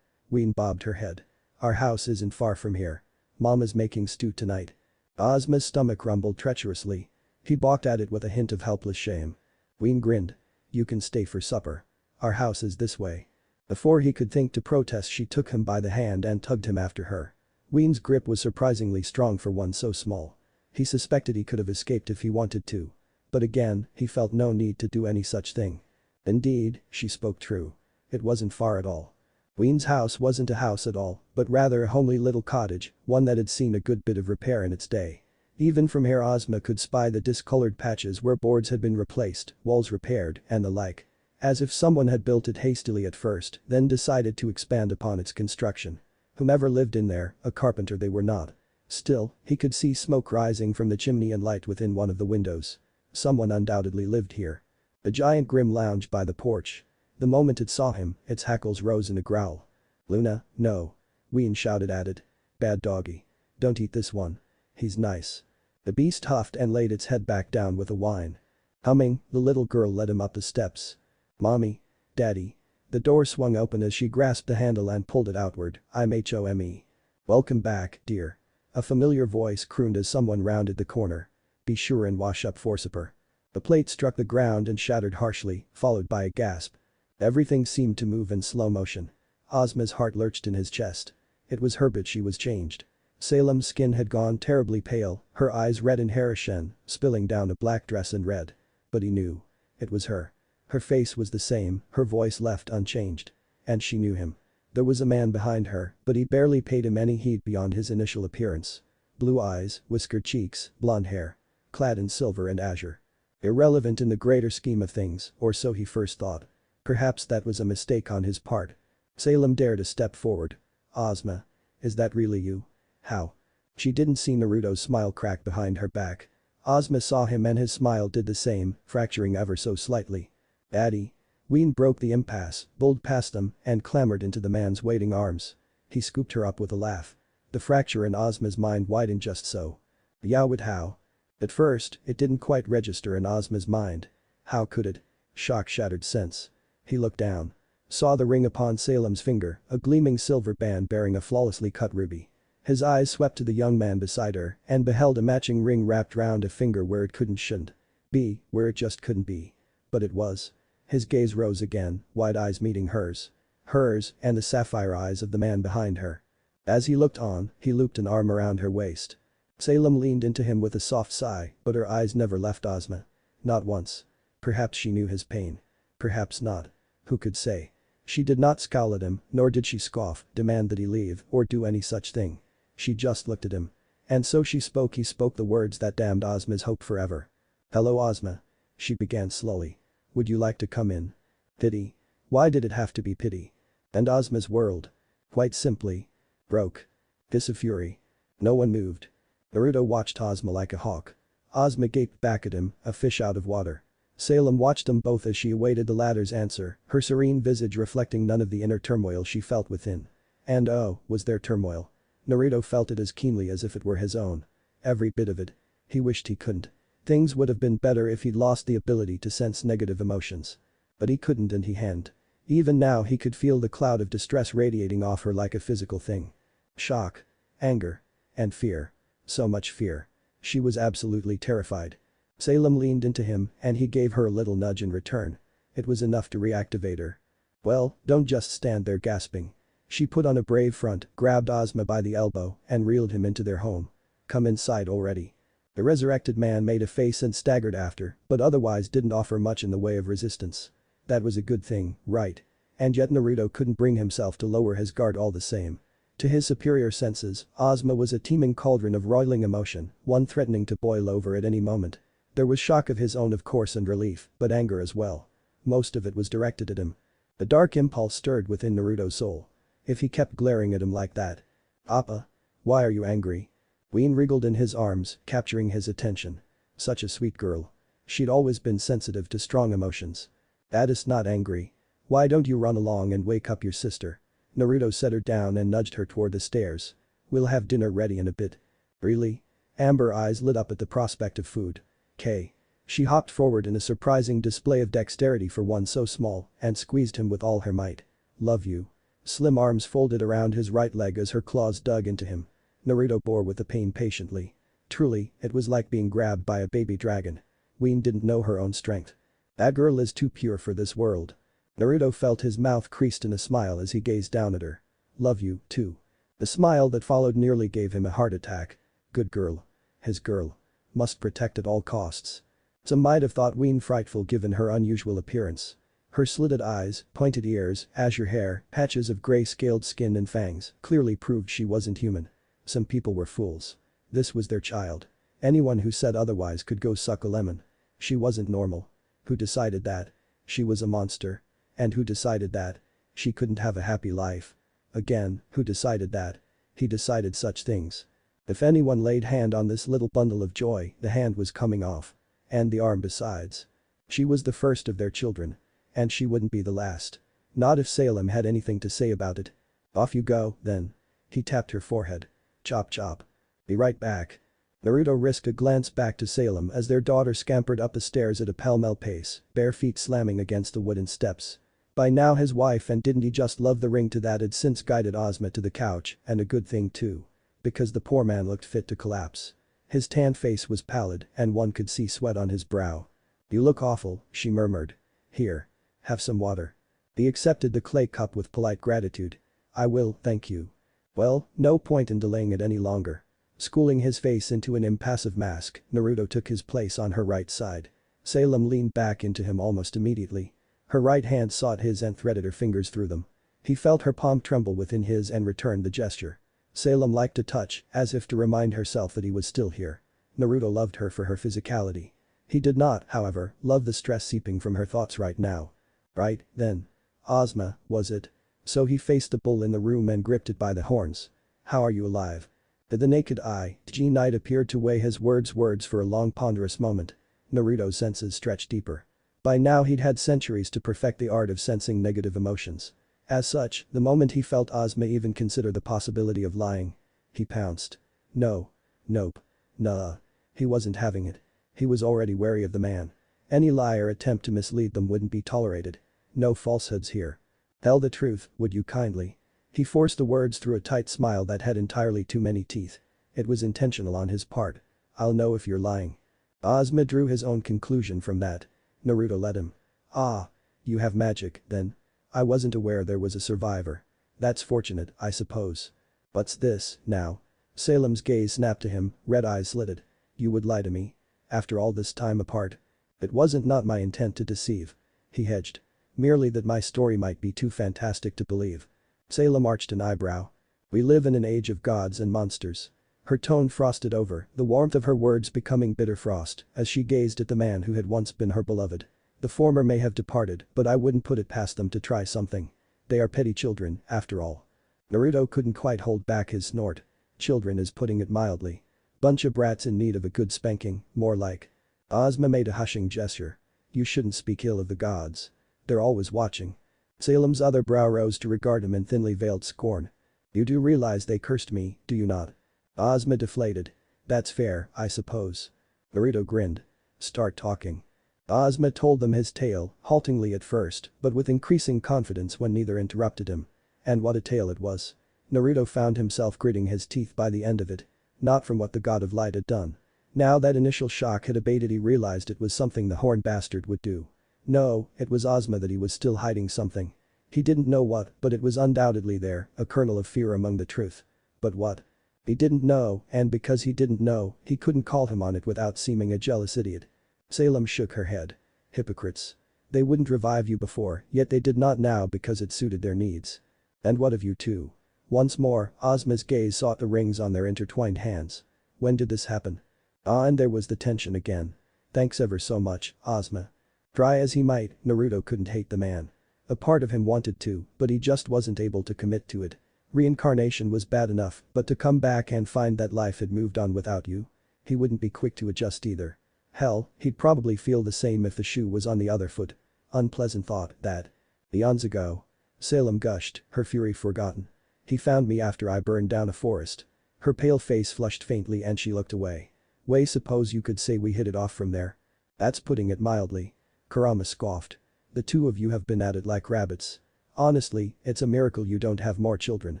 Ween bobbed her head. Our house isn't far from here. Mama's making stew tonight. Ozma's stomach rumbled treacherously. He balked at it with a hint of helpless shame. Ween grinned. You can stay for supper. Our house is this way. Before he could think to protest, she took him by the hand and tugged him after her. Ween's grip was surprisingly strong for one so small. He suspected he could have escaped if he wanted to. But again, he felt no need to do any such thing. Indeed, she spoke true. It wasn't far at all. Ween's house wasn't a house at all, but rather a homely little cottage, one that had seen a good bit of repair in its day. Even from here Ozma could spy the discolored patches where boards had been replaced, walls repaired, and the like. As if someone had built it hastily at first, then decided to expand upon its construction. Whomever lived in there, a carpenter they were not. Still, he could see smoke rising from the chimney and light within one of the windows. Someone undoubtedly lived here. A giant grim lounged by the porch. The moment it saw him, its hackles rose in a growl. Luna, no. Ween shouted at it. Bad doggy. Don't eat this one. He's nice. The beast huffed and laid its head back down with a whine. Humming, the little girl led him up the steps. Mommy. Daddy. The door swung open as she grasped the handle and pulled it outward. I'm home. Welcome back, dear. A familiar voice crooned as someone rounded the corner. Be sure and wash up for supper. The plate struck the ground and shattered harshly, followed by a gasp. Everything seemed to move in slow motion. Ozma's heart lurched in his chest. It was her, but she was changed. Salem's skin had gone terribly pale, her eyes red and hair-ashen, spilling down a black dress and red. But he knew. It was her. Her face was the same, her voice left unchanged. And she knew him. There was a man behind her, but he barely paid him any heed beyond his initial appearance. Blue eyes, whiskered cheeks, blonde hair. Clad in silver and azure. Irrelevant in the greater scheme of things, or so he first thought. Perhaps that was a mistake on his part. Salem dared a step forward. Ozma. Is that really you? How? She didn't see Naruto's smile crack behind her back. Ozma saw him and his smile did the same, fracturing ever so slightly. Daddy. Ween broke the impasse, bowled past them, and clambered into the man's waiting arms. He scooped her up with a laugh. The fracture in Ozma's mind widened just so. Yowit how? At first, it didn't quite register in Ozma's mind. How could it? Shock shattered sense. He looked down. Saw the ring upon Salem's finger, a gleaming silver band bearing a flawlessly cut ruby. His eyes swept to the young man beside her and beheld a matching ring wrapped round a finger where it shouldn't be, where it just couldn't be. But it was. His gaze rose again, wide eyes meeting hers. Hers and the sapphire eyes of the man behind her. As he looked on, he looped an arm around her waist. Salem leaned into him with a soft sigh, but her eyes never left Ozma. Not once. Perhaps she knew his pain. Perhaps not. Who could say? She did not scowl at him, nor did she scoff, demand that he leave, or do any such thing. She just looked at him. And so he spoke the words that damned Ozma's hope forever. Hello Ozma. She began slowly. Would you like to come in? Pity. Why did it have to be pity? And Ozma's world. Quite simply. Broke. Hiss of fury. No one moved. Naruto watched Ozma like a hawk. Ozma gaped back at him, a fish out of water. Salem watched them both as she awaited the latter's answer, her serene visage reflecting none of the inner turmoil she felt within. And oh, was there turmoil. Naruto felt it as keenly as if it were his own. Every bit of it. He wished he couldn't. Things would have been better if he'd lost the ability to sense negative emotions. But he couldn't and he hadn't. Even now he could feel the cloud of distress radiating off her like a physical thing. Shock. Anger. And fear. So much fear. She was absolutely terrified. Salem leaned into him and he gave her a little nudge in return. It was enough to reactivate her. Well, don't just stand there gasping. She put on a brave front, grabbed Ozma by the elbow and reeled him into their home. Come inside already. The resurrected man made a face and staggered after, but otherwise didn't offer much in the way of resistance. That was a good thing, right? And yet Naruto couldn't bring himself to lower his guard all the same. To his superior senses, Ozma was a teeming cauldron of roiling emotion, one threatening to boil over at any moment. There was shock of his own of course and relief, but anger as well. Most of it was directed at him. The dark impulse stirred within Naruto's soul. If he kept glaring at him like that. Appa? Why are you angry? Ween wriggled in his arms, capturing his attention. Such a sweet girl. She'd always been sensitive to strong emotions. That is not angry. Why don't you run along and wake up your sister? Naruto set her down and nudged her toward the stairs. We'll have dinner ready in a bit. Really? Amber eyes lit up at the prospect of food. K. She hopped forward in a surprising display of dexterity for one so small and squeezed him with all her might. Love you. Slim arms folded around his right leg as her claws dug into him. Naruto bore with the pain patiently. Truly, it was like being grabbed by a baby dragon. Ween didn't know her own strength. That girl is too pure for this world. Naruto felt his mouth creased in a smile as he gazed down at her. Love you, too. The smile that followed nearly gave him a heart attack. Good girl. His girl. Must protect at all costs. Some might have thought Ween frightful given her unusual appearance. Her slitted eyes, pointed ears, azure hair, patches of gray-scaled skin and fangs clearly proved she wasn't human. Some people were fools. This was their child. Anyone who said otherwise could go suck a lemon. She wasn't normal. Who decided that? She was a monster. And who decided that? She couldn't have a happy life. Again, who decided that? He decided such things. If anyone laid hand on this little bundle of joy, the hand was coming off. And the arm besides. She was the first of their children. And she wouldn't be the last. Not if Salem had anything to say about it. Off you go, then. He tapped her forehead. Chop chop. Be right back. Naruto risked a glance back to Salem as their daughter scampered up the stairs at a pell-mell pace, bare feet slamming against the wooden steps. By now his wife and didn't he just love the ring to that had since guided Ozma to the couch, and a good thing too. Because the poor man looked fit to collapse. His tan face was pallid and one could see sweat on his brow. You look awful, she murmured. Here. Have some water. He accepted the clay cup with polite gratitude. I will, thank you. Well, no point in delaying it any longer. Schooling his face into an impassive mask, Naruto took his place on her right side. Salem leaned back into him almost immediately. Her right hand sought his and threaded her fingers through them. He felt her palm tremble within his and returned the gesture. Salem liked a touch, as if to remind herself that he was still here. Naruto loved her for her physicality. He did not, however, love the stress seeping from her thoughts right now. Right, then. Ozma, was it? So he faced the bull in the room and gripped it by the horns. How are you alive? To the naked eye, G Knight appeared to weigh his words for a long ponderous moment. Naruto's senses stretched deeper. By now he'd had centuries to perfect the art of sensing negative emotions. As such, the moment he felt Ozma even consider the possibility of lying, he pounced. No. Nope. Nah. He wasn't having it. He was already wary of the man. Any lie or attempt to mislead them wouldn't be tolerated. No falsehoods here. Tell the truth, would you kindly? He forced the words through a tight smile that had entirely too many teeth. It was intentional on his part. I'll know if you're lying. Ozma drew his own conclusion from that. Naruto let him. Ah. You have magic, then. I wasn't aware there was a survivor. That's fortunate, I suppose. What's this, now? Salem's gaze snapped to him, red eyes slitted. You would lie to me? After all this time apart? It wasn't not my intent to deceive. He hedged. Merely that my story might be too fantastic to believe. Salem arched an eyebrow. We live in an age of gods and monsters. Her tone frosted over, the warmth of her words becoming bitter frost as she gazed at the man who had once been her beloved. The former may have departed, but I wouldn't put it past them to try something. They are petty children, after all. Naruto couldn't quite hold back his snort. Children is putting it mildly. Bunch of brats in need of a good spanking, more like. Ozma made a hushing gesture. You shouldn't speak ill of the gods. They're always watching. Salem's other brow rose to regard him in thinly veiled scorn. You do realize they cursed me, do you not? Ozma deflated. That's fair, I suppose. Naruto grinned. Start talking. Ozma told them his tale, haltingly at first, but with increasing confidence when neither interrupted him. And what a tale it was. Naruto found himself gritting his teeth by the end of it. Not from what the god of light had done. Now that initial shock had abated, he realized it was something the horn bastard would do. No, it was Ozma that he was still hiding something. He didn't know what, but it was undoubtedly there, a kernel of fear among the truth. But what? He didn't know, and because he didn't know, he couldn't call him on it without seeming a jealous idiot. Salem shook her head. Hypocrites. They wouldn't revive you before, yet they did not now because it suited their needs. And what of you two? Once more, Ozma's gaze sought the rings on their intertwined hands. When did this happen? And there was the tension again. Thanks ever so much, Ozma. Try as he might, Naruto couldn't hate the man. A part of him wanted to, but he just wasn't able to commit to it. Reincarnation was bad enough, but to come back and find that life had moved on without you? He wouldn't be quick to adjust either. Hell, he'd probably feel the same if the shoe was on the other foot. Unpleasant thought, that. Eons ago. Salem gushed, her fury forgotten. He found me after I burned down a forest. Her pale face flushed faintly and she looked away. Wait, suppose you could say we hit it off from there? That's putting it mildly. Kurama scoffed. The two of you have been at it like rabbits. Honestly, it's a miracle you don't have more children.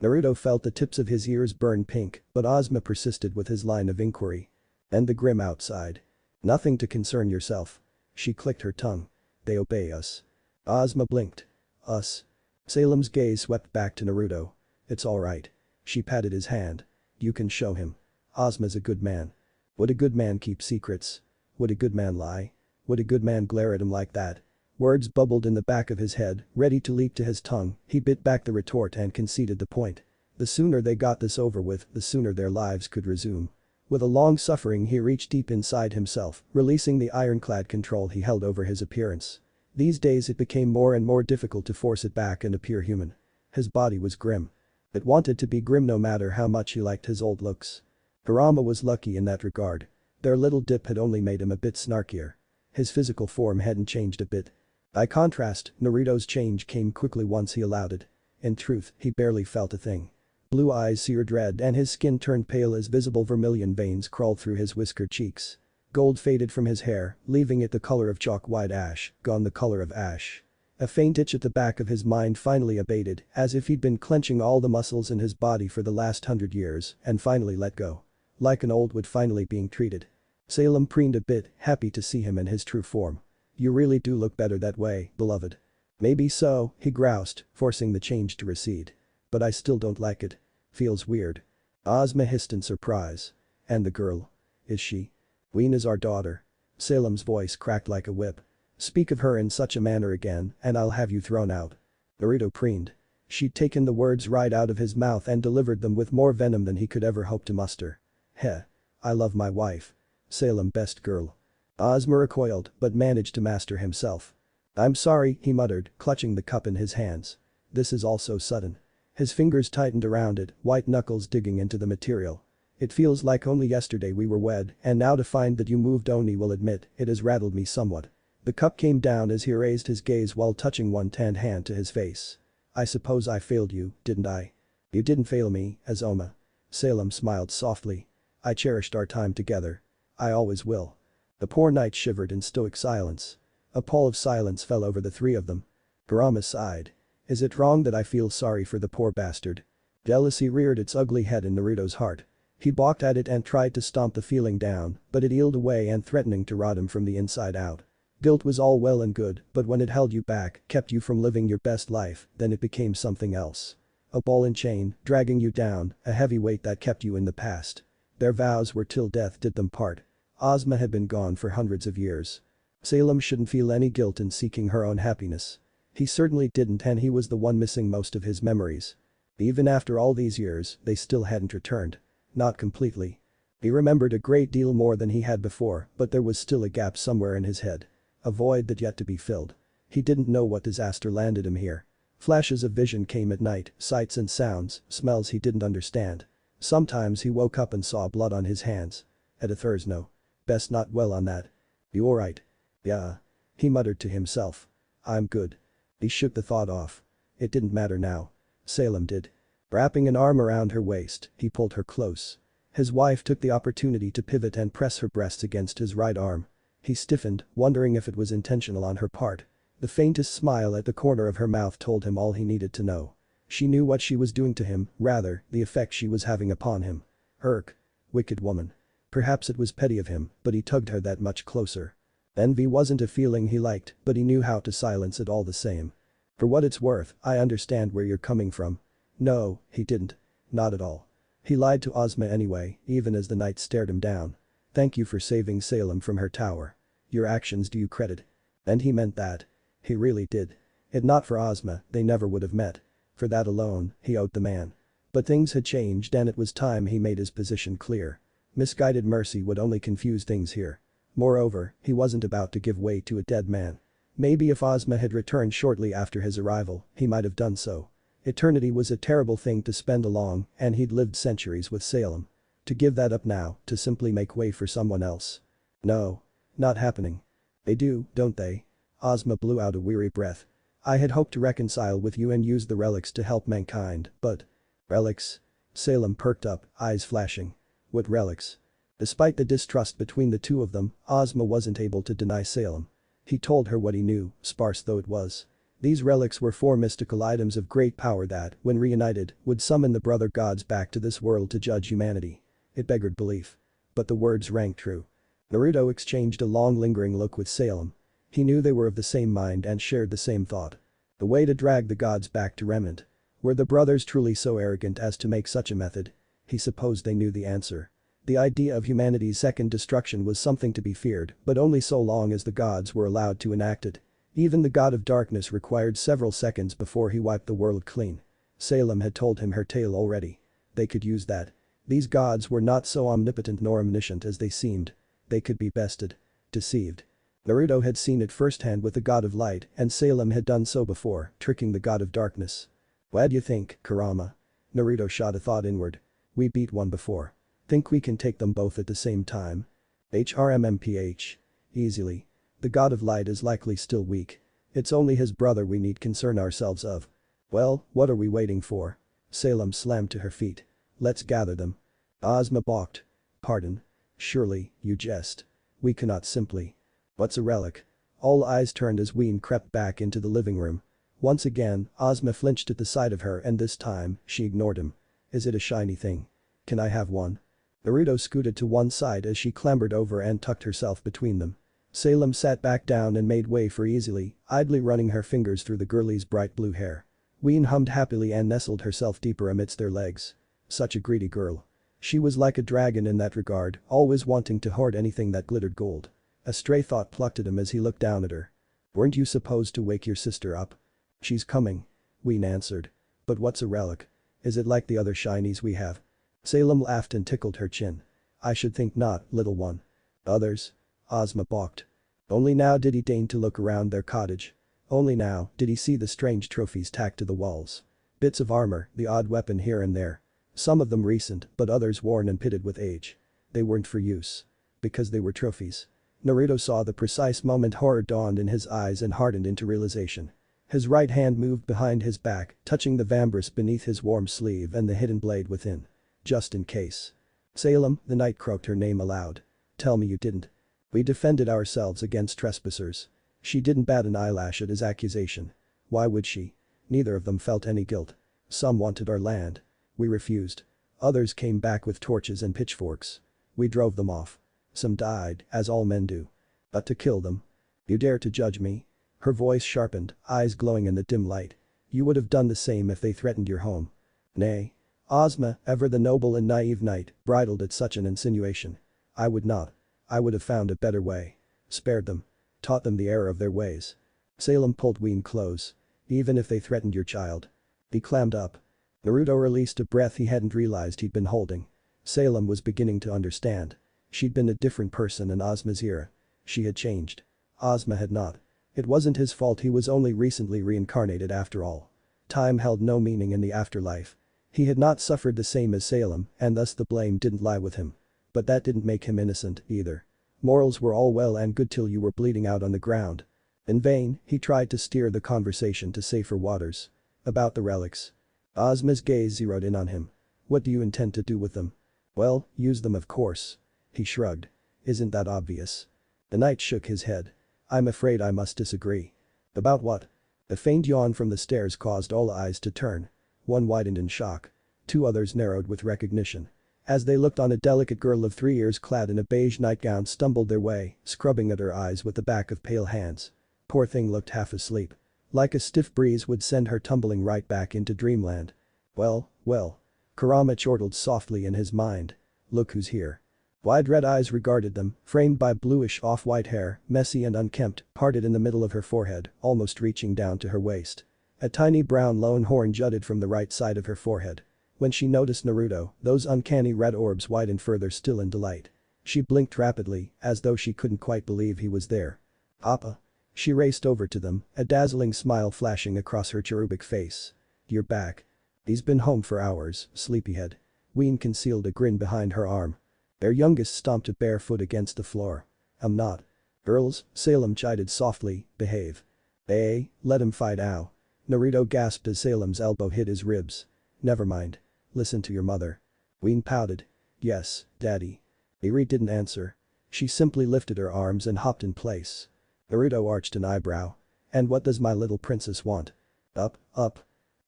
Naruto felt the tips of his ears burn pink, but Ozma persisted with his line of inquiry. And the Grimm outside. Nothing to concern yourself. She clicked her tongue. They obey us. Ozma blinked. Us. Salem's gaze swept back to Naruto. It's alright. She patted his hand. You can show him. Ozma's a good man. Would a good man keep secrets? Would a good man lie? Would a good man glare at him like that? Words bubbled in the back of his head, ready to leap to his tongue. He bit back the retort and conceded the point. The sooner they got this over with, the sooner their lives could resume. With a long suffering, he reached deep inside himself, releasing the ironclad control he held over his appearance. These days it became more and more difficult to force it back and appear human. His body was grim. It wanted to be grim no matter how much he liked his old looks. Kurama was lucky in that regard. Their little dip had only made him a bit snarkier. His physical form hadn't changed a bit. By contrast, Naruto's change came quickly once he allowed it. In truth, he barely felt a thing. Blue eyes seared red and his skin turned pale as visible vermilion veins crawled through his whiskered cheeks. Gold faded from his hair, leaving it the color of chalk-white ash, gone the color of ash. A faint itch at the back of his mind finally abated, as if he'd been clenching all the muscles in his body for the last 100 years, and finally let go. Like an old wood finally being treated. Salem preened a bit, happy to see him in his true form. You really do look better that way, beloved. Maybe so, he groused, forcing the change to recede. But I still don't like it. Feels weird. Ozma hissed in surprise. And the girl? Is she? Weena's our daughter. Salem's voice cracked like a whip. Speak of her in such a manner again, and I'll have you thrown out. Naruto preened. She'd taken the words right out of his mouth and delivered them with more venom than he could ever hope to muster. Heh. I love my wife. Salem best girl. Ozma recoiled, but managed to master himself. I'm sorry, he muttered, clutching the cup in his hands. This is all so sudden. His fingers tightened around it, white knuckles digging into the material. It feels like only yesterday we were wed, and now to find that you moved Oni will admit, it has rattled me somewhat. The cup came down as he raised his gaze while touching one tanned hand to his face. I suppose I failed you, didn't I? You didn't fail me, Azoma. Salem smiled softly. I cherished our time together. I always will. The poor knight shivered in stoic silence. A pall of silence fell over the three of them. Kurama sighed. Is it wrong that I feel sorry for the poor bastard? Jealousy reared its ugly head in Naruto's heart. He balked at it and tried to stomp the feeling down, but it eeled away and threatening to rot him from the inside out. Guilt was all well and good, but when it held you back, kept you from living your best life, then it became something else. A ball and chain, dragging you down, a heavy weight that kept you in the past. Their vows were till death did them part. Ozma had been gone for hundreds of years. Salem shouldn't feel any guilt in seeking her own happiness. He certainly didn't, and he was the one missing most of his memories. Even after all these years, they still hadn't returned. Not completely. He remembered a great deal more than he had before, but there was still a gap somewhere in his head. A void that yet to be filled. He didn't know what disaster landed him here. Flashes of vision came at night, sights and sounds, smells he didn't understand. Sometimes he woke up and saw blood on his hands. At others no. Best not dwell on that. You alright? Yeah. He muttered to himself. I'm good. He shook the thought off. It didn't matter now. Salem did. Wrapping an arm around her waist, he pulled her close. His wife took the opportunity to pivot and press her breasts against his right arm. He stiffened, wondering if it was intentional on her part. The faintest smile at the corner of her mouth told him all he needed to know. She knew what she was doing to him, rather, the effect she was having upon him. Irk. Wicked woman. Perhaps it was petty of him, but he tugged her that much closer. Envy wasn't a feeling he liked, but he knew how to silence it all the same. For what it's worth, I understand where you're coming from. No, he didn't. Not at all. He lied to Ozma anyway, even as the knight stared him down. Thank you for saving Salem from her tower. Your actions do you credit. And he meant that. He really did. If not for Ozma, they never would have met. For that alone, he owed the man. But things had changed and it was time he made his position clear. Misguided mercy would only confuse things here. Moreover, he wasn't about to give way to a dead man. Maybe if Ozma had returned shortly after his arrival, he might have done so. Eternity was a terrible thing to spend along, and he'd lived centuries with Salem. To give that up now, to simply make way for someone else. No. Not happening. They do, don't they? Ozma blew out a weary breath. I had hoped to reconcile with you and use the relics to help mankind, but… Relics? Salem perked up, eyes flashing. What relics? Despite the distrust between the two of them, Ozma wasn't able to deny Salem. He told her what he knew, sparse though it was. These relics were 4 mystical items of great power that, when reunited, would summon the brother gods back to this world to judge humanity. It beggared belief. But the words rang true. Naruto exchanged a long lingering look with Salem. He knew they were of the same mind and shared the same thought. The way to drag the gods back to remnant. Were the brothers truly so arrogant as to make such a method? He supposed they knew the answer. The idea of humanity's second destruction was something to be feared, but only so long as the gods were allowed to enact it. Even the god of darkness required several seconds before he wiped the world clean. Salem had told him her tale already. They could use that. These gods were not so omnipotent nor omniscient as they seemed. They could be bested. Deceived. Naruto had seen it firsthand with the god of light and Salem had done so before, tricking the god of darkness. What do you think, Kurama? Naruto shot a thought inward. We beat one before. Think we can take them both at the same time? HRMMPH. Easily. The god of light is likely still weak. It's only his brother we need concern ourselves of. Well, what are we waiting for? Salem slammed to her feet. Let's gather them. Ozma balked. Pardon? Surely, you jest. We cannot simply. What's a relic? All eyes turned as Ween crept back into the living room. Once again, Ozma flinched at the sight of her and this time, she ignored him. Is it a shiny thing? Can I have one? Naruto scooted to one side as she clambered over and tucked herself between them. Salem sat back down and made way for easily, idly running her fingers through the girlie's bright blue hair. Ween hummed happily and nestled herself deeper amidst their legs. Such a greedy girl. She was like a dragon in that regard, always wanting to hoard anything that glittered gold. A stray thought plucked at him as he looked down at her. Weren't you supposed to wake your sister up? She's coming. Ween answered. But what's a relic? Is it like the other shinies we have? Salem laughed and tickled her chin. I should think not, little one. Others? Ozma balked. Only now did he deign to look around their cottage. Only now did he see the strange trophies tacked to the walls. Bits of armor, the odd weapon here and there. Some of them recent, but others worn and pitted with age. They weren't for use. Because they were trophies. Naruto saw the precise moment horror dawned in his eyes and hardened into realization. His right hand moved behind his back, touching the vambrace beneath his warm sleeve and the hidden blade within. Just in case. Salem, the knight croaked her name aloud. Tell me you didn't. We defended ourselves against trespassers. She didn't bat an eyelash at his accusation. Why would she? Neither of them felt any guilt. Some wanted our land. We refused. Others came back with torches and pitchforks. We drove them off. Some died, as all men do. But to kill them? You dare to judge me? Her voice sharpened, eyes glowing in the dim light. You would have done the same if they threatened your home. Nay. Ozma, ever the noble and naive knight, bridled at such an insinuation. I would not. I would have found a better way. Spared them. Taught them the error of their ways. Salem pulled Ween close. Even if they threatened your child. He clammed up. Naruto released a breath he hadn't realized he'd been holding. Salem was beginning to understand. She'd been a different person in Ozma's era. She had changed. Ozma had not. It wasn't his fault he was only recently reincarnated after all. Time held no meaning in the afterlife. He had not suffered the same as Salem and thus the blame didn't lie with him. But that didn't make him innocent, either. Morals were all well and good till you were bleeding out on the ground. In vain, he tried to steer the conversation to safer waters. About the relics. Ozma's gaze zeroed in on him. What do you intend to do with them? Well, use them of course. He shrugged. Isn't that obvious? The knight shook his head. I'm afraid I must disagree. About what? A faint yawn from the stairs caused all eyes to turn. One widened in shock. Two others narrowed with recognition. As they looked on, a delicate girl of 3 years clad in a beige nightgown stumbled their way, scrubbing at her eyes with the back of pale hands. Poor thing looked half asleep. Like a stiff breeze would send her tumbling right back into dreamland. Well, well. Kurama chortled softly in his mind. Look who's here. Wide red eyes regarded them, framed by bluish off-white hair, messy and unkempt, parted in the middle of her forehead, almost reaching down to her waist. A tiny brown lone horn jutted from the right side of her forehead. When she noticed Naruto, those uncanny red orbs widened further still in delight. She blinked rapidly, as though she couldn't quite believe he was there. Appa. She raced over to them, a dazzling smile flashing across her cherubic face. You're back. He's been home for hours, sleepyhead. Ween concealed a grin behind her arm. Their youngest stomped a bare foot against the floor. I'm not. Girls, Salem chided softly, behave. Let him fight ow. Naruto gasped as Salem's elbow hit his ribs. Never mind. Listen to your mother. Ween pouted. Yes, daddy. Eri didn't answer. She simply lifted her arms and hopped in place. Naruto arched an eyebrow. And what does my little princess want? Up.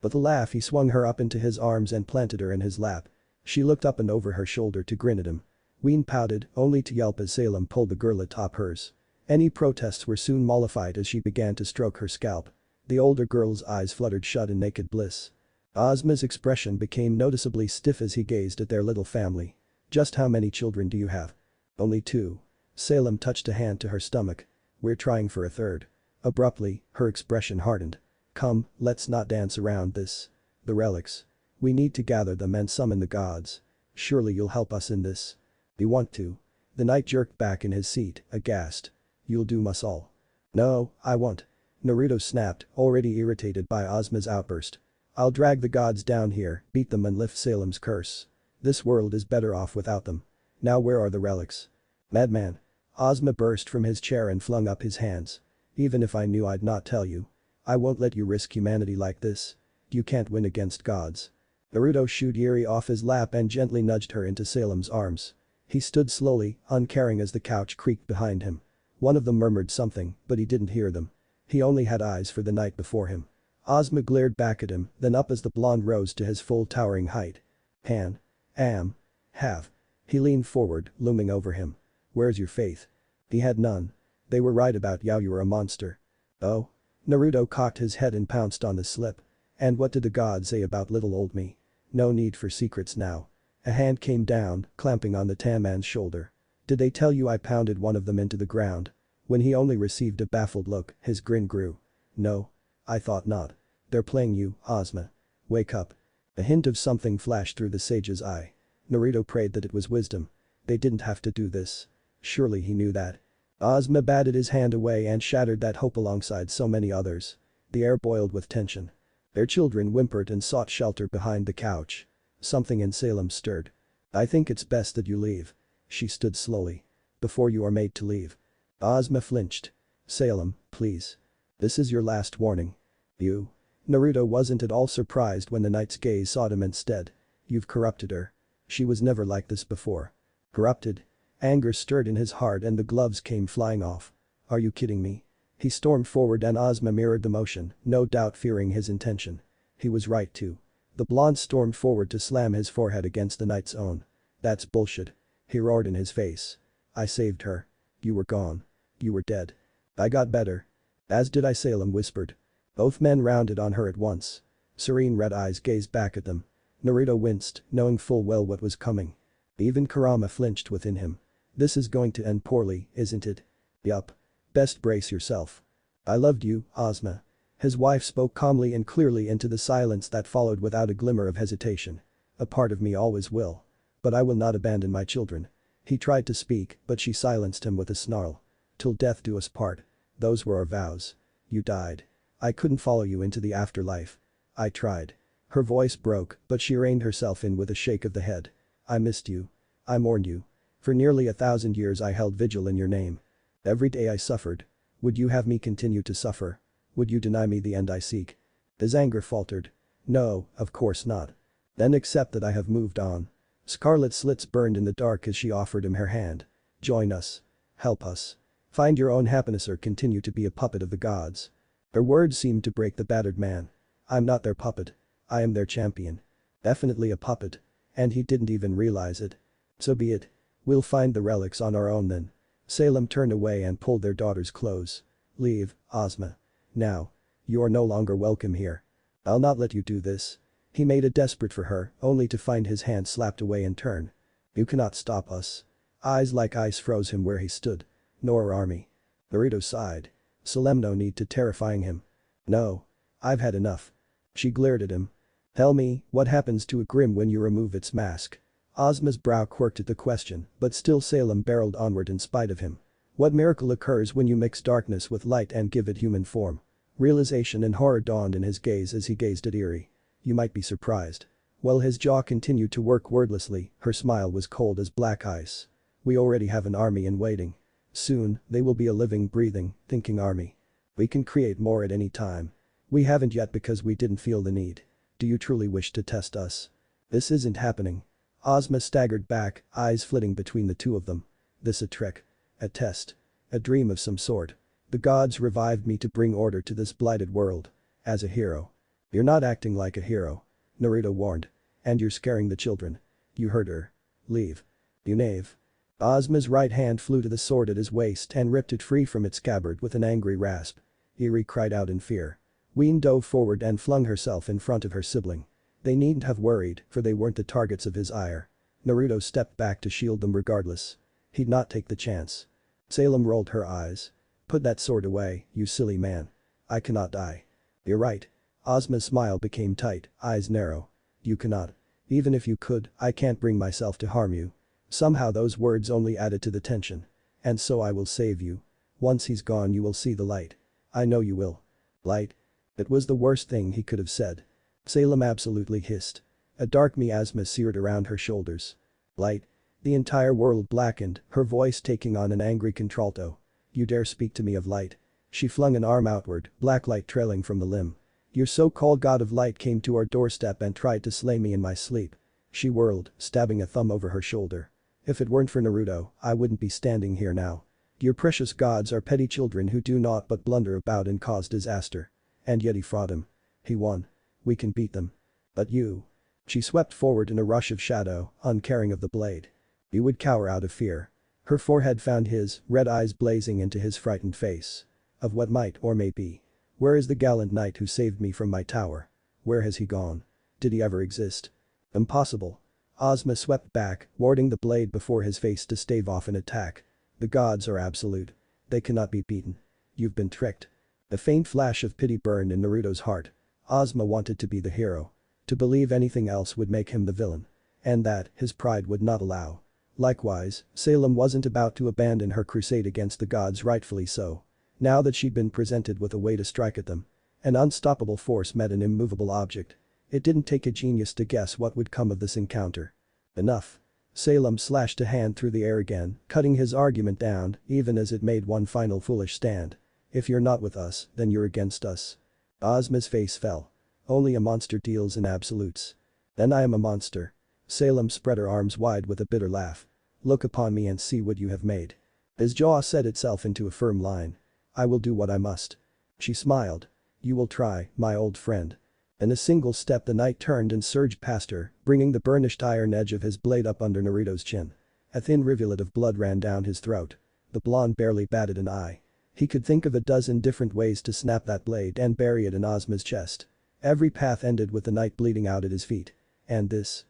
With a laugh he swung her up into his arms and planted her in his lap. She looked up and over her shoulder to grin at him. Ween pouted, only to yelp as Salem pulled the girl atop hers. Any protests were soon mollified as she began to stroke her scalp. The older girl's eyes fluttered shut in naked bliss. Ozma's expression became noticeably stiff as he gazed at their little family. Just how many children do you have? Only 2. Salem touched a hand to her stomach. We're trying for a third. Abruptly, her expression hardened. Come, let's not dance around this. The relics. We need to gather them and summon the gods. Surely you'll help us in this. You want to? The knight jerked back in his seat, aghast. You'll doom us all. No, I won't. Naruto snapped, already irritated by Ozma's outburst. I'll drag the gods down here, beat them and lift Salem's curse. This world is better off without them. Now where are the relics? Madman. Ozma burst from his chair and flung up his hands. Even if I knew I'd not tell you. I won't let you risk humanity like this. You can't win against gods. Naruto shooed Eri off his lap and gently nudged her into Salem's arms. He stood slowly, uncaring as the couch creaked behind him. One of them murmured something, but he didn't hear them. He only had eyes for the night before him. Ozma glared back at him, then up as the blonde rose to his full towering height. Have. He leaned forward, looming over him. Where's your faith? He had none. They were right about you were a monster. Oh? Naruto cocked his head and pounced on the slip. And what did the gods say about little old me? No need for secrets now. A hand came down, clamping on the tan man's shoulder. Did they tell you I pounded one of them into the ground? When he only received a baffled look, his grin grew. No. I thought not. They're playing you, Ozma. Wake up. A hint of something flashed through the sage's eye. Naruto prayed that it was wisdom. They didn't have to do this. Surely he knew that. Ozma batted his hand away and shattered that hope alongside so many others. The air boiled with tension. Their children whimpered and sought shelter behind the couch. Something in Salem stirred. I think it's best that you leave. She stood slowly. Before you are made to leave. Ozma flinched. Salem, please. This is your last warning. You. Naruto wasn't at all surprised when the knight's gaze sought him instead. You've corrupted her. She was never like this before. Corrupted? Anger stirred in his heart and the gloves came flying off. Are you kidding me? He stormed forward and Ozma mirrored the motion, no doubt fearing his intention. He was right too. The blonde stormed forward to slam his forehead against the knight's own. That's bullshit. He roared in his face. I saved her. You were gone. You were dead. I got better. As did I, Salem whispered. Both men rounded on her at once. Serene red eyes gazed back at them. Naruto winced, knowing full well what was coming. Even Kurama flinched within him. This is going to end poorly, isn't it? Yup. Best brace yourself. I loved you, Ozma. His wife spoke calmly and clearly into the silence that followed without a glimmer of hesitation. A part of me always will. But I will not abandon my children. He tried to speak, but she silenced him with a snarl. Till death do us part. Those were our vows. You died. I couldn't follow you into the afterlife. I tried. Her voice broke, but she reined herself in with a shake of the head. I missed you. I mourned you. For nearly 1,000 years I held vigil in your name. Every day I suffered. Would you have me continue to suffer? Would you deny me the end I seek? His anger faltered. No, of course not. Then accept that I have moved on. Scarlet slits burned in the dark as she offered him her hand. Join us. Help us. Find your own happiness or continue to be a puppet of the gods. Her words seemed to break the battered man. I'm not their puppet. I am their champion. Definitely a puppet. And he didn't even realize it. So be it. We'll find the relics on our own then. Salem turned away and pulled their daughters close. Leave, Ozma. Now. You are no longer welcome here. I'll not let you do this. He made a desperate for her, only to find his hand slapped away in turn. You cannot stop us. Eyes like ice froze him where he stood. Nor our army. Naruto sighed. Salem, no need to terrifying him. No. I've had enough. She glared at him. Tell me, what happens to a grim when you remove its mask? Ozma's brow quirked at the question, but still Salem barreled onward in spite of him. What miracle occurs when you mix darkness with light and give it human form? Realization and horror dawned in his gaze as he gazed at Eri. You might be surprised. While his jaw continued to work wordlessly, her smile was cold as black ice. We already have an army in waiting. Soon, they will be a living, breathing, thinking army. We can create more at any time. We haven't yet because we didn't feel the need. Do you truly wish to test us? This isn't happening. Ozma staggered back, eyes flitting between the two of them. This a trick. A test. A dream of some sort. The gods revived me to bring order to this blighted world. As a hero. You're not acting like a hero. Naruto warned. And you're scaring the children. You heard her. Leave. You knave. Ozma's right hand flew to the sword at his waist and ripped it free from its scabbard with an angry rasp. Eri cried out in fear. Ween dove forward and flung herself in front of her sibling. They needn't have worried, for they weren't the targets of his ire. Naruto stepped back to shield them regardless. He'd not take the chance. Salem rolled her eyes. Put that sword away, you silly man. I cannot die. You're right. Ozma's smile became tight, eyes narrow. You cannot. Even if you could, I can't bring myself to harm you. Somehow those words only added to the tension. And so I will save you. Once he's gone you will see the light. I know you will. Light? It was the worst thing he could have said. Salem absolutely hissed. A dark miasma seared around her shoulders. Light? The entire world blackened, her voice taking on an angry contralto. You dare speak to me of light? She flung an arm outward, black light trailing from the limb. Your so-called god of light came to our doorstep and tried to slay me in my sleep. She whirled, stabbing a thumb over her shoulder. If it weren't for Naruto, I wouldn't be standing here now. Your precious gods are petty children who do naught but blunder about and cause disaster. And yet he fought him. He won. We can beat them. But you. She swept forward in a rush of shadow, uncaring of the blade. You would cower out of fear. Her forehead found his, red eyes blazing into his frightened face. Of what might or may be. Where is the gallant knight who saved me from my tower? Where has he gone? Did he ever exist? Impossible. Ozma swept back, warding the blade before his face to stave off an attack. The gods are absolute. They cannot be beaten. You've been tricked. A faint flash of pity burned in Naruto's heart. Ozma wanted to be the hero. To believe anything else would make him the villain. And that, his pride would not allow. Likewise, Salem wasn't about to abandon her crusade against the gods, rightfully so. Now that she'd been presented with a way to strike at them. An unstoppable force met an immovable object. It didn't take a genius to guess what would come of this encounter. Enough. Salem slashed a hand through the air again, cutting his argument down, even as it made one final foolish stand. If you're not with us, then you're against us. Ozma's face fell. Only a monster deals in absolutes. Then I am a monster. Salem spread her arms wide with a bitter laugh. Look upon me and see what you have made. His jaw set itself into a firm line. I will do what I must. She smiled. You will try, my old friend. In a single step the knight turned and surged past her, bringing the burnished iron edge of his blade up under Naruto's chin. A thin rivulet of blood ran down his throat. The blonde barely batted an eye. He could think of a dozen different ways to snap that blade and bury it in Ozma's chest. Every path ended with the knight bleeding out at his feet. And this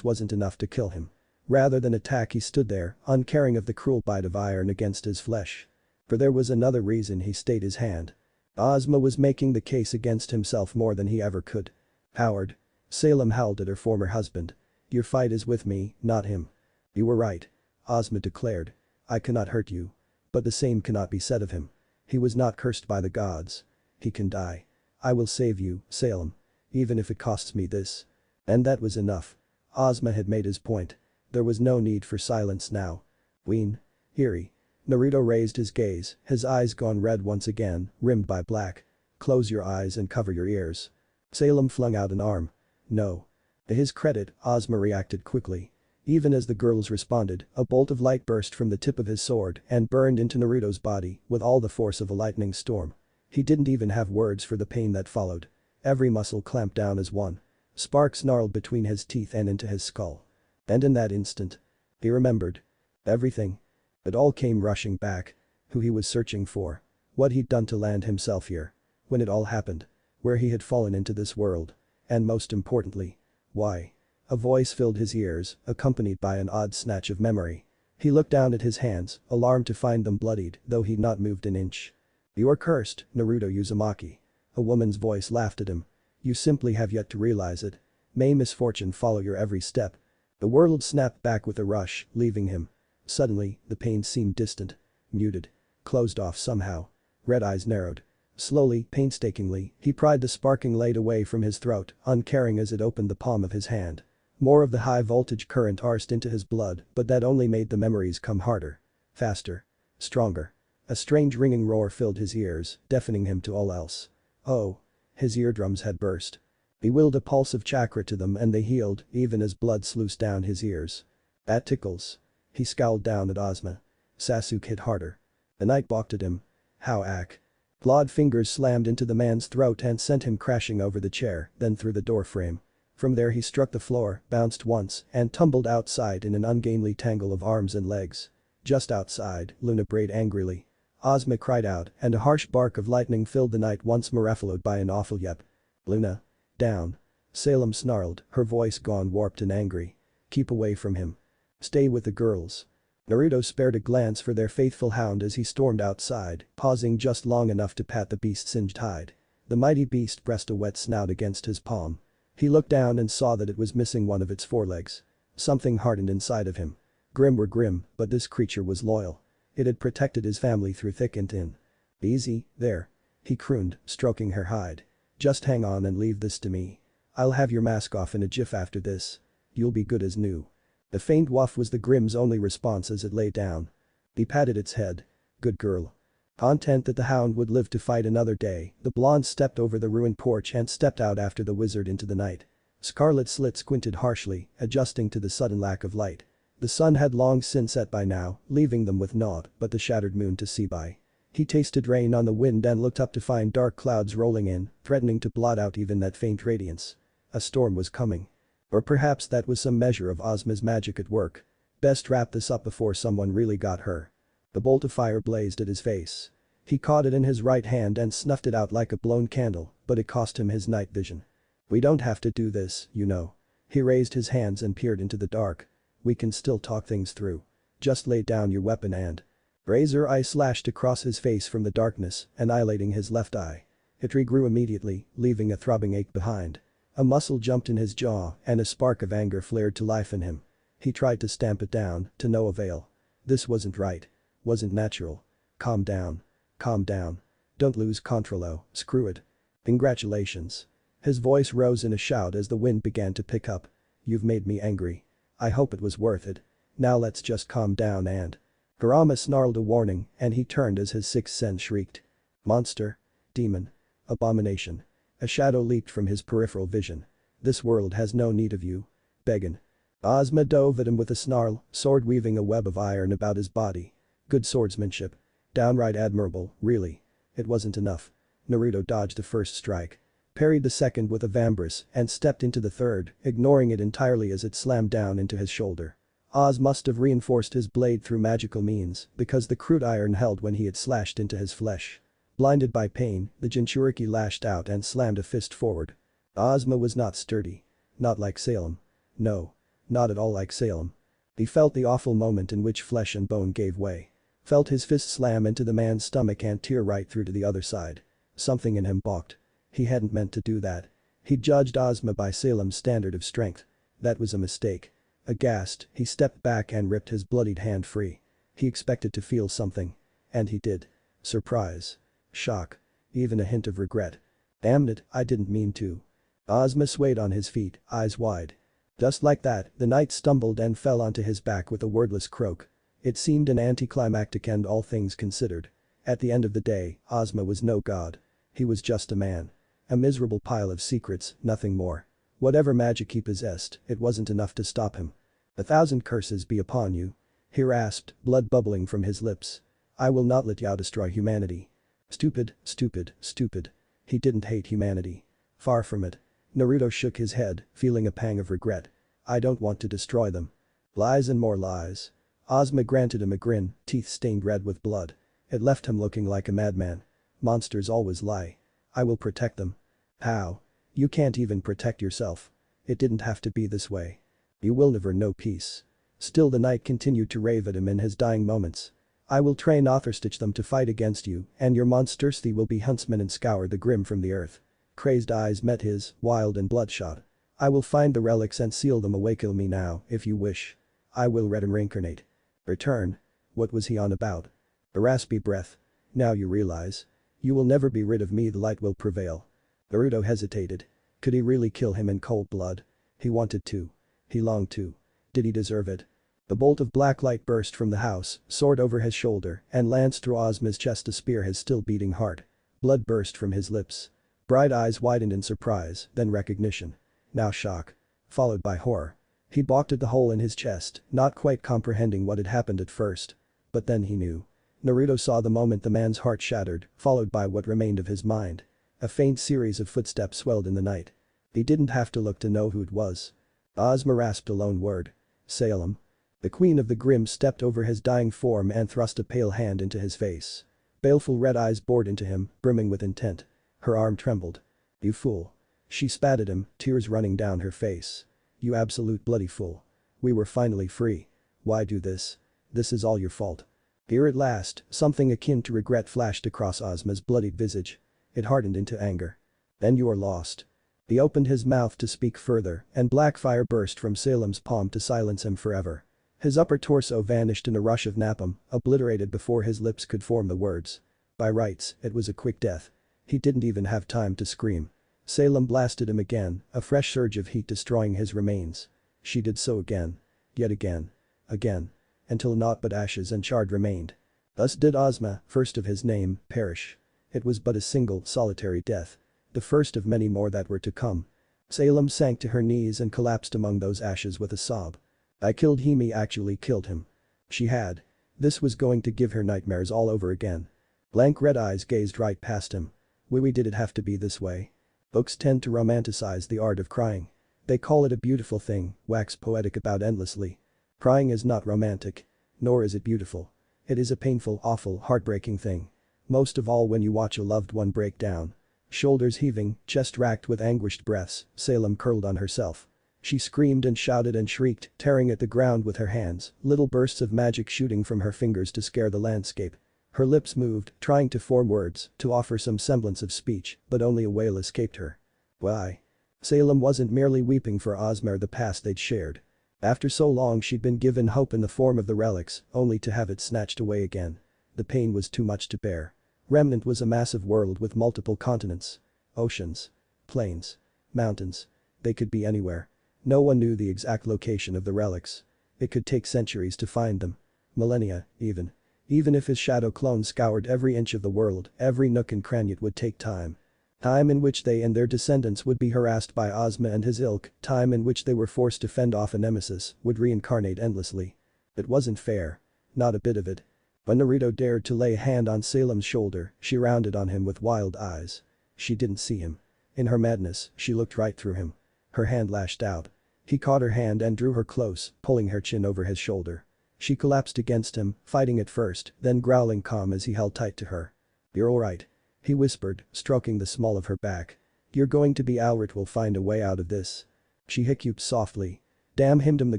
wasn't enough to kill him. Rather than attack he stood there, uncaring of the cruel bite of iron against his flesh. For there was another reason he stayed his hand. Ozma was making the case against himself more than he ever could. Coward. Salem howled at her former husband. Your fight is with me, not him. You were right. Ozma declared. I cannot hurt you. But the same cannot be said of him. He was not cursed by the gods. He can die. I will save you, Salem. Even if it costs me this. And that was enough. Ozma had made his point. There was no need for silence now. Ween. Eri. Naruto raised his gaze, his eyes gone red once again, rimmed by black. Close your eyes and cover your ears. Salem flung out an arm. No. To his credit, Ozma reacted quickly. Even as the girls responded, a bolt of light burst from the tip of his sword and burned into Naruto's body with all the force of a lightning storm. He didn't even have words for the pain that followed. Every muscle clamped down as one. Sparks snarled between his teeth and into his skull. And in that instant, he remembered. Everything. It all came rushing back. Who he was searching for. What he'd done to land himself here. When it all happened. Where he had fallen into this world. And most importantly, why? A voice filled his ears, accompanied by an odd snatch of memory. He looked down at his hands, alarmed to find them bloodied, though he'd not moved an inch. "You're cursed, Naruto Uzumaki." A woman's voice laughed at him. "You simply have yet to realize it. May misfortune follow your every step." The world snapped back with a rush, leaving him. Suddenly, the pain seemed distant. Muted. Closed off somehow. Red eyes narrowed. Slowly, painstakingly, he pried the sparking blade away from his throat, uncaring as it opened the palm of his hand. More of the high-voltage current coursed into his blood, but that only made the memories come harder. Faster. Stronger. A strange ringing roar filled his ears, deafening him to all else. Oh. His eardrums had burst. He willed a pulse of chakra to them and they healed, even as blood sluiced down his ears. "That tickles." He scowled down at Ozma. Sasuke hit harder. The knight balked at him. "How ack?" Clawed fingers slammed into the man's throat and sent him crashing over the chair, then through the door frame. From there he struck the floor, bounced once, and tumbled outside in an ungainly tangle of arms and legs. Just outside, Luna brayed angrily. Ozma cried out, and a harsh bark of lightning filled the night once more, followed by an awful yelp. "Luna. Down." Salem snarled, her voice gone warped and angry. "Keep away from him. Stay with the girls." Naruto spared a glance for their faithful hound as he stormed outside, pausing just long enough to pat the beast's singed hide. The mighty beast pressed a wet snout against his palm. He looked down and saw that it was missing one of its forelegs. Something hardened inside of him. Grim were grim, but this creature was loyal. It had protected his family through thick and thin. "Easy, there." He crooned, stroking her hide. "Just hang on and leave this to me. I'll have your mask off in a jiff after this. You'll be good as new." The faint woof was the Grimm's only response as it lay down. He patted its head. "Good girl." Content that the hound would live to fight another day, the blonde stepped over the ruined porch and stepped out after the wizard into the night. Scarlet Slit squinted harshly, adjusting to the sudden lack of light. The sun had long since set by now, leaving them with naught but the shattered moon to see by. He tasted rain on the wind and looked up to find dark clouds rolling in, threatening to blot out even that faint radiance. A storm was coming. Or perhaps that was some measure of Ozma's magic at work. Best wrap this up before someone really got her. The bolt of fire blazed at his face. He caught it in his right hand and snuffed it out like a blown candle, but it cost him his night vision. "We don't have to do this, you know." He raised his hands and peered into the dark. "We can still talk things through. Just lay down your weapon and..." Razor eye slashed across his face from the darkness, annihilating his left eye. It regrew immediately, leaving a throbbing ache behind. A muscle jumped in his jaw and a spark of anger flared to life in him. He tried to stamp it down, to no avail. This wasn't right. Wasn't natural. "Calm down. Calm down. Don't lose control, screw it. Congratulations." His voice rose in a shout as the wind began to pick up. "You've made me angry. I hope it was worth it. Now let's just calm down and..." Kurama snarled a warning and he turned as his sixth sense shrieked. "Monster. Demon. Abomination." A shadow leaped from his peripheral vision. "This world has no need of you. Beggin'." Ozma dove at him with a snarl, sword weaving a web of iron about his body. Good swordsmanship. Downright admirable, really. It wasn't enough. Naruto dodged the first strike. Parried the second with a vambrace and stepped into the third, ignoring it entirely as it slammed down into his shoulder. Oz must have reinforced his blade through magical means because the crude iron held when he had slashed into his flesh. Blinded by pain, the Jinchuriki lashed out and slammed a fist forward. Ozma was not sturdy. Not like Salem. No. Not at all like Salem. He felt the awful moment in which flesh and bone gave way. Felt his fist slam into the man's stomach and tear right through to the other side. Something in him balked. He hadn't meant to do that. He judged Ozma by Salem's standard of strength. That was a mistake. Aghast, he stepped back and ripped his bloodied hand free. He expected to feel something. And he did. Surprise. Shock. Even a hint of regret. "Damn it, I didn't mean to." Ozma swayed on his feet, eyes wide. Just like that, the knight stumbled and fell onto his back with a wordless croak. It seemed an anticlimactic end all things considered. At the end of the day, Ozma was no god. He was just a man. A miserable pile of secrets, nothing more. Whatever magic he possessed, it wasn't enough to stop him. 1,000 curses be upon you. He rasped, blood bubbling from his lips. I will not let you destroy humanity. Stupid, stupid, stupid. He didn't hate humanity. Far from it. Naruto shook his head, feeling a pang of regret. I don't want to destroy them. Lies and more lies. Ozma granted him a grin, teeth stained red with blood. It left him looking like a madman. Monsters always lie. I will protect them. How? You can't even protect yourself. It didn't have to be this way. You will never know peace. Still the knight continued to rave at him in his dying moments. I will train Otherstitch them to fight against you, and your monstrosity will be huntsmen and scour the grim from the earth. Crazed eyes met his, wild and bloodshot. I will find the relics and seal them away. Kill me now, if you wish. I will reincarnate. Return. What was he on about? A raspy breath. Now you realize. You will never be rid of me. The light will prevail. Naruto hesitated. Could he really kill him in cold blood? He wanted to. He longed to. Did he deserve it? The bolt of black light burst from the house, soared over his shoulder, and lanced through Ozma's chest to spear his still beating heart. Blood burst from his lips. Bright eyes widened in surprise, then recognition. Now shock. Followed by horror. He balked at the hole in his chest, not quite comprehending what had happened at first. But then he knew. Naruto saw the moment the man's heart shattered, followed by what remained of his mind. A faint series of footsteps swelled in the night. He didn't have to look to know who it was. Ozma rasped a lone word. Salem. The queen of the Grimm stepped over his dying form and thrust a pale hand into his face. Baleful red eyes bored into him, brimming with intent. Her arm trembled. You fool. She spat at him, tears running down her face. You absolute bloody fool. We were finally free. Why do this? This is all your fault. Here at last, something akin to regret flashed across Ozma's bloodied visage. It hardened into anger. Then you are lost. He opened his mouth to speak further, and black fire burst from Salem's palm to silence him forever. His upper torso vanished in a rush of napalm, obliterated before his lips could form the words. By rights, it was a quick death. He didn't even have time to scream. Salem blasted him again, a fresh surge of heat destroying his remains. She did so again. Yet again. Again. Until naught but ashes and charred remained. Thus did Ozma, first of his name, perish. It was but a single, solitary death. The first of many more that were to come. Salem sank to her knees and collapsed among those ashes with a sob. I killed him. He actually killed him. She had. This was going to give her nightmares all over again. Blank red eyes gazed right past him. Wee did it have to be this way? Books tend to romanticize the art of crying. They call it a beautiful thing, wax poetic about endlessly. Crying is not romantic. Nor is it beautiful. It is a painful, awful, heartbreaking thing. Most of all when you watch a loved one break down. Shoulders heaving, chest racked with anguished breaths, Salem curled on herself. She screamed and shouted and shrieked, tearing at the ground with her hands, little bursts of magic shooting from her fingers to scare the landscape. Her lips moved, trying to form words, to offer some semblance of speech, but only a wail escaped her. Why? Salem wasn't merely weeping for Ozma or the past they'd shared. After so long she'd been given hope in the form of the relics, only to have it snatched away again. The pain was too much to bear. Remnant was a massive world with multiple continents. Oceans. Plains. Mountains. They could be anywhere. No one knew the exact location of the relics. It could take centuries to find them. Millennia, even. Even if his shadow clone scoured every inch of the world, every nook and cranny, it would take time. Time in which they and their descendants would be harassed by Ozma and his ilk, time in which they were forced to fend off a nemesis, would reincarnate endlessly. It wasn't fair. Not a bit of it. When Naruto dared to lay a hand on Salem's shoulder, she rounded on him with wild eyes. She didn't see him. In her madness, she looked right through him. Her hand lashed out. He caught her hand and drew her close, pulling her chin over his shoulder. She collapsed against him, fighting at first, then growling calm as he held tight to her. You're alright. He whispered, stroking the small of her back. You're going to be Albert. We'll find a way out of this. She hiccuped softly. Damn him, the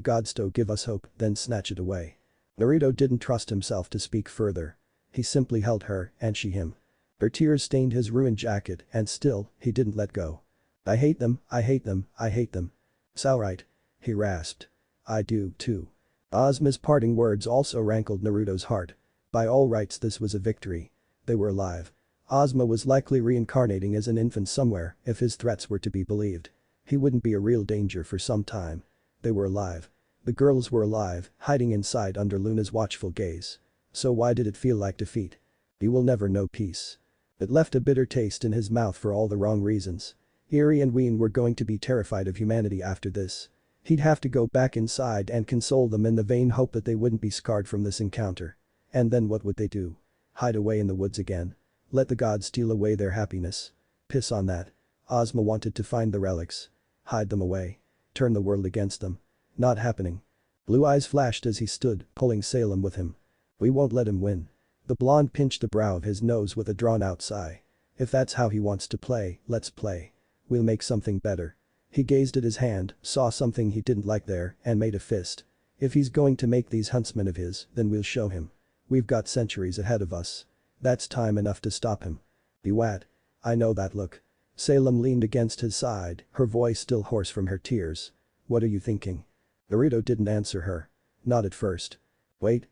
gods to give us hope, then snatch it away. Naruto didn't trust himself to speak further. He simply held her, and she him. Her tears stained his ruined jacket, and still, he didn't let go. I hate them, I hate them, I hate them. It's alright. He rasped. I do, too. Ozma's parting words also rankled Naruto's heart. By all rights this was a victory. They were alive. Ozma was likely reincarnating as an infant somewhere, if his threats were to be believed. He wouldn't be a real danger for some time. They were alive. The girls were alive, hiding inside under Luna's watchful gaze. So why did it feel like defeat? He will never know peace. It left a bitter taste in his mouth for all the wrong reasons. Eerie and Ween were going to be terrified of humanity after this. He'd have to go back inside and console them in the vain hope that they wouldn't be scarred from this encounter. And then what would they do? Hide away in the woods again? Let the gods steal away their happiness? Piss on that. Ozma wanted to find the relics. Hide them away. Turn the world against them. Not happening. Blue eyes flashed as he stood, pulling Salem with him. We won't let him win. The blonde pinched the brow of his nose with a drawn-out sigh. If that's how he wants to play, let's play. We'll make something better. He gazed at his hand, saw something he didn't like there, and made a fist. If he's going to make these huntsmen of his, then we'll show him. We've got centuries ahead of us. That's time enough to stop him. Bewat. I know that look. Salem leaned against his side, her voice still hoarse from her tears. What are you thinking? Naruto didn't answer her. Not at first. Wait.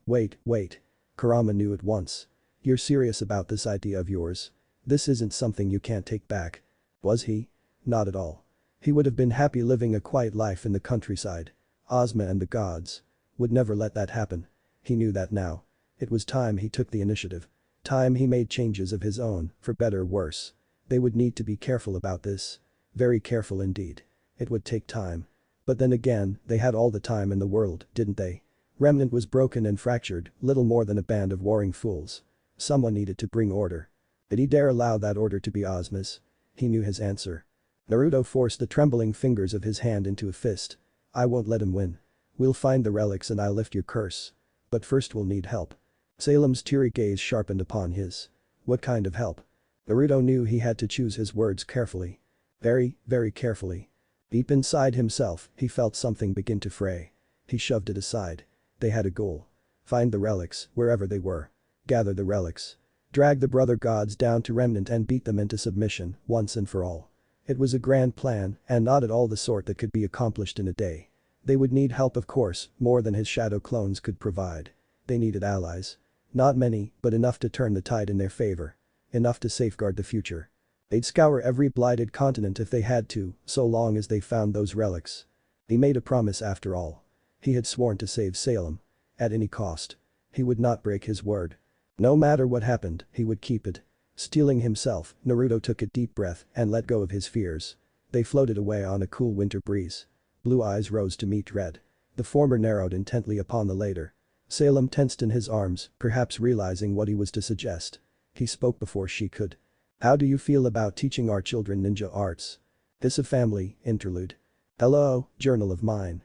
Kurama knew at once. You're serious about this idea of yours? This isn't something you can't take back. Was he? Not at all. He would have been happy living a quiet life in the countryside. Ozma and the gods would never let that happen. He knew that now. It was time he took the initiative. Time he made changes of his own, for better or worse. They would need to be careful about this. Very careful indeed. It would take time. But then again, they had all the time in the world, didn't they? Remnant was broken and fractured, little more than a band of warring fools. Someone needed to bring order. Did he dare allow that order to be Ozma's? He knew his answer. Naruto forced the trembling fingers of his hand into a fist. I won't let him win. We'll find the relics and I'll lift your curse. But first we'll need help. Salem's teary gaze sharpened upon his. What kind of help? Naruto knew he had to choose his words carefully. Very, very carefully. Deep inside himself, he felt something begin to fray. He shoved it aside. They had a goal. Find the relics, wherever they were. Gather the relics. Drag the brother gods down to Remnant and beat them into submission, once and for all. It was a grand plan, and not at all the sort that could be accomplished in a day. They would need help of course, more than his shadow clones could provide. They needed allies. Not many, but enough to turn the tide in their favor. Enough to safeguard the future. They'd scour every blighted continent if they had to, so long as they found those relics. He made a promise after all. He had sworn to save Salem. At any cost. He would not break his word. No matter what happened, he would keep it. Steeling himself, Naruto took a deep breath and let go of his fears. They floated away on a cool winter breeze. Blue eyes rose to meet red. The former narrowed intently upon the later. Salem tensed in his arms, perhaps realizing what he was to suggest. He spoke before she could. How do you feel about teaching our children ninja arts? This a family interlude. Hello, journal of mine.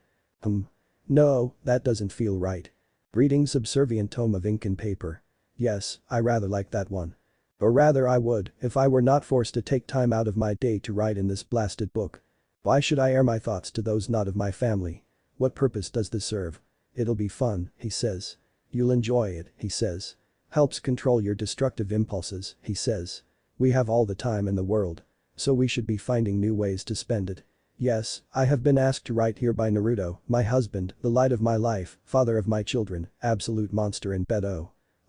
No, that doesn't feel right. Reading subservient tome of ink and paper. Yes, I rather like that one. Or rather I would, if I were not forced to take time out of my day to write in this blasted book. Why should I air my thoughts to those not of my family? What purpose does this serve? It'll be fun, he says. You'll enjoy it, he says. Helps control your destructive impulses, he says. We have all the time in the world. So we should be finding new ways to spend it. Yes, I have been asked to write here by Naruto, my husband, the light of my life, father of my children, absolute monster in bed.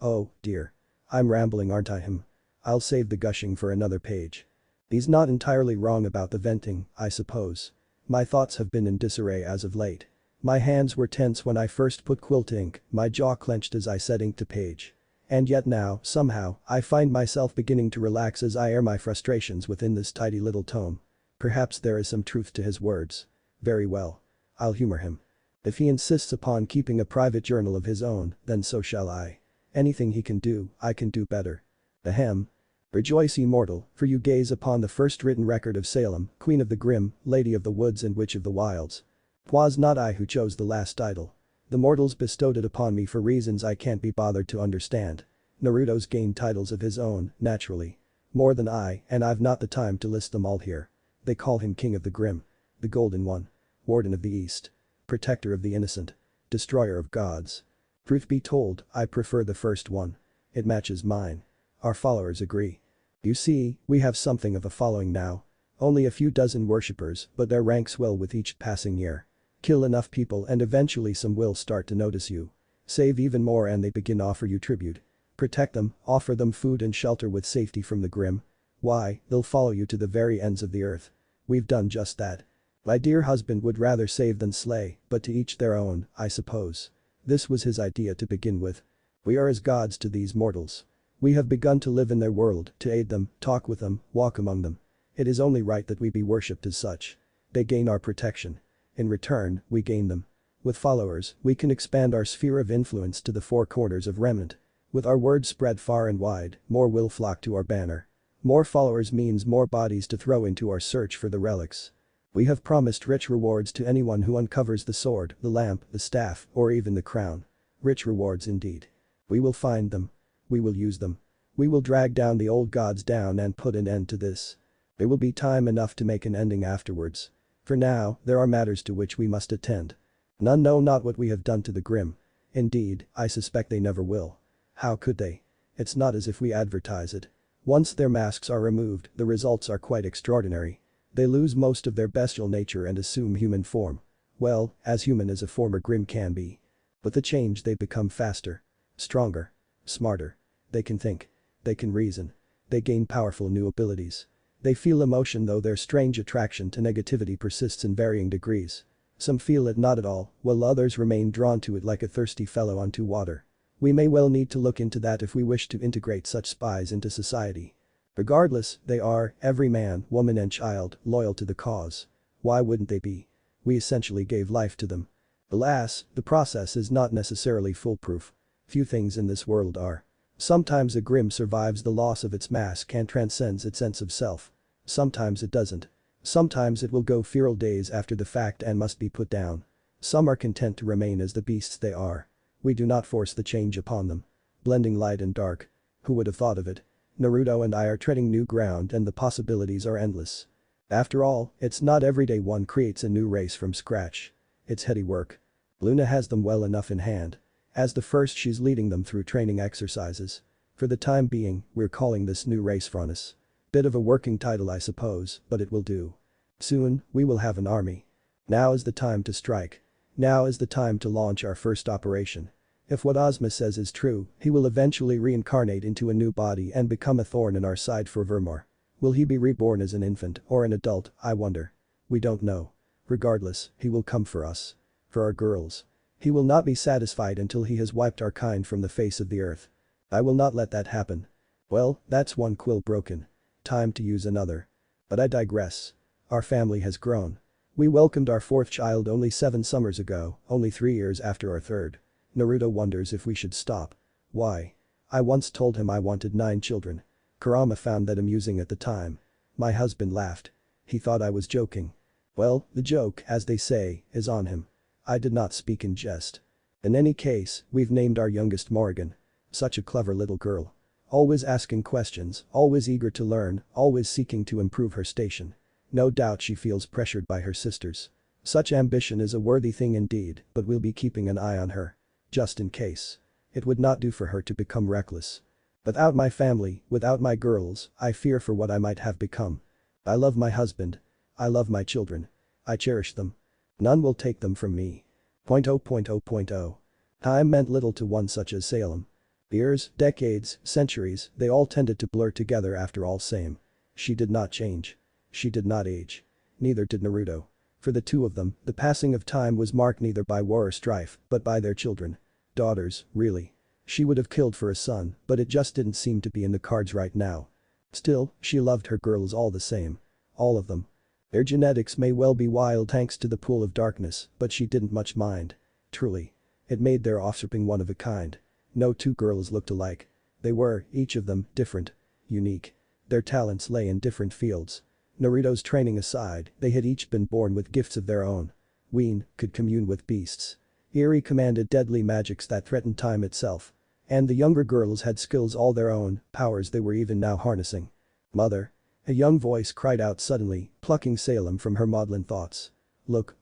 Oh, dear. I'm rambling aren't I him? I'll save the gushing for another page. He's not entirely wrong about the venting, I suppose. My thoughts have been in disarray as of late. My hands were tense when I first put quill to ink, my jaw clenched as I set ink to page. And yet now, somehow, I find myself beginning to relax as I air my frustrations within this tidy little tome. Perhaps there is some truth to his words. Very well. I'll humor him. If he insists upon keeping a private journal of his own, then so shall I. Anything he can do, I can do better. Ahem. Rejoice ye mortal, for you gaze upon the first written record of Salem, Queen of the Grim, Lady of the Woods and Witch of the Wilds. 'Twas not I who chose the last title. The mortals bestowed it upon me for reasons I can't be bothered to understand. Naruto's gained titles of his own, naturally. More than I, and I've not the time to list them all here. They call him King of the Grim. The Golden One. Warden of the East. Protector of the innocent. Destroyer of gods. Truth be told, I prefer the first one. It matches mine. Our followers agree. You see, we have something of a following now. Only a few dozen worshippers, but their ranks swell with each passing year. Kill enough people and eventually some will start to notice you. Save even more and they begin offer you tribute. Protect them, offer them food and shelter with safety from the grim. Why, they'll follow you to the very ends of the earth. We've done just that. My dear husband would rather save than slay, but to each their own, I suppose. This was his idea to begin with. We are as gods to these mortals. We have begun to live in their world, to aid them, talk with them, walk among them. It is only right that we be worshipped as such. They gain our protection. In return, we gain them. With followers, we can expand our sphere of influence to the four corners of Remnant. With our words spread far and wide, more will flock to our banner. More followers means more bodies to throw into our search for the relics. We have promised rich rewards to anyone who uncovers the sword, the lamp, the staff, or even the crown. Rich rewards indeed. We will find them. We will use them. We will drag down the old gods down and put an end to this. There will be time enough to make an ending afterwards. For now, there are matters to which we must attend. None know not what we have done to the Grimm. Indeed, I suspect they never will. How could they? It's not as if we advertise it. Once their masks are removed, the results are quite extraordinary. They lose most of their bestial nature and assume human form. Well, as human as a former Grimm can be. With the change they become faster. Stronger. Smarter. They can think. They can reason. They gain powerful new abilities. They feel emotion though their strange attraction to negativity persists in varying degrees. Some feel it not at all, while others remain drawn to it like a thirsty fellow onto water. We may well need to look into that if we wish to integrate such spies into society. Regardless, they are, every man, woman and child, loyal to the cause. Why wouldn't they be? We essentially gave life to them. Alas, the process is not necessarily foolproof. Few things in this world are. Sometimes a Grimm survives the loss of its mask and transcends its sense of self. Sometimes it doesn't. Sometimes it will go feral days after the fact and must be put down. Some are content to remain as the beasts they are. We do not force the change upon them. Blending light and dark. Who would have thought of it? Naruto and I are treading new ground and the possibilities are endless. After all, it's not every day one creates a new race from scratch. It's heady work. Luna has them well enough in hand. As the first she's leading them through training exercises. For the time being, we're calling this new race Frontis. Bit of a working title I suppose, but it will do. Soon, we will have an army. Now is the time to strike. Now is the time to launch our first operation. If what Ozma says is true, he will eventually reincarnate into a new body and become a thorn in our side forevermore. Will he be reborn as an infant or an adult, I wonder. We don't know. Regardless, he will come for us. For our girls. He will not be satisfied until he has wiped our kind from the face of the earth. I will not let that happen. Well, that's one quill broken. Time to use another. But I digress. Our family has grown. We welcomed our fourth child only 7 summers ago, only 3 years after our third. Naruto wonders if we should stop. Why? I once told him I wanted 9 children. Kurama found that amusing at the time. My husband laughed. He thought I was joking. Well, the joke, as they say, is on him. I did not speak in jest. In any case, we've named our youngest Morrigan. Such a clever little girl. Always asking questions, always eager to learn, always seeking to improve her station. No doubt she feels pressured by her sisters. Such ambition is a worthy thing indeed, but we'll be keeping an eye on her. Just in case. It would not do for her to become reckless. Without my family, without my girls, I fear for what I might have become. I love my husband. I love my children. I cherish them. None will take them from me. Time meant little to one such as Salem. Years, decades, centuries, they all tended to blur together after all same. She did not change. She did not age. Neither did Naruto. For the two of them, the passing of time was marked neither by war or strife, but by their children. Daughters, really. She would have killed for a son, but it just didn't seem to be in the cards right now. Still, she loved her girls all the same. All of them. Their genetics may well be wild thanks to the pool of darkness, but she didn't much mind. Truly. It made their offspring one of a kind. No 2 girls looked alike. They were, each of them, different. Unique. Their talents lay in different fields. Naruto's training aside, they had each been born with gifts of their own. Ween could commune with beasts. Eri commanded deadly magics that threatened time itself. And the younger girls had skills all their own, powers they were even now harnessing. Mother. A young voice cried out suddenly, plucking Salem from her maudlin thoughts. Look,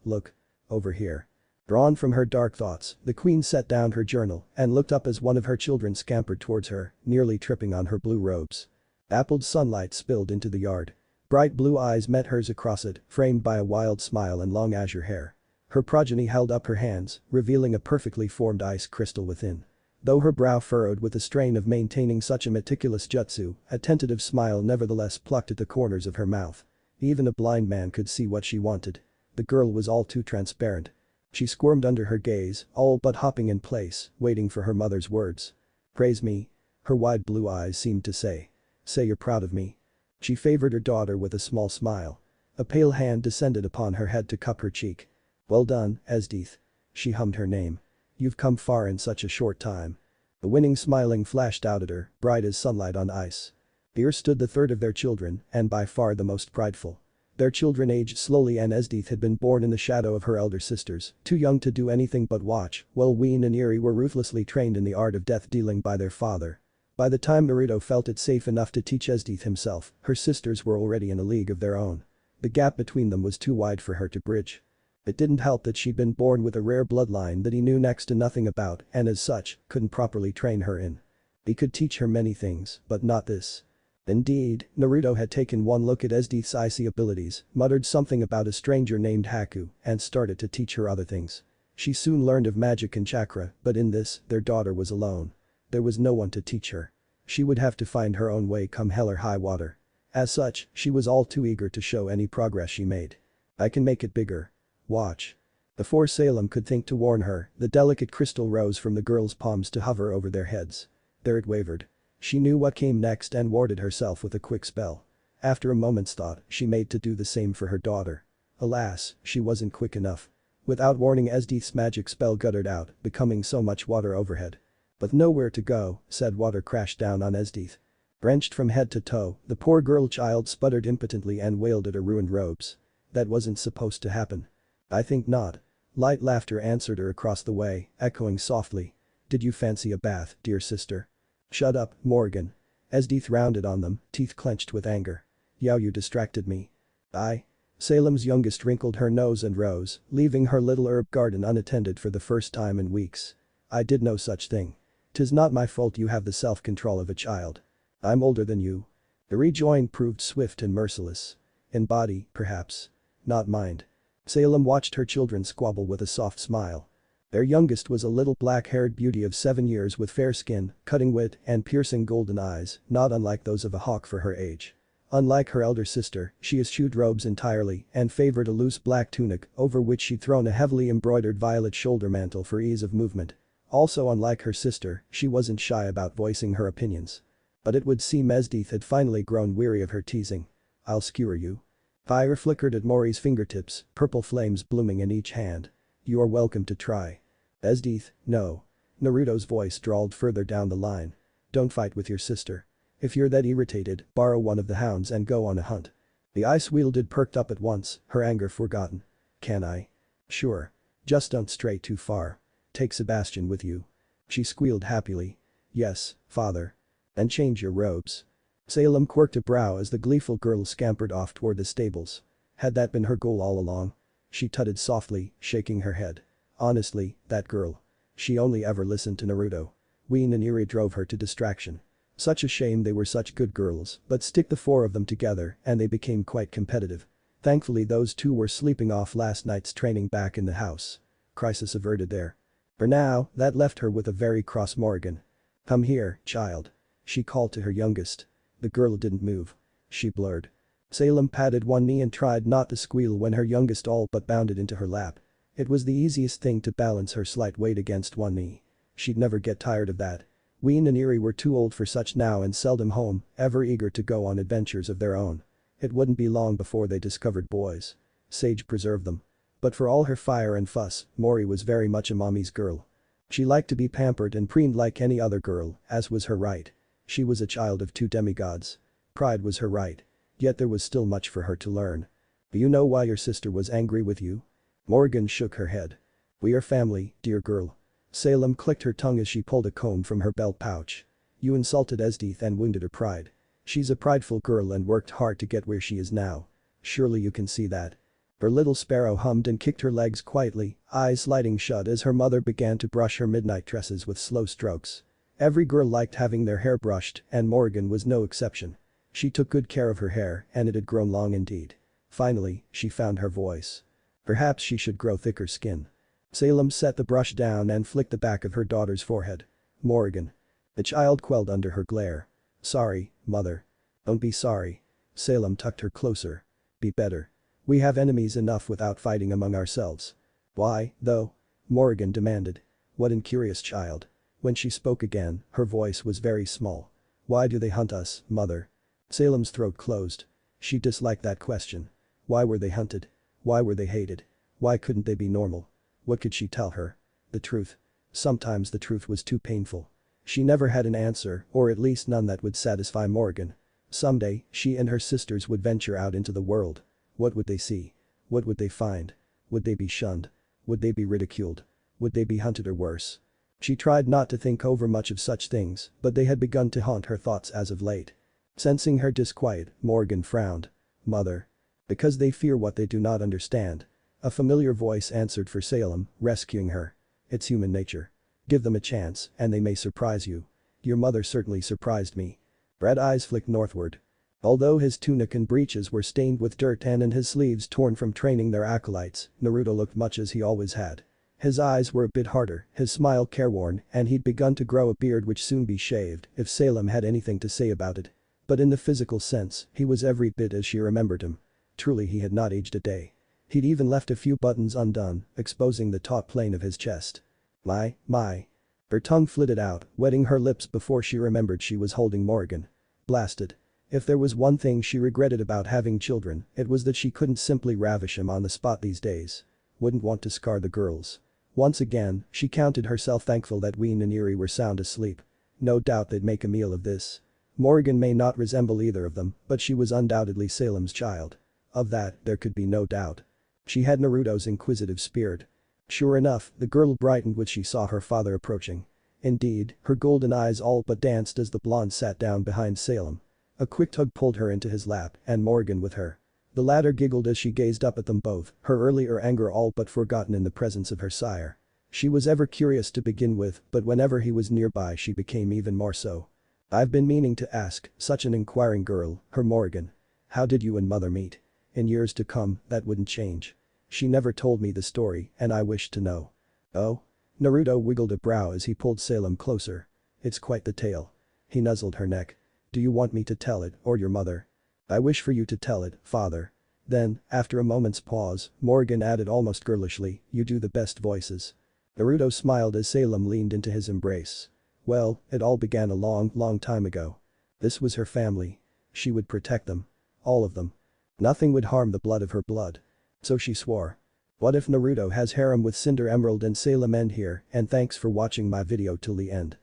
over here. Drawn from her dark thoughts, the queen set down her journal and looked up as one of her children scampered towards her, nearly tripping on her blue robes. Dappled sunlight spilled into the yard. Bright blue eyes met hers across it, framed by a wild smile and long azure hair. Her progeny held up her hands, revealing a perfectly formed ice crystal within. Though her brow furrowed with the strain of maintaining such a meticulous jutsu, a tentative smile nevertheless plucked at the corners of her mouth. Even a blind man could see what she wanted. The girl was all too transparent. She squirmed under her gaze, all but hopping in place, waiting for her mother's words. "Praise me." Her wide blue eyes seemed to say. "Say you're proud of me." She favored her daughter with a small smile. A pale hand descended upon her head to cup her cheek. "Well done, Esdeath." She hummed her name. "You've come far in such a short time." The winning smiling flashed out at her, bright as sunlight on ice. Here stood the third of their children, and by far the most prideful. Their children aged slowly and Esdeath had been born in the shadow of her elder sisters, too young to do anything but watch, while Ween and Eri were ruthlessly trained in the art of death dealing by their father. By the time Naruto felt it safe enough to teach Esdeath himself, her sisters were already in a league of their own. The gap between them was too wide for her to bridge. It didn't help that she'd been born with a rare bloodline that he knew next to nothing about and as such, couldn't properly train her in. He could teach her many things, but not this. Indeed, Naruto had taken one look at Esdeath's icy abilities, muttered something about a stranger named Haku, and started to teach her other things. She soon learned of magic and chakra, but in this, their daughter was alone. There was no one to teach her. She would have to find her own way come hell or high water. As such, she was all too eager to show any progress she made. "I can make it bigger. Watch." Before Salem could think to warn her, the delicate crystal rose from the girls' palms to hover over their heads. There it wavered. She knew what came next and warded herself with a quick spell. After a moment's thought, she made to do the same for her daughter. Alas, she wasn't quick enough. Without warning, Esdeath's magic spell guttered out, becoming so much water overhead. With nowhere to go, said water crashed down on Esdeath. Drenched from head to toe, the poor girl child sputtered impotently and wailed at her ruined robes. That wasn't supposed to happen. "I think not." Light laughter answered her across the way, echoing softly. "Did you fancy a bath, dear sister?" "Shut up, Morgan." Esdeath rounded on them, teeth clenched with anger. "Yow, you distracted me." "I?" Salem's youngest wrinkled her nose and rose, leaving her little herb garden unattended for the first time in weeks. "I did no such thing. 'Tis not my fault you have the self-control of a child. I'm older than you." The rejoin proved swift and merciless. In body, perhaps. Not mind. Salem watched her children squabble with a soft smile. Their youngest was a little black-haired beauty of 7 years with fair skin, cutting wit, and piercing golden eyes, not unlike those of a hawk for her age. Unlike her elder sister, she eschewed robes entirely and favored a loose black tunic over which she'd thrown a heavily embroidered violet shoulder mantle for ease of movement. Also, unlike her sister, she wasn't shy about voicing her opinions. But it would seem Esdeath had finally grown weary of her teasing. "I'll skewer you." Fire flickered at Mori's fingertips, purple flames blooming in each hand. "You are welcome to try." "Esdeath, no." Naruto's voice drawled further down the line. "Don't fight with your sister. If you're that irritated, borrow one of the hounds and go on a hunt." The ice-wielded perked up at once, her anger forgotten. "Can I?" "Sure. Just don't stray too far. Take Sebastian with you." She squealed happily. "Yes, father." "And change your robes." Salem quirked a brow as the gleeful girl scampered off toward the stables. Had that been her goal all along? She tutted softly, shaking her head. Honestly, that girl. She only ever listened to Naruto. Ween and Eri drove her to distraction. Such a shame they were such good girls, but stick the 4 of them together and they became quite competitive. Thankfully those 2 were sleeping off last night's training back in the house. Crisis averted there. For now, that left her with a very cross Morgan. "Come here, child." She called to her youngest. The girl didn't move. She blurred. Salem patted one knee and tried not to squeal when her youngest all but bounded into her lap. It was the easiest thing to balance her slight weight against one knee. She'd never get tired of that. Ween and Eri were too old for such now and seldom home, ever eager to go on adventures of their own. It wouldn't be long before they discovered boys. Sage preserved them. But for all her fire and fuss, Mori was very much a mommy's girl. She liked to be pampered and preened like any other girl, as was her right. She was a child of 2 demigods. Pride was her right. Yet there was still much for her to learn. "Do you know why your sister was angry with you?" Morgan shook her head. "We are family, dear girl." Salem clicked her tongue as she pulled a comb from her belt pouch. "You insulted Esdeath and wounded her pride. She's a prideful girl and worked hard to get where she is now. Surely you can see that." Her little sparrow hummed and kicked her legs quietly, eyes sliding shut as her mother began to brush her midnight tresses with slow strokes. Every girl liked having their hair brushed, and Morgan was no exception. She took good care of her hair and it had grown long indeed. Finally, she found her voice. Perhaps she should grow thicker skin. Salem set the brush down and flicked the back of her daughter's forehead. "Morgan." The child quelled under her glare. "Sorry, mother." "Don't be sorry." Salem tucked her closer. "Be better." We have enemies enough without fighting among ourselves. Why, though? Morrigan demanded. What an curious child. When she spoke again, her voice was very small. Why do they hunt us, mother? Salem's throat closed. She disliked that question. Why were they hunted? Why were they hated? Why couldn't they be normal? What could she tell her? The truth. Sometimes the truth was too painful. She never had an answer, or at least none that would satisfy Morrigan. Someday, she and her sisters would venture out into the world. What would they see? What would they find? Would they be shunned? Would they be ridiculed? Would they be hunted or worse? She tried not to think over much of such things, but they had begun to haunt her thoughts as of late. Sensing her disquiet, Morrigan frowned. Mother. Because they fear what they do not understand. A familiar voice answered for Salem, rescuing her. It's human nature. Give them a chance, and they may surprise you. Your mother certainly surprised me. Red eyes flicked northward. Although his tunic and breeches were stained with dirt and his sleeves torn from training their acolytes, Naruto looked much as he always had. His eyes were a bit harder, his smile careworn, and he'd begun to grow a beard which soon be shaved if Salem had anything to say about it. But in the physical sense, he was every bit as she remembered him. Truly he had not aged a day. He'd even left a few buttons undone, exposing the taut plane of his chest. My. Her tongue flitted out, wetting her lips before she remembered she was holding Morrigan. Blasted. If there was one thing she regretted about having children, it was that she couldn't simply ravish him on the spot these days. Wouldn't want to scar the girls. Once again, she counted herself thankful that Ween and Eri were sound asleep. No doubt they'd make a meal of this. Morrigan may not resemble either of them, but she was undoubtedly Salem's child. Of that, there could be no doubt. She had Naruto's inquisitive spirit. Sure enough, the girl brightened when she saw her father approaching. Indeed, her golden eyes all but danced as the blonde sat down behind Salem. A quick tug pulled her into his lap, and Morrigan with her. The latter giggled as she gazed up at them both, her earlier anger all but forgotten in the presence of her sire. She was ever curious to begin with, but whenever he was nearby she became even more so. I've been meaning to ask, such an inquiring girl, her Morrigan. How did you and mother meet? In years to come, that wouldn't change. She never told me the story, and I wish to know. Oh? Naruto wiggled a brow as he pulled Salem closer. It's quite the tale. He nuzzled her neck. Do you want me to tell it, or your mother? I wish for you to tell it, father. Then, after a moment's pause, Morrigan added almost girlishly, you do the best voices. Naruto smiled as Salem leaned into his embrace. Well, it all began a long time ago. This was her family. She would protect them. All of them. Nothing would harm the blood of her blood. So she swore. What if Naruto has harem with Cinder Emerald and Salem? End here, and thanks for watching my video till the end.